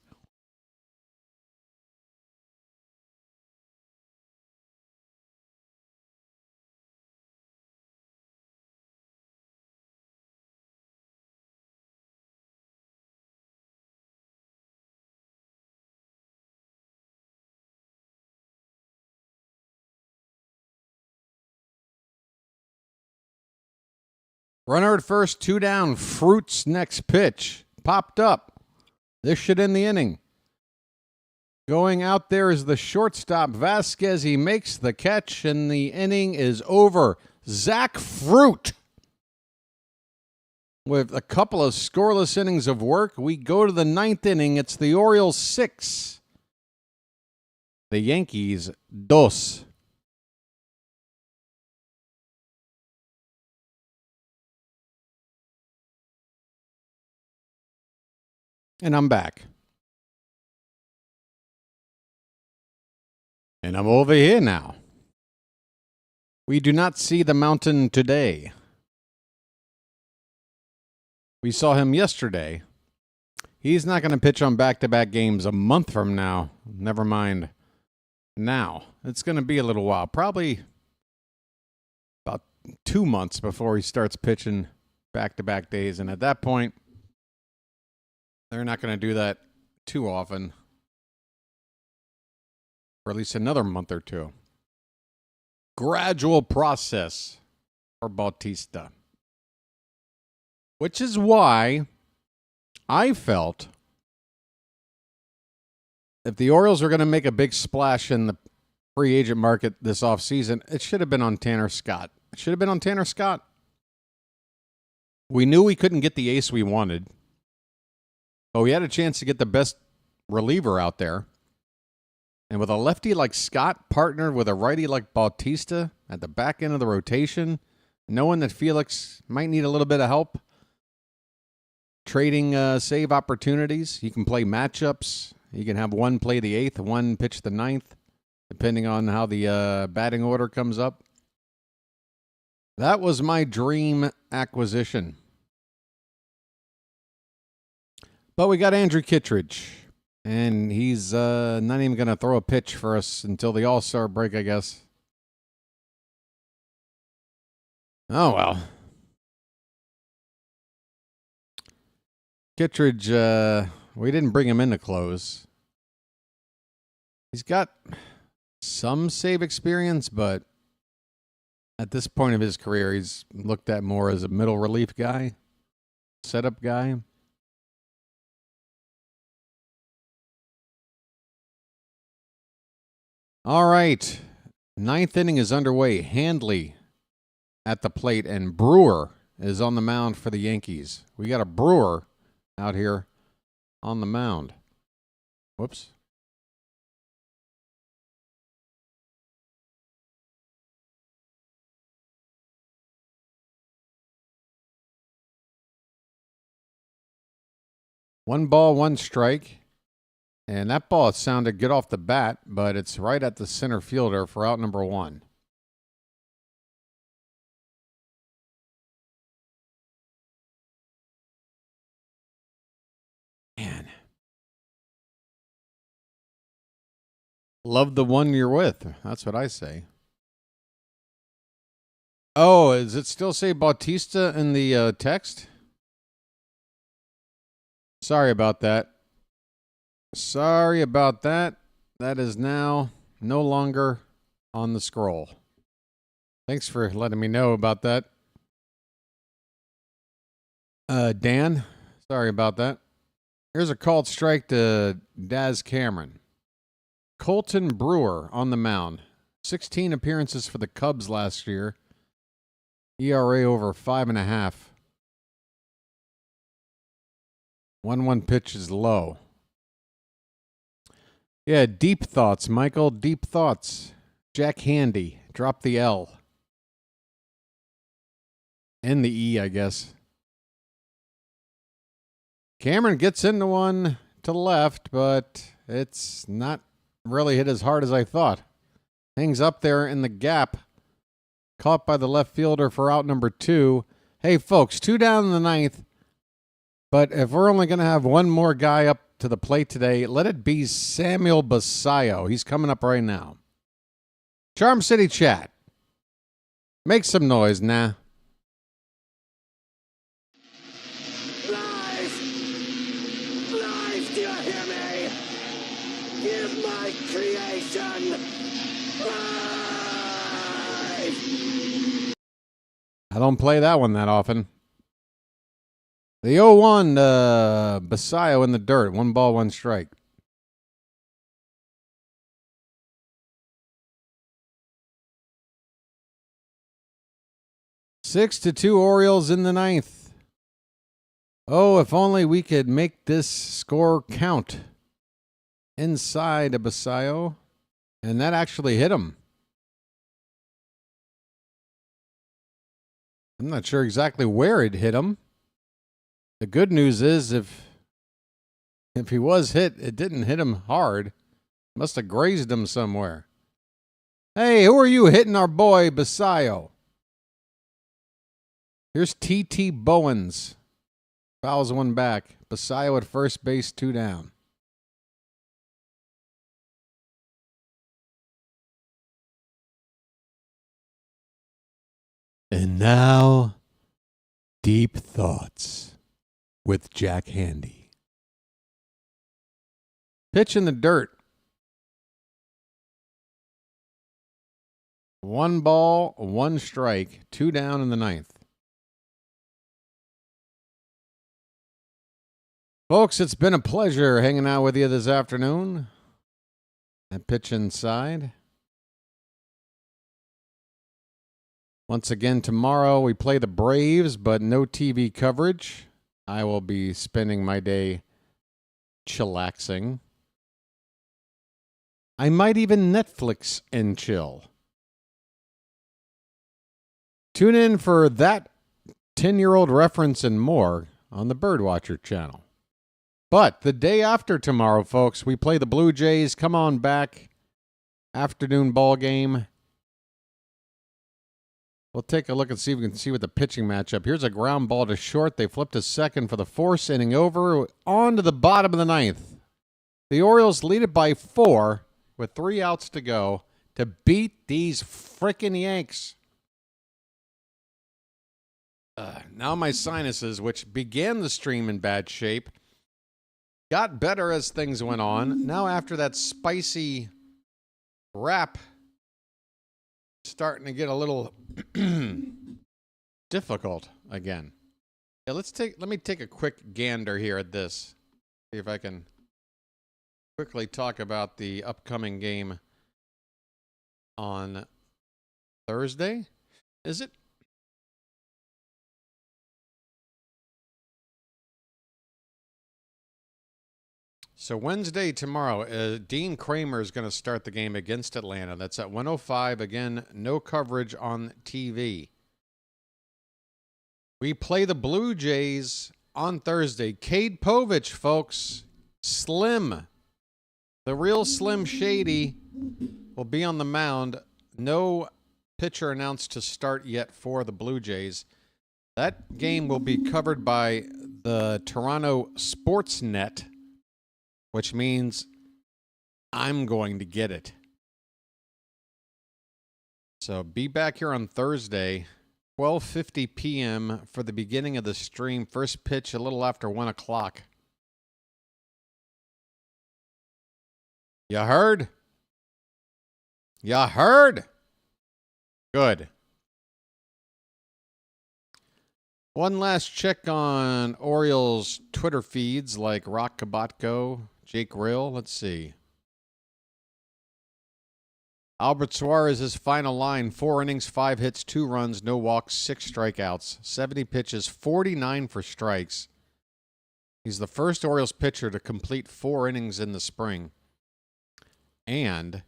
Runner at first, 2 down. Fruit's next pitch. Popped up. This should end the inning. Going out there is the shortstop, Vasquez. He makes the catch, and the inning is over. Zach Fruit. With a couple of scoreless innings of work, we go to the 9th inning. It's the Orioles 6. The Yankees 2. And I'm back. And I'm over here now. We do not see the mountain today. We saw him yesterday. He's not going to pitch on back-to-back games a month from now. Never mind now. It's going to be a little while. Probably about 2 months before he starts pitching back-to-back days. And at that point, they're not going to do that too often. For at least another month or two. Gradual process for Bautista. Which is why I felt if the Orioles were going to make a big splash in the free agent market this offseason, it should have been on Tanner Scott. It should have been on Tanner Scott. We knew we couldn't get the ace we wanted. But we had a chance to get the best reliever out there. And with a lefty like Scott partnered with a righty like Bautista at the back end of the rotation, knowing that Felix might need a little bit of help, trading save opportunities. You can play matchups. You can have one play the 8th, one pitch the 9th, depending on how the batting order comes up. That was my dream acquisition. But we got Andrew Kittredge, and he's not even going to throw a pitch for us until the All-Star break, I guess. Oh, well. Kittredge, we didn't bring him in to close. He's got some save experience, but at this point of his career, he's looked at more as a middle relief guy, setup guy. All right. 9th inning is underway. Handley at the plate, and Brewer is on the mound for the Yankees. We got a Brewer out here on the mound. Whoops. One ball, one strike. And that ball sounded good off the bat, but it's right at the center fielder for out number 1. Man. Love the one you're with. That's what I say. Oh, does it still say Bautista in the text? Sorry about that. Sorry about that. That is now no longer on the scroll. Thanks for letting me know about that. Dan, sorry about that. Here's a called strike to Daz Cameron. Colton Brewer on the mound. 16 appearances for the Cubs last year. ERA over 5.5. 1-1 pitch is low. Yeah, deep thoughts, Michael. Deep thoughts. Jack Handy. Drop the L. And the E, I guess. Cameron gets into one to the left, but it's not really hit as hard as I thought. Hangs up there in the gap. Caught by the left fielder for out number 2. Hey, folks, 2 down in the 9th. But if we're only going to have one more guy up to the plate today, let it be Samuel Basayo. He's coming up right now. Charm City chat. Make some noise, nah. Live, do you hear me? Give my creation life. I don't play that one that often. The 0-1, Basayo in the dirt. 1 ball, 1 strike. Six to 2 Orioles in the 9th. Oh, if only we could make this score count. Inside of Basayo. And that actually hit him. I'm not sure exactly where it hit him. The good news is if he was hit, it didn't hit him hard. Must have grazed him somewhere. Hey, who are you hitting our boy Basayo? Here's T.T. Bowens. Fouls one back. Basayo at first base, 2 down. And now, Deep Thoughts with Jack Handy. Pitch in the dirt. 1 ball, 1 strike, 2 down in the 9th. Folks, it's been a pleasure hanging out with you this afternoon. And pitch inside. Once again, tomorrow we play the Braves, but no TV coverage. I will be spending my day chillaxing. I might even Netflix and chill. Tune in for that 10-year-old reference and more on the BirdWatcher Channel. But the day after tomorrow, folks, we play the Blue Jays. Come on back. Afternoon ball game. We'll take a look and see if we can see what the pitching matchup. Here's a ground ball to short. They flipped to second for the 4th inning over. On to the bottom of the 9th. The Orioles lead it by 4 with 3 outs to go to beat these frickin' Yanks. Now my sinuses, which began the stream in bad shape, got better as things went on. Now after that spicy wrap, starting to get a little difficult again. Yeah, let me take a quick gander here at this. See if I can quickly talk about the upcoming game on Thursday. Is it? So Wednesday tomorrow, Dean Kramer is going to start the game against Atlanta. That's at 1:05. Again, no coverage on TV. We play the Blue Jays on Thursday. Cade Povich, folks. Slim. The real Slim Shady will be on the mound. No pitcher announced to start yet for the Blue Jays. That game will be covered by the Toronto Sportsnet, which means I'm going to get it. So be back here on Thursday, 12:50 p.m. for the beginning of the stream. First pitch a little after 1 o'clock. You heard? You heard? Good. One last check on Orioles Twitter feeds like Rock Kabatko, Jake Rill. Let's see. Albert Suarez's final line, 4 innings, 5 hits, 2 runs, no walks, 6 strikeouts, 70 pitches, 49 for strikes. He's the first Orioles pitcher to complete 4 innings in the spring. And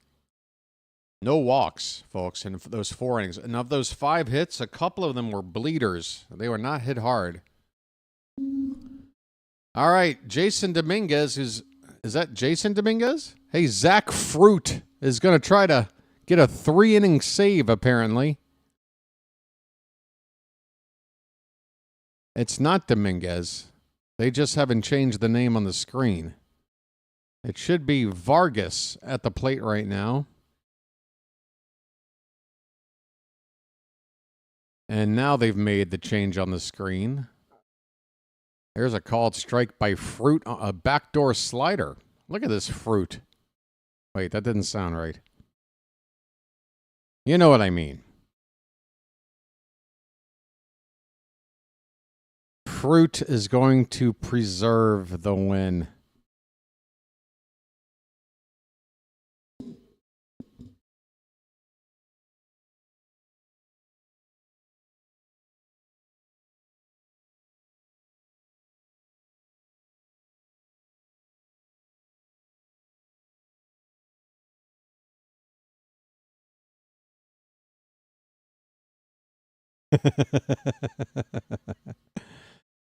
no walks, folks, in those 4 innings. And of those 5 hits, a couple of them were bleeders. They were not hit hard. All right, Jason Dominguez, is that Jason Dominguez? Hey, Zach Fruit is going to try to get a 3-inning save, apparently. It's not Dominguez. They just haven't changed the name on the screen. It should be Vargas at the plate right now. And now they've made the change on the screen. There's a called strike by Fruit, a backdoor slider. Look at this Fruit. Wait, that didn't sound right. You know what I mean. Fruit is going to preserve the win.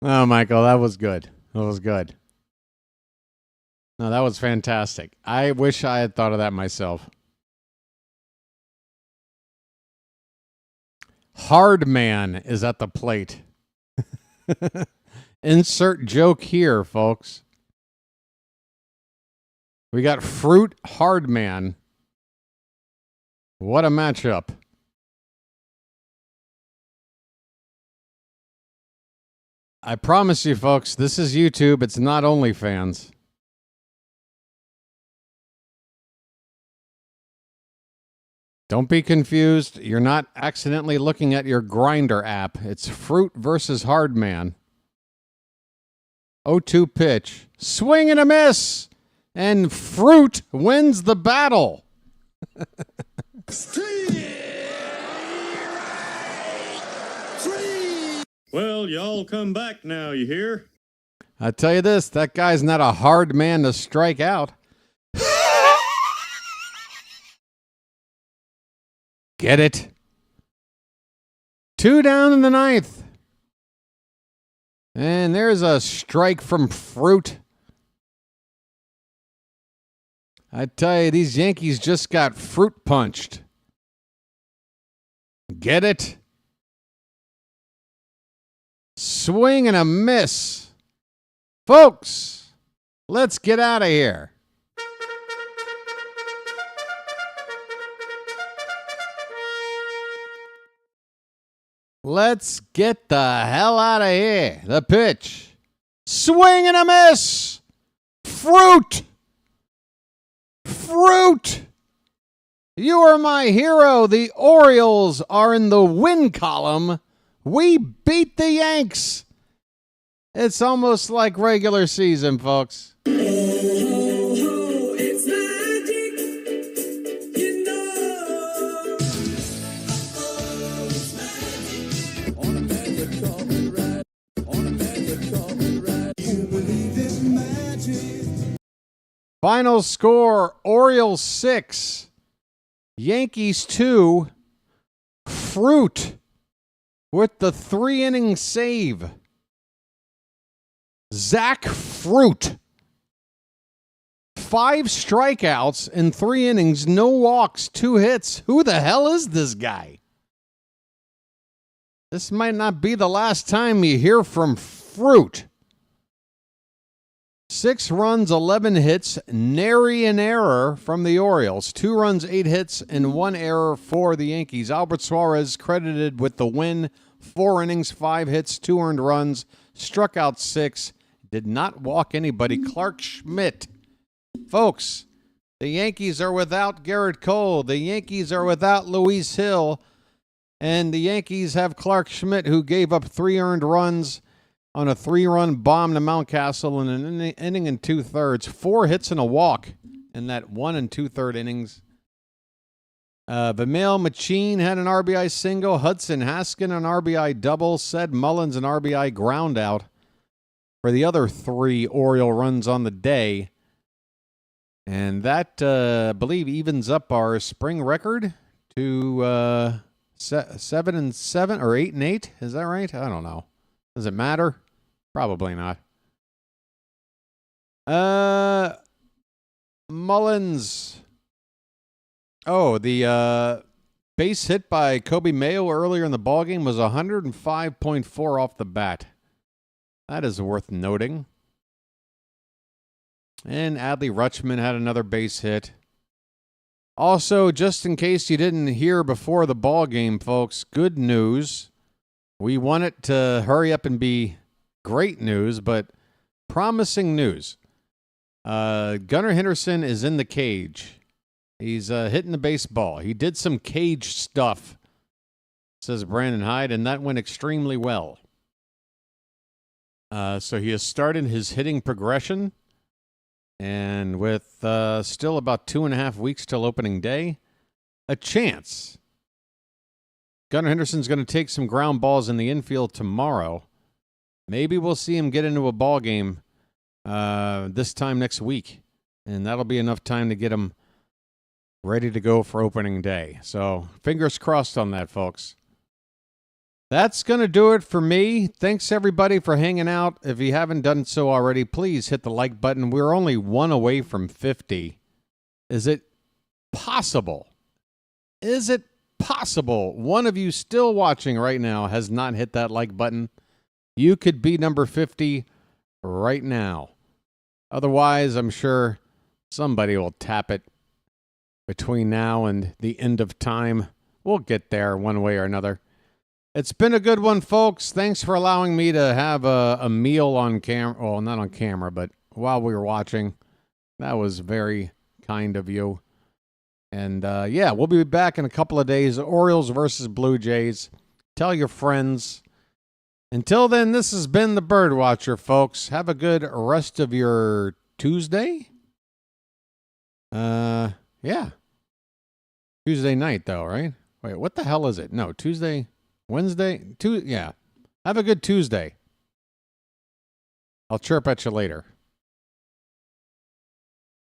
Oh, Michael, that was good. That was good. No, that was fantastic. I wish I had thought of that myself. Hard Man is at the plate. Insert joke here, folks. We got Fruit, Hard Man. What a matchup. I promise you, folks, this is YouTube. It's not OnlyFans. Don't be confused. You're not accidentally looking at your Grindr app. It's Fruit versus Hard Man. 0-2 pitch. Swing and a miss. And Fruit wins the battle. Well, y'all come back now, you hear? I tell you this, that guy's not a hard man to strike out. Get it? 2 down in the 9th. And there's a strike from Fruit. I tell you, these Yankees just got fruit punched. Get it? Swing and a miss. Folks, let's get out of here. Let's get the hell out of here. The pitch. Swing and a miss. Fruit. Fruit. You are my hero. The Orioles are in the win column. We beat the Yanks. It's almost like regular season, folks. It's magic, you know. It's magic. On a magic carpet ride. On a magic carpet ride. You believe in magic. Final score, Orioles 6, Yankees 2, Fruit with the 3-inning save. Zach Fruit. 5 strikeouts in 3 innings, no walks, 2 hits. Who the hell is this guy? This might not be the last time you hear from Fruit. 6 runs, 11 hits, nary an error from the Orioles. 2 runs, 8 hits, and 1 error for the Yankees. Albert Suarez credited with the win. 4 innings, 5 hits, 2 earned runs, struck out 6, did not walk anybody. Clarke Schmidt. Folks, the Yankees are without Gerritt Cole. The Yankees are without Luis Hill. And the Yankees have Clarke Schmidt, who gave up 3 earned runs on a 3-run bomb to Mountcastle in an inning and 2/3. 4 hits and a walk in that 1 2/3 innings. Vimael Machin had an RBI single. Hudson Haskin an RBI double. Ced Mullins an RBI ground out for the other 3 Oriole runs on the day. And that, I believe, evens up our spring record to 7-7 or 8-8. Is that right? I don't know. Does it matter? Probably not. Mullins. Oh, the base hit by Kobe Mayo earlier in the ballgame was 105.4 off the bat. That is worth noting. And Adley Rutschman had another base hit. Also, just in case you didn't hear before the ball game, folks, good news. We want it to hurry up and be great news, but promising news. Gunnar Henderson is in the cage. He's hitting the baseball. He did some cage stuff, says Brandon Hyde, and that went extremely well. So he has started his hitting progression. And with still about 2.5 weeks till opening day, a chance. Gunnar Henderson's going to take some ground balls in the infield tomorrow. Maybe we'll see him get into a ball game this time next week. And that'll be enough time to get him ready to go for opening day. So fingers crossed on that, folks. That's going to do it for me. Thanks, everybody, for hanging out. If you haven't done so already, please hit the like button. We're only 1 away from 50. Is it possible? Is it possible one of you still watching right now has not hit that like button? You could be number 50 right now. Otherwise, I'm sure somebody will tap it between now and the end of time. We'll get there one way or another. It's been a good one, folks. Thanks for allowing me to have a meal on camera. Well, not on camera, but while we were watching. That was very kind of you. And, yeah, we'll be back in a couple of days. Orioles versus Blue Jays. Tell your friends. Until then, this has been the BirdWatcher, folks. Have a good rest of your Tuesday. Yeah. Tuesday night, though, right? Wait, what the hell is it? No, Tuesday... Wednesday? Yeah. Have a good Tuesday. I'll chirp at you later.